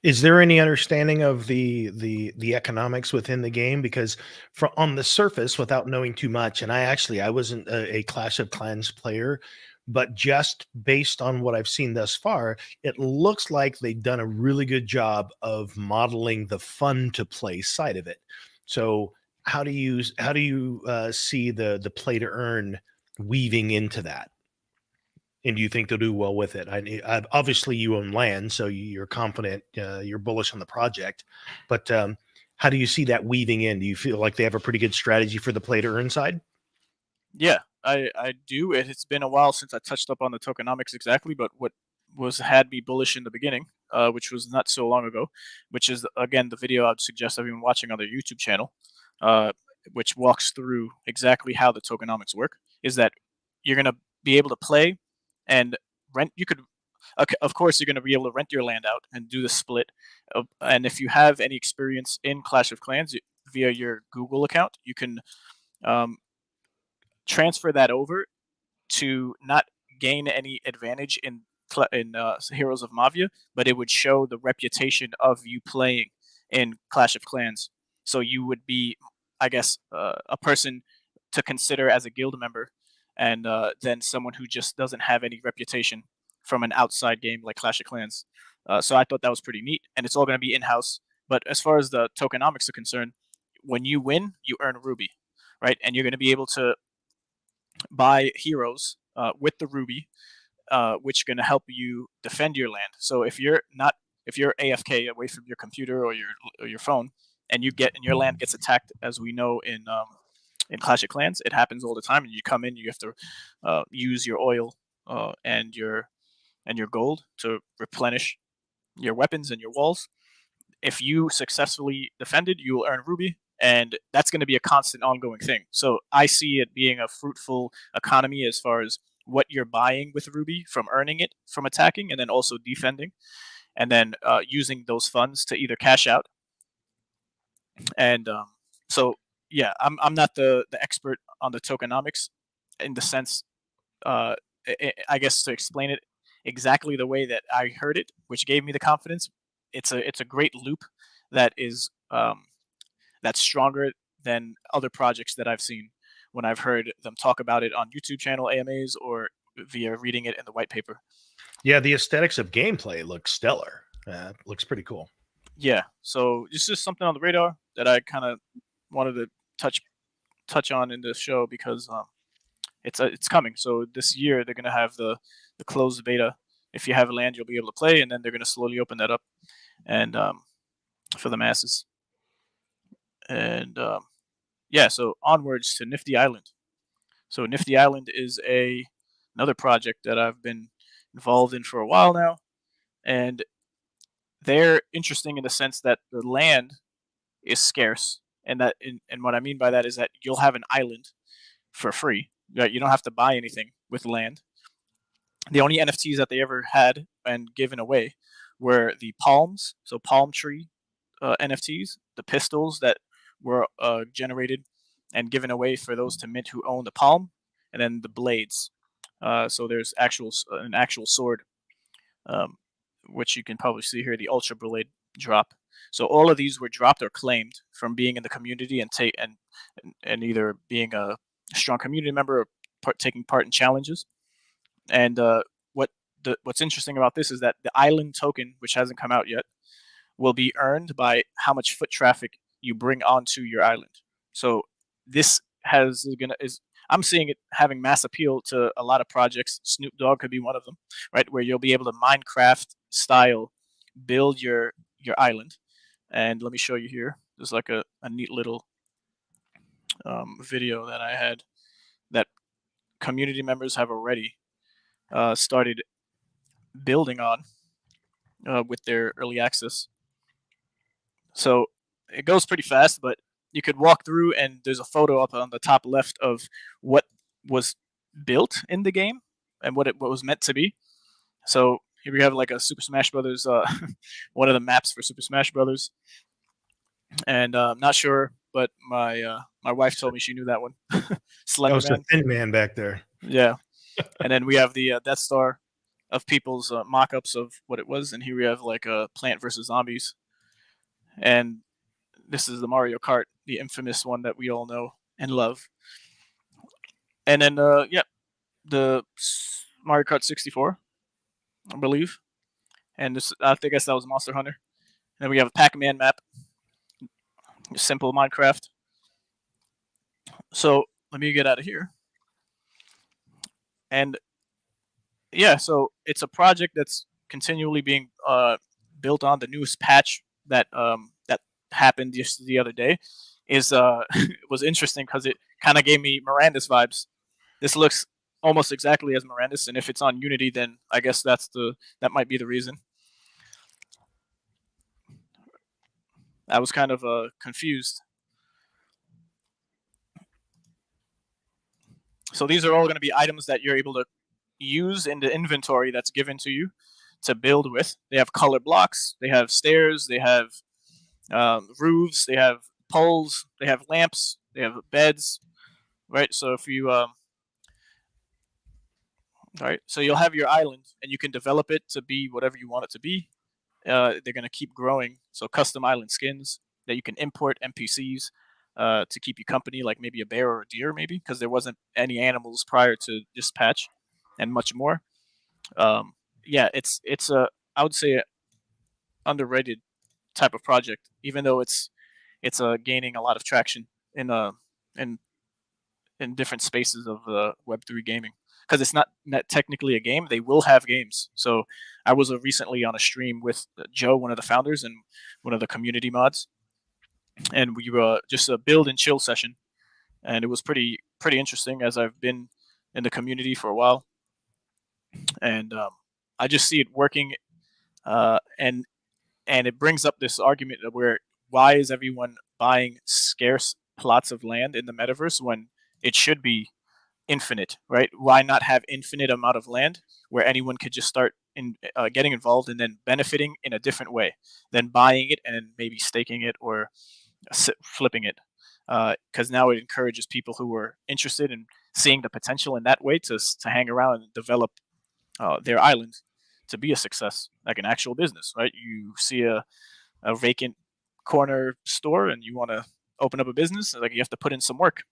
Is there any understanding of the economics within the game? Because from on the surface, without knowing too much, and I wasn't a Clash of Clans player, but just based on what I've seen thus far, it looks like they've done a really good job of modeling the fun to play side of it. So how do you see the play to earn weaving into that? And do you think they'll do well with it? Obviously you own land, so you're confident, you're bullish on the project. But how do you see that weaving in? Do you feel like they have a pretty good strategy for the play to earn side? Yeah, I do. It's been a while since I touched up on the tokenomics exactly, but what had me bullish in the beginning, which was not so long ago, which is again the video I'd suggest everyone watching on their YouTube channel, which walks through exactly how the tokenomics work. Is that you're gonna be able to play and rent. You could, okay, of course, you're gonna be able to rent your land out and do the split. And if you have any experience in Clash of Clans via your Google account, you can transfer that over to not gain any advantage in Heroes of Mavia, but it would show the reputation of you playing in Clash of Clans. So you would be, I guess, a person to consider as a guild member, and then someone who just doesn't have any reputation from an outside game like Clash of Clans. So I thought that was pretty neat, and it's all going to be in-house. But as far as the tokenomics are concerned, when you win, you earn Ruby, right? And you're going to be able to buy heroes with the Ruby, which are going to help you defend your land. So if you're AFK away from your computer or your phone, and your land gets attacked, as we know in Clash of Clans, it happens all the time. And you come in, you have to use your oil and your gold to replenish your weapons and your walls. If you successfully defended, you will earn Ruby, and that's going to be a constant ongoing thing. So I see it being a fruitful economy as far as what you're buying with Ruby from earning it from attacking, and then also defending, and then using those funds to either cash out. And so yeah, I'm not the expert on the tokenomics in the sense, I guess, to explain it exactly the way that I heard it, which gave me the confidence. It's a great loop that is that's stronger than other projects that I've seen when I've heard them talk about it on YouTube channel AMAs or via reading it in the white paper. Yeah, the aesthetics of gameplay looks stellar. Looks pretty cool. Yeah, so it's just something on the radar that I kind of wanted to touch on in this show, because it's coming. So this year they're gonna have the closed beta. If you have a land, you'll be able to play, and then they're gonna slowly open that up and for the masses. And yeah, so onwards to Nifty Island. So Nifty Island is another project that I've been involved in for a while now, and they're interesting in the sense that the land is scarce, and what I mean by that is that you'll have an island for free. Right? You don't have to buy anything with land. The only NFTs that they ever had and given away were the palms, so palm tree NFTs, the pistols that were generated and given away for those to mint who own the palm, and then the blades. So there's an actual sword, which you can probably see here, the Ultra Blade drop. So all of these were dropped or claimed from being in the community and either being a strong community member or taking part in challenges. And what's interesting about this is that the island token, which hasn't come out yet, will be earned by how much foot traffic you bring onto your island. So this I'm seeing it having mass appeal to a lot of projects. Snoop Dogg could be one of them, right? Where you'll be able to Minecraft style build your island. And let me show you here. There's like a neat little video that I had that community members have already started building on with their early access. So it goes pretty fast, but you could walk through, and there's a photo up on the top left of what was built in the game and what was meant to be. So here we have like a Super Smash Brothers, one of the maps for Super Smash Brothers. And I'm not sure, but my wife told me she knew that one. That was a thin man back there. Yeah. And then we have the Death Star of people's mock-ups of what it was, and here we have like a Plant versus Zombies, and this is the Mario Kart, the infamous one that we all know and love. And then the Mario Kart 64, I believe, and this I guess that was Monster Hunter. And then we have a Pac-Man map, simple Minecraft. So let me get out of here. And yeah, so it's a project that's continually being built on. The newest patch that happened just the other day is was interesting because it kind of gave me Miranda's vibes. This looks almost exactly as Miranda's, and if it's on Unity, then I guess that might be the reason. I was kind of confused. So these are all going to be items that you're able to use in the inventory that's given to you to build with. They have color blocks, they have stairs, they have roofs, they have poles, they have lamps, they have beds, right? So if you all right, so you'll have your island and you can develop it to be whatever you want it to be. They're going to keep growing. So custom island skins that you can import NPCs to keep you company, like maybe a bear or a deer, maybe because there wasn't any animals prior to this patch, and much more. Yeah, it's a, I would say, underrated type of project, even though it's gaining a lot of traction in in different spaces of Web3 gaming, because it's not technically a game. They will have games. So I was recently on a stream with Joe, one of the founders and one of the community mods, and we were just a build and chill session, and it was pretty interesting, as I've been in the community for a while, and I just see it working, and it brings up this argument of where, why is everyone buying scarce plots of land in the metaverse when it should be infinite, right? Why not have infinite amount of land where anyone could just start getting involved and then benefiting in a different way than buying it and maybe staking it or flipping it? Because now it encourages people who are interested in seeing the potential in that way to hang around and develop their island to be a success, like an actual business, right? You see a vacant corner store and you want to open up a business, like you have to put in some work.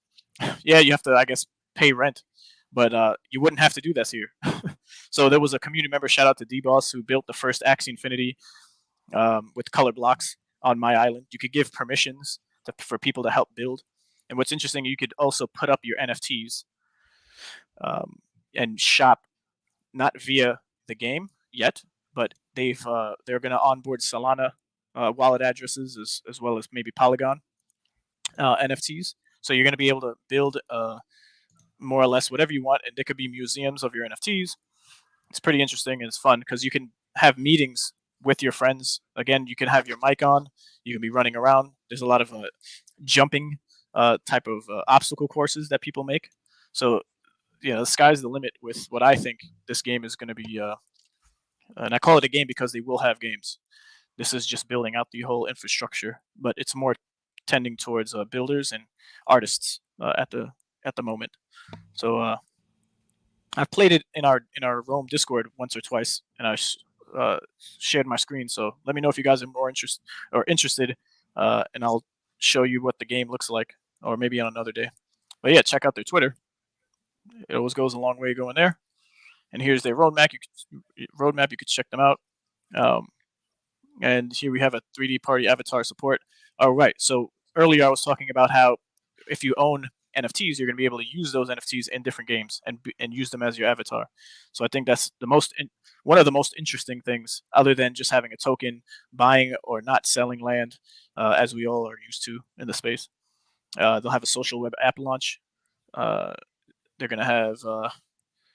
Yeah, you have to, I guess, pay rent, but you wouldn't have to do this here. So there was a community member, shout out to D-Boss, who built the first Axie Infinity with color blocks on my island. You could give permissions for people to help build. And what's interesting, you could also put up your NFTs and shop, not via the game yet, but they're going to onboard Solana wallet addresses as well as maybe Polygon NFTs. So you're going to be able to build more or less whatever you want, and there could be museums of your NFTs. It's pretty interesting and it's fun because you can have meetings with your friends. Again, you can have your mic on, you can be running around. There's a lot of jumping type of obstacle courses that people make. So the sky's the limit with what I think this game is going to be. And I call it a game because they will have games. This is just building out the whole infrastructure, but it's more tending towards builders and artists at the moment. So I've played it in our Rome Discord once or twice, and I shared my screen. So let me know if you guys are more interested, and I'll show you what the game looks like, or maybe on another day. But yeah, check out their Twitter. It always goes a long way going there. And here's their roadmap. You could check them out. And here we have a 3D party avatar support. All right. So earlier I was talking about how if you own NFTs, you're going to be able to use those NFTs in different games and use them as your avatar. So I think that's one of the most interesting things, other than just having a token, buying or not selling land, as we all are used to in the space. They'll have a social web app launch. They're going to have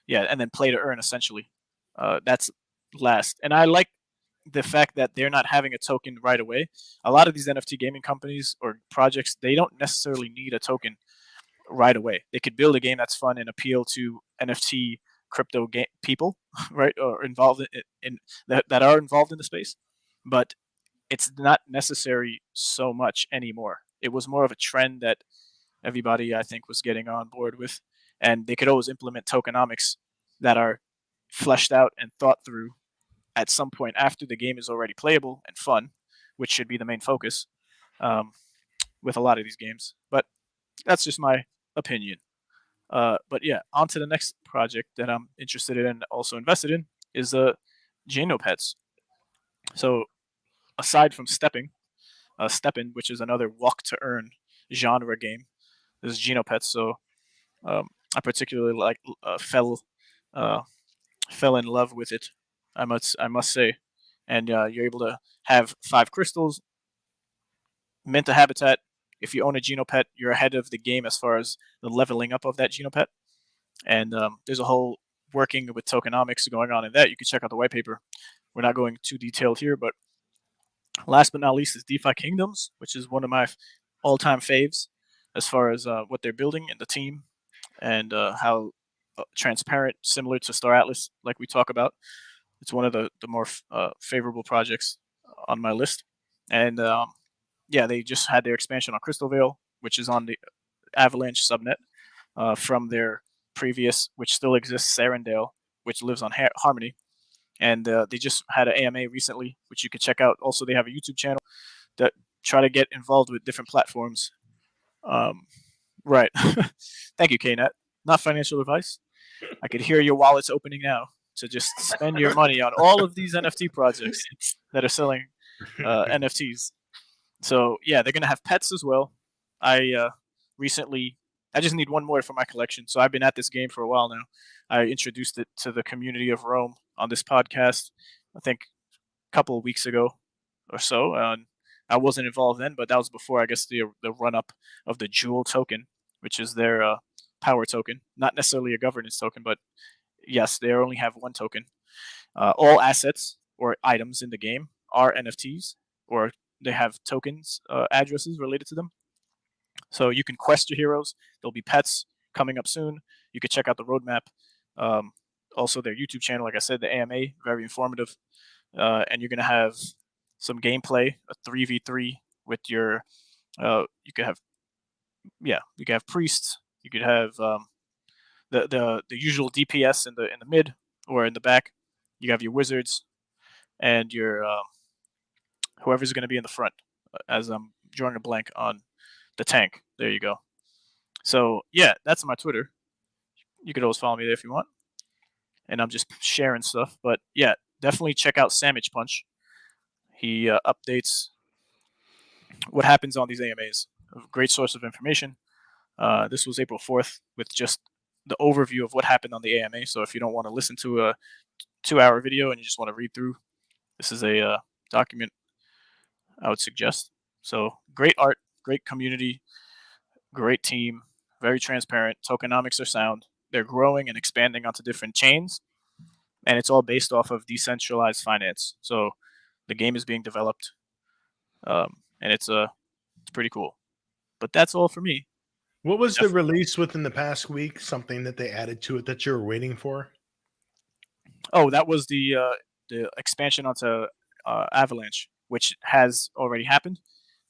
and then play to earn, essentially. That's last. And I like the fact that they're not having a token right away. A lot of these NFT gaming companies or projects, they don't necessarily need a token right away. They could build a game that's fun and appeal to NFT crypto people, right, or involved in that are involved in the space. But it's not necessary so much anymore. It was more of a trend that everybody, I think, was getting on board with, and they could always implement tokenomics that are fleshed out and thought through at some point after the game is already playable and fun, which should be the main focus with a lot of these games. But that's just my opinion. But yeah, on to the next project that I'm interested in and also invested in is Genopets. So aside from Steppin, which is another walk to earn genre game, this is Genopets. So I particularly fell in love with it. I must say, and you're able to have 5 crystals, mint a habitat. If you own a Genopet, you're ahead of the game as far as the leveling up of that Genopet. And there's a whole working with tokenomics going on in that. You can check out the white paper. We're not going too detailed here, but last but not least is DeFi Kingdoms, which is one of my all-time faves as far as what they're building and the team and how transparent, similar to Star Atlas, like we talk about. It's one of the more favorable projects on my list. And yeah, they just had their expansion on Crystal Vale, which is on the Avalanche subnet from their previous, which still exists, Sarandale, which lives on Harmony. And they just had an AMA recently, which you can check out. Also, they have a YouTube channel that try to get involved with different platforms. Right. Thank you, KNet. Not financial advice. I could hear your wallets opening now to just spend your money on all of these NFT projects that are selling NFTs. So yeah, they're gonna have pets as well. I just need one more for my collection. So I've been at this game for a while now. I introduced it to the community of Rome on this podcast, I think a couple of weeks ago or so. I wasn't involved then, but that was before, I guess, the run up of the Jewel token, which is their power token. Not necessarily a governance token, but yes, they only have one token. All assets or items in the game are NFTs, or they have tokens, addresses related to them. So you can quest your heroes. There'll be pets coming up soon. You can check out the roadmap. Also, their YouTube channel, like I said, the AMA, very informative. And you're going to have some gameplay, a 3v3 with your, you could have priests. You could have the usual DPS in the mid or in the back. You have your wizards and your whoever's going to be in the front. As I'm drawing a blank on the tank. There you go. So yeah, that's my Twitter. You could always follow me there if you want. And I'm just sharing stuff. But yeah, definitely check out Sandwich Punch. He updates what happens on these AMAs. A great source of information. This was April 4th with just the overview of what happened on the AMA. So if you don't want to listen to a 2-hour video and you just want to read through, this is a document I would suggest. So great art, great community, great team, very transparent. Tokenomics are sound. They're growing and expanding onto different chains, and it's all based off of decentralized finance. So the game is being developed, and it's pretty cool. But that's all for me. What was the release within the past week? Something that they added to it that you were waiting for? Oh, that was the expansion onto Avalanche, which has already happened.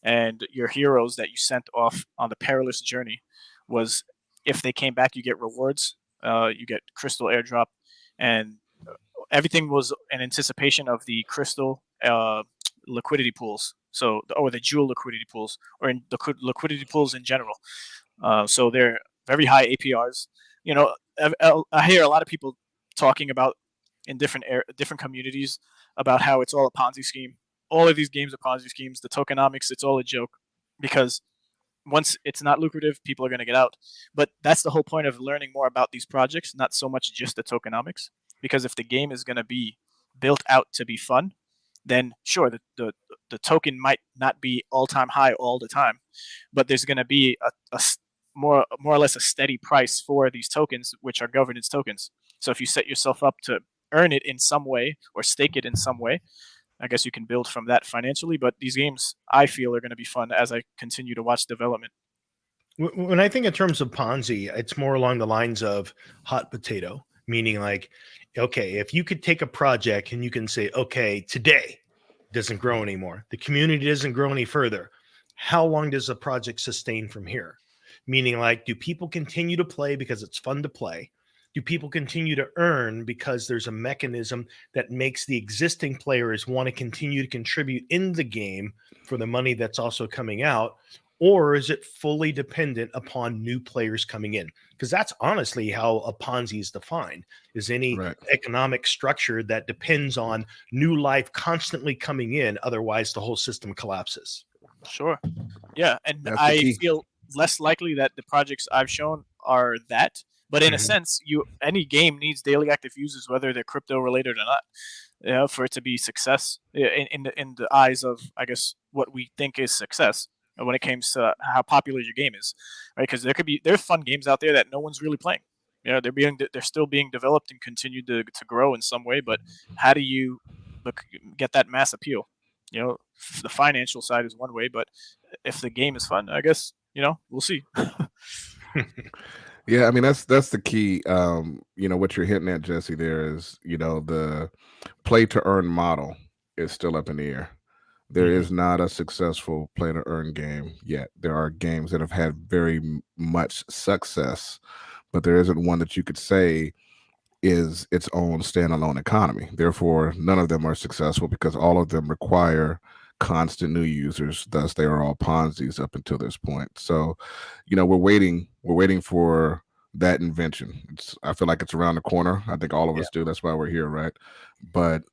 And your heroes that you sent off on the perilous journey was, if they came back, you get rewards. You get crystal airdrop, and everything was in anticipation of the crystal liquidity pools. So, or the jewel liquidity pools, or in the liquidity pools in general. So they're very high APRs. You know, I hear a lot of people talking about in different communities about how it's all a Ponzi scheme. All of these games are Ponzi schemes. The tokenomics, it's all a joke, because once it's not lucrative, people are going to get out. But that's the whole point of learning more about these projects, not so much just the tokenomics. Because if the game is going to be built out to be fun, then sure, the token might not be all-time high all the time, but there's going to be a more or less a steady price for these tokens, which are governance tokens. So if you set yourself up to earn it in some way or stake it in some way, I guess you can build from that financially. But these games, I feel, are going to be fun as I continue to watch development. When I think in terms of Ponzi, it's more along the lines of hot potato, meaning like, okay, if you could take a project and you can say, okay, today it doesn't grow anymore. The community doesn't grow any further. How long does a project sustain from here? Meaning like, do people continue to play because it's fun to play? do people continue to earn because there's a mechanism that makes the existing players want to continue to contribute in the game for the money that's also coming out? Or is it fully dependent upon new players coming in? Because that's honestly how a Ponzi is defined, is any economic structure that depends on new life constantly coming in. Otherwise, the whole system collapses. Sure. Yeah. And I feel less likely that the projects I've shown are that. But in a sense, any game needs daily active users, whether they're crypto related or not, for it to be success in the eyes of, I guess, what we think is success when it comes to how popular your game is, right? Because there's fun games out there that no one's really playing. They're still being developed and continue to grow in some way. But how do you get that mass appeal? The financial side is one way, but if the game is fun, I guess we'll see. Yeah, I mean that's the key. What you're hitting at, Jesse, there is the play to earn model is still up in the air. There is not a successful play to earn game yet. There are games that have had very much success, but there isn't one that you could say is its own standalone economy. Therefore, none of them are successful because all of them require constant new users. Thus, they are all Ponzi's up until this point. So, we're waiting for that invention. I feel like it's around the corner. I think all of us do. That's why we're here, right? But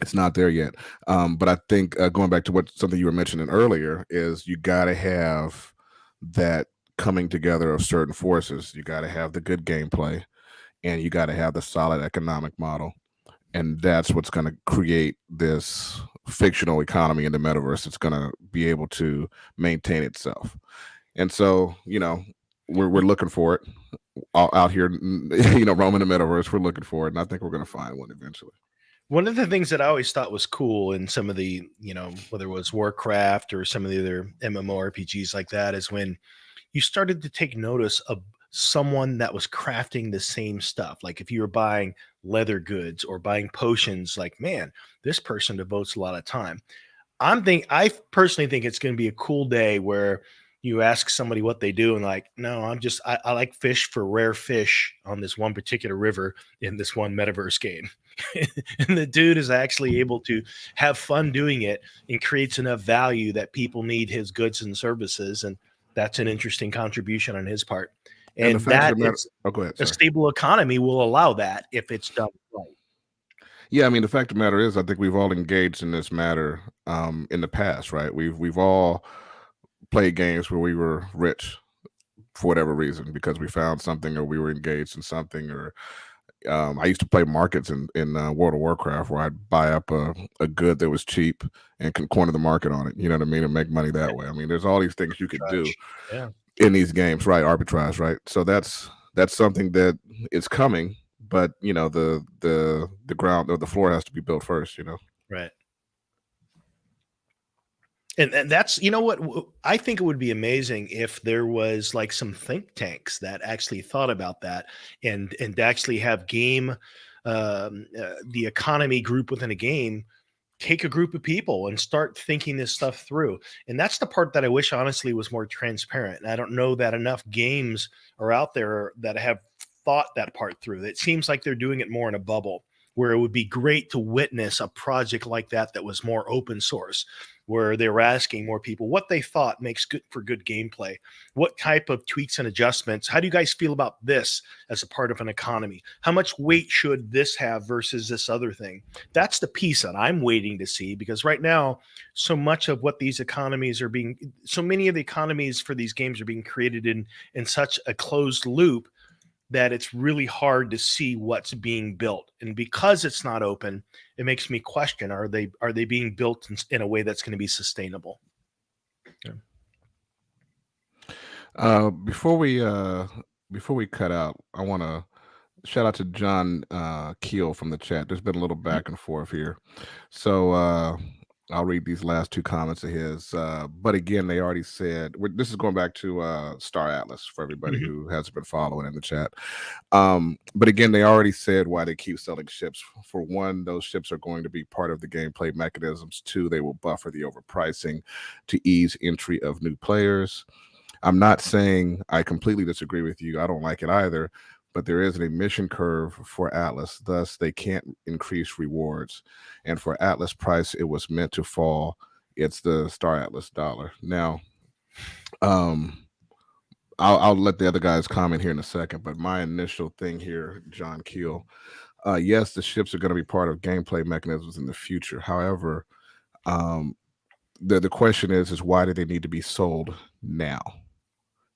it's not there yet. But I think going back to something you were mentioning earlier is you got to have that coming together of certain forces. You got to have the good gameplay, and you got to have the solid economic model. And that's what's going to create this fictional economy in the metaverse. It's going to be able to maintain itself. And so, we're looking for it out here, roaming the metaverse. We're looking for it. And I think we're going to find one eventually. One of the things that I always thought was cool in some of the, whether it was Warcraft or some of the other MMORPGs like that, is when you started to take notice of someone that was crafting the same stuff. Like if you were buying leather goods or buying potions, like, man, this person devotes a lot of time. I personally think it's going to be a cool day where you ask somebody what they do and like, no, I like fish for rare fish on this one particular river in this one metaverse game. And the dude is actually able to have fun doing it and creates enough value that people need his goods and services. And that's an interesting contribution on his part. And that go ahead, a stable economy will allow that if it's done right. Yeah, I mean, the fact of the matter is, I think we've all engaged in this matter in the past, right? We've all played games where we were rich for whatever reason because we found something or we were engaged in something. Or I used to play markets in World of Warcraft where I'd buy up a good that was cheap and can corner the market on it. You know what I mean? And make money that way. I mean, there's all these things you could do in these games, right? Arbitrage, right? So that's something that is coming. But the ground or the floor has to be built first, Right. And that's, what I think it would be amazing if there was like some think tanks that actually thought about that and actually have the economy group within a game take a group of people and start thinking this stuff through. And that's the part that I wish honestly was more transparent. And I don't know that enough games are out there that have thought that part through. It seems like they're doing it more in a bubble, where it would be great to witness a project like that was more open source, where they were asking more people what they thought makes good for good gameplay, what type of tweaks and adjustments. How do you guys feel about this as a part of an economy? How much weight should this have versus this other thing? That's the piece that I'm waiting to see, because right now, so much of what these economies so many of the economies for these games are being created in such a closed loop that it's really hard to see what's being built. And because it's not open, it makes me question, are they being built in a way that's going to be sustainable? Yeah. Before we cut out, I want to shout out to John Keel from the chat. There's been a little back and forth here. So I'll read these last two comments of his. But again, they already said, this is going back to Star Atlas for everybody who hasn't been following in the chat. But again, they already said why they keep selling ships. For one, those ships are going to be part of the gameplay mechanisms. Two, they will buffer the overpricing to ease entry of new players. I'm not saying I completely disagree with you. I don't like it either. but there is an emission curve for Atlas. Thus, they can't increase rewards. And for Atlas price, it was meant to fall. It's the Star Atlas dollar. Now, I'll let the other guys comment here in a second, but my initial thing here, John Keel, yes, the ships are going to be part of gameplay mechanisms in the future. However, the question is why do they need to be sold now?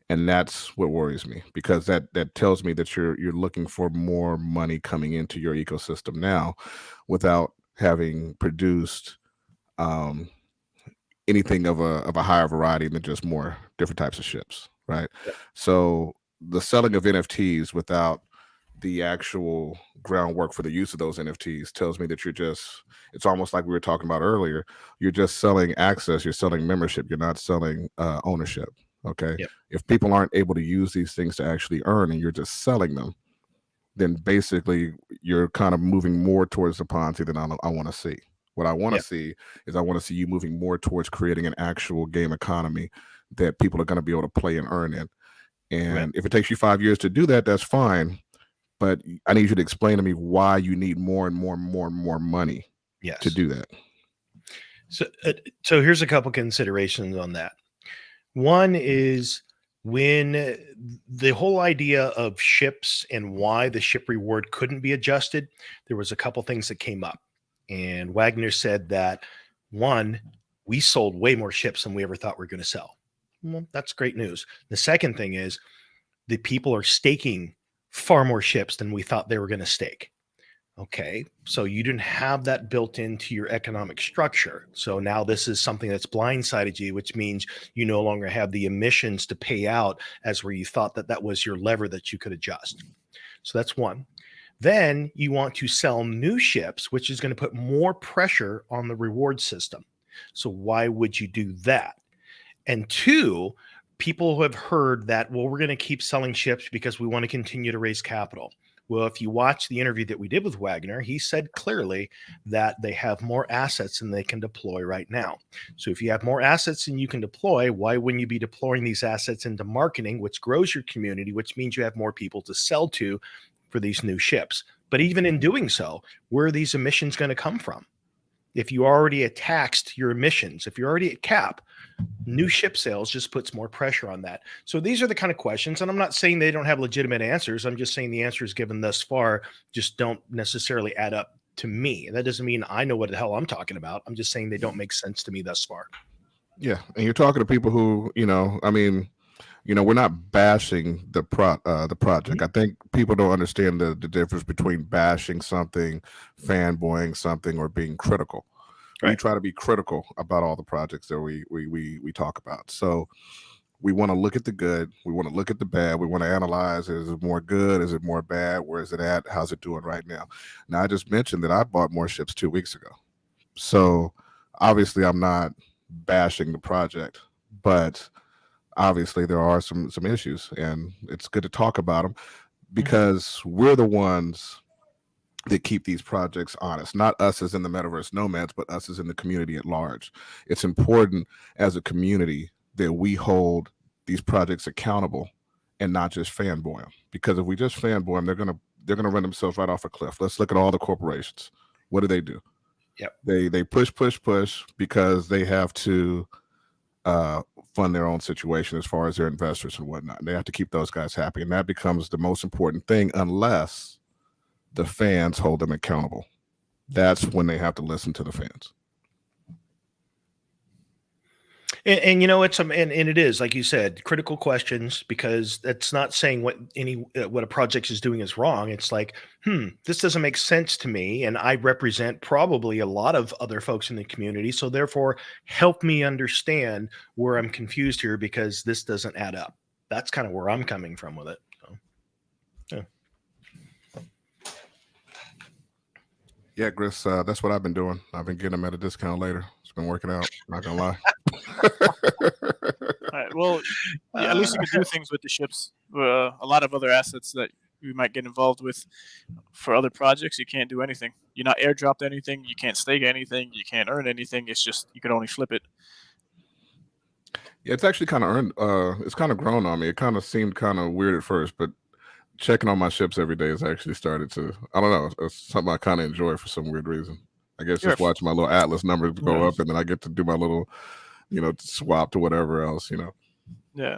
And that's what worries me, because that tells me that you're looking for more money coming into your ecosystem now without having produced anything of a higher variety than just more different types of ships, right? Yep. So the selling of NFTs without the actual groundwork for the use of those NFTs tells me that it's almost like we were talking about earlier. You're just selling access, you're selling membership, you're not selling ownership. Okay. Yep. If people aren't able to use these things to actually earn and you're just selling them, then basically you're kind of moving more towards the Ponzi than I want to see. What I want to see is I want to see you moving more towards creating an actual game economy that people are going to be able to play and earn in. And if it takes you 5 years to do that, that's fine. But I need you to explain to me why you need more and more and more and more money to do that. So here's a couple considerations on that. One is when the whole idea of ships and why the ship reward couldn't be adjusted, there was a couple things that came up. And Wagner said that, one, we sold way more ships than we ever thought we were going to sell. Well, that's great news. The second thing is the people are staking far more ships than we thought they were going to stake. Okay, so you didn't have that built into your economic structure. So now this is something that's blindsided you, which means you no longer have the emissions to pay out as where you thought that was your lever that you could adjust. So that's one. Then you want to sell new ships, which is going to put more pressure on the reward system. So why would you do that? And two, people have heard that, well, we're going to keep selling ships because we want to continue to raise capital. Well, if you watch the interview that we did with Wagner, he said clearly that they have more assets than they can deploy right now. So if you have more assets than you can deploy, why wouldn't you be deploying these assets into marketing, which grows your community, which means you have more people to sell to for these new ships? But even in doing so, where are these emissions going to come from? If you already taxed your emissions, if you're already at cap, new ship sales just puts more pressure on that. So these are the kind of questions, and I'm not saying they don't have legitimate answers. I'm just saying the answers given thus far just don't necessarily add up to me. That doesn't mean I know what the hell I'm talking about. I'm just saying they don't make sense to me thus far. Yeah, and you're talking to people who, we're not bashing the project. I think people don't understand the difference between bashing something, fanboying something, or being critical. Right. We try to be critical about all the projects that we talk about. So we want to look at the good, we want to look at the bad, we want to analyze, is it more good, is it more bad, where is it at, how's it doing right now? Now, I just mentioned that I bought more ships 2 weeks ago. So obviously I'm not bashing the project, but obviously there are some issues, and it's good to talk about them because we're the ones that keep these projects honest, not us as in the Metaverse Nomads, but us as in the community at large. It's important as a community that we hold these projects accountable and not just fanboy them, because if we just fanboy them, they're gonna run themselves right off a cliff. Let's look at all the corporations. What do? Yep. They push because they have to fund their own situation as far as their investors and whatnot. And they have to keep those guys happy, and that becomes the most important thing unless the fans hold them accountable. That's when they have to listen to the fans. And it is, like you said, critical questions, because that's not saying what a project is doing is wrong. It's like, this doesn't make sense to me, and I represent probably a lot of other folks in the community, so therefore help me understand where I'm confused here, because this doesn't add up. That's kind of where I'm coming from with it. So, yeah. Yeah, Chris, that's what I've been doing. I've been getting them at a discount later. It's been working out. Not gonna lie. All right. Well, at least you can do things with the ships. A lot of other assets that we might get involved with for other projects, you can't do anything. You're not airdropped anything. You can't stake anything. You can't earn anything. It's just you can only flip it. Yeah, it's actually kind of earned. It's kind of grown on me. It kind of seemed kind of weird at first, but checking on my ships every day has actually started to, I don't know, it's something I kind of enjoy for some weird reason. I guess just watch my little Atlas numbers go up, and then I get to do my little, swap to whatever else, Yeah.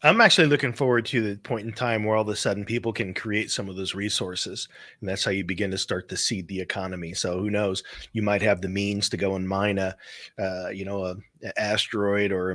I'm actually looking forward to the point in time where all of a sudden people can create some of those resources, and that's how you begin to start to seed the economy. So who knows? You might have the means to go and mine a asteroid or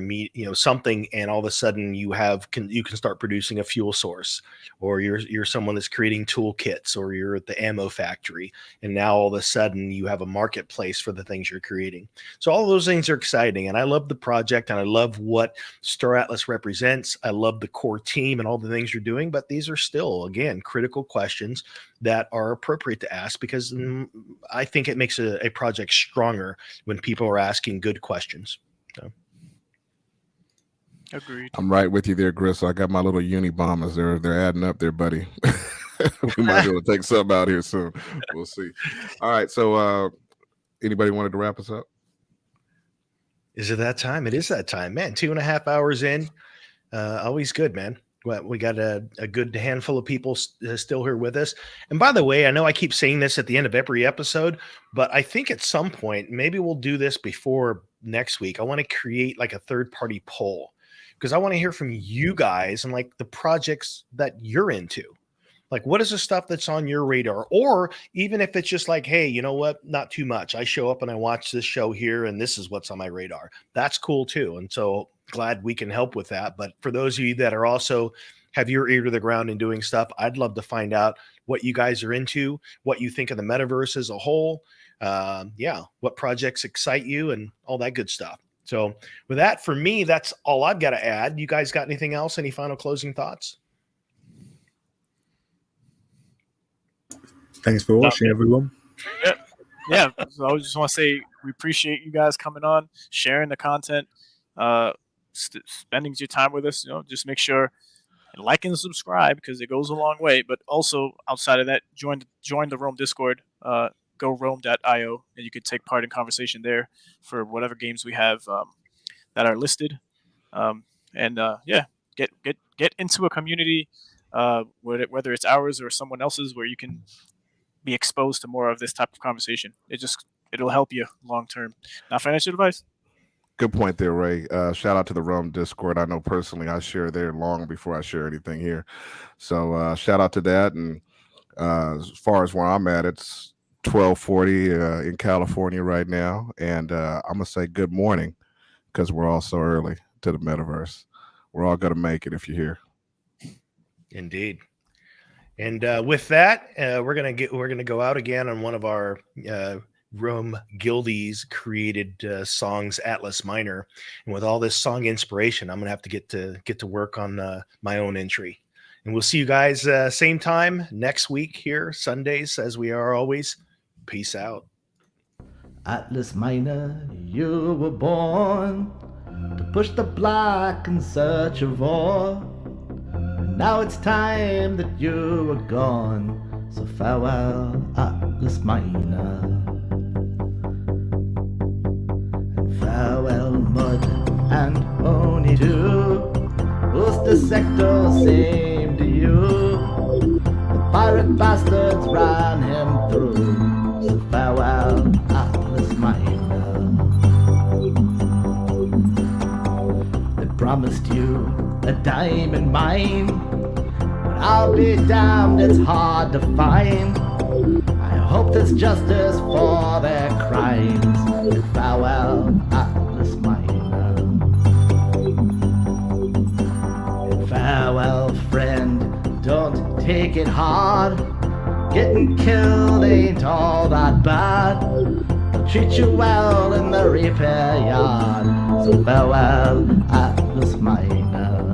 something, and all of a sudden you can start producing a fuel source, or you're someone that's creating toolkits, or you're at the ammo factory, and now all of a sudden you have a marketplace for the things you're creating. So all of those things are exciting, and I love the project, and I love what Star Atlas represents. I love the core team and all the things you're doing, but these are still, again, critical questions that are appropriate to ask, because I think it makes a project stronger when people are asking good questions. So. Agreed. I'm right with you there, Gris. I got my little uni bombers. They're adding up there, buddy. We might be able to take something out here soon. We'll see. All right. So anybody wanted to wrap us up? Is it that time? It is that time, man. 2.5 hours in. Always good, man. We got a good handful of people still here with us. And by the way, I know I keep saying this at the end of every episode, but I think at some point, maybe we'll do this before next week. I want to create like a third-party poll, because I want to hear from you guys and like the projects that you're into. Like, what is the stuff that's on your radar? Or even if it's just like, hey, you know what? Not too much. I show up and I watch this show here, and this is what's on my radar. That's cool too. And so glad we can help with that. But for those of you that are also have your ear to the ground and doing stuff, I'd love to find out what you guys are into, what you think of the metaverse as a whole. What projects excite you and all that good stuff. So with that, for me, that's all I've got to add. You guys got anything else? Any final closing thoughts? Thanks for watching, everyone. Yeah. So I just want to say we appreciate you guys coming on, sharing the content, spending your time with us. Just make sure and like and subscribe, because it goes a long way. But also outside of that, join the Rome Discord. Go Rome.io, and you can take part in conversation there for whatever games we have that are listed. Get into a community, whether it's ours or someone else's, where you can be exposed to more of this type of conversation. It'll help you long term. Not financial advice. Good point there, Ray. Shout out to the Rome Discord. I know personally I share there long before I share anything here. So shout out to that. And as far as where I'm at, it's 12:40 in California right now. And I'm going to say good morning, because we're all so early to the metaverse. We're all going to make it if you're here. Indeed. And with that, we're gonna go out again on one of our Rome Guildies created songs, Atlas Minor. And with all this song inspiration, I'm gonna have to get to work on my own entry. And we'll see you guys same time next week here, Sundays, as we are always. Peace out. Atlas Minor, you were born to push the block in search of ore. Now it's time that you are gone, so farewell, Atlas Minor. And farewell, Mud and ONI too. Who's the sector same to you? The pirate bastards ran him through, so farewell, Atlas Minor. They promised you a diamond mine, but I'll be damned, it's hard to find. I hope there's justice for their crimes, and farewell, Atlas Minor. And farewell, friend, don't take it hard. Getting killed ain't all that bad. They'll treat you well in the repair yard, so farewell, Atlas Minor.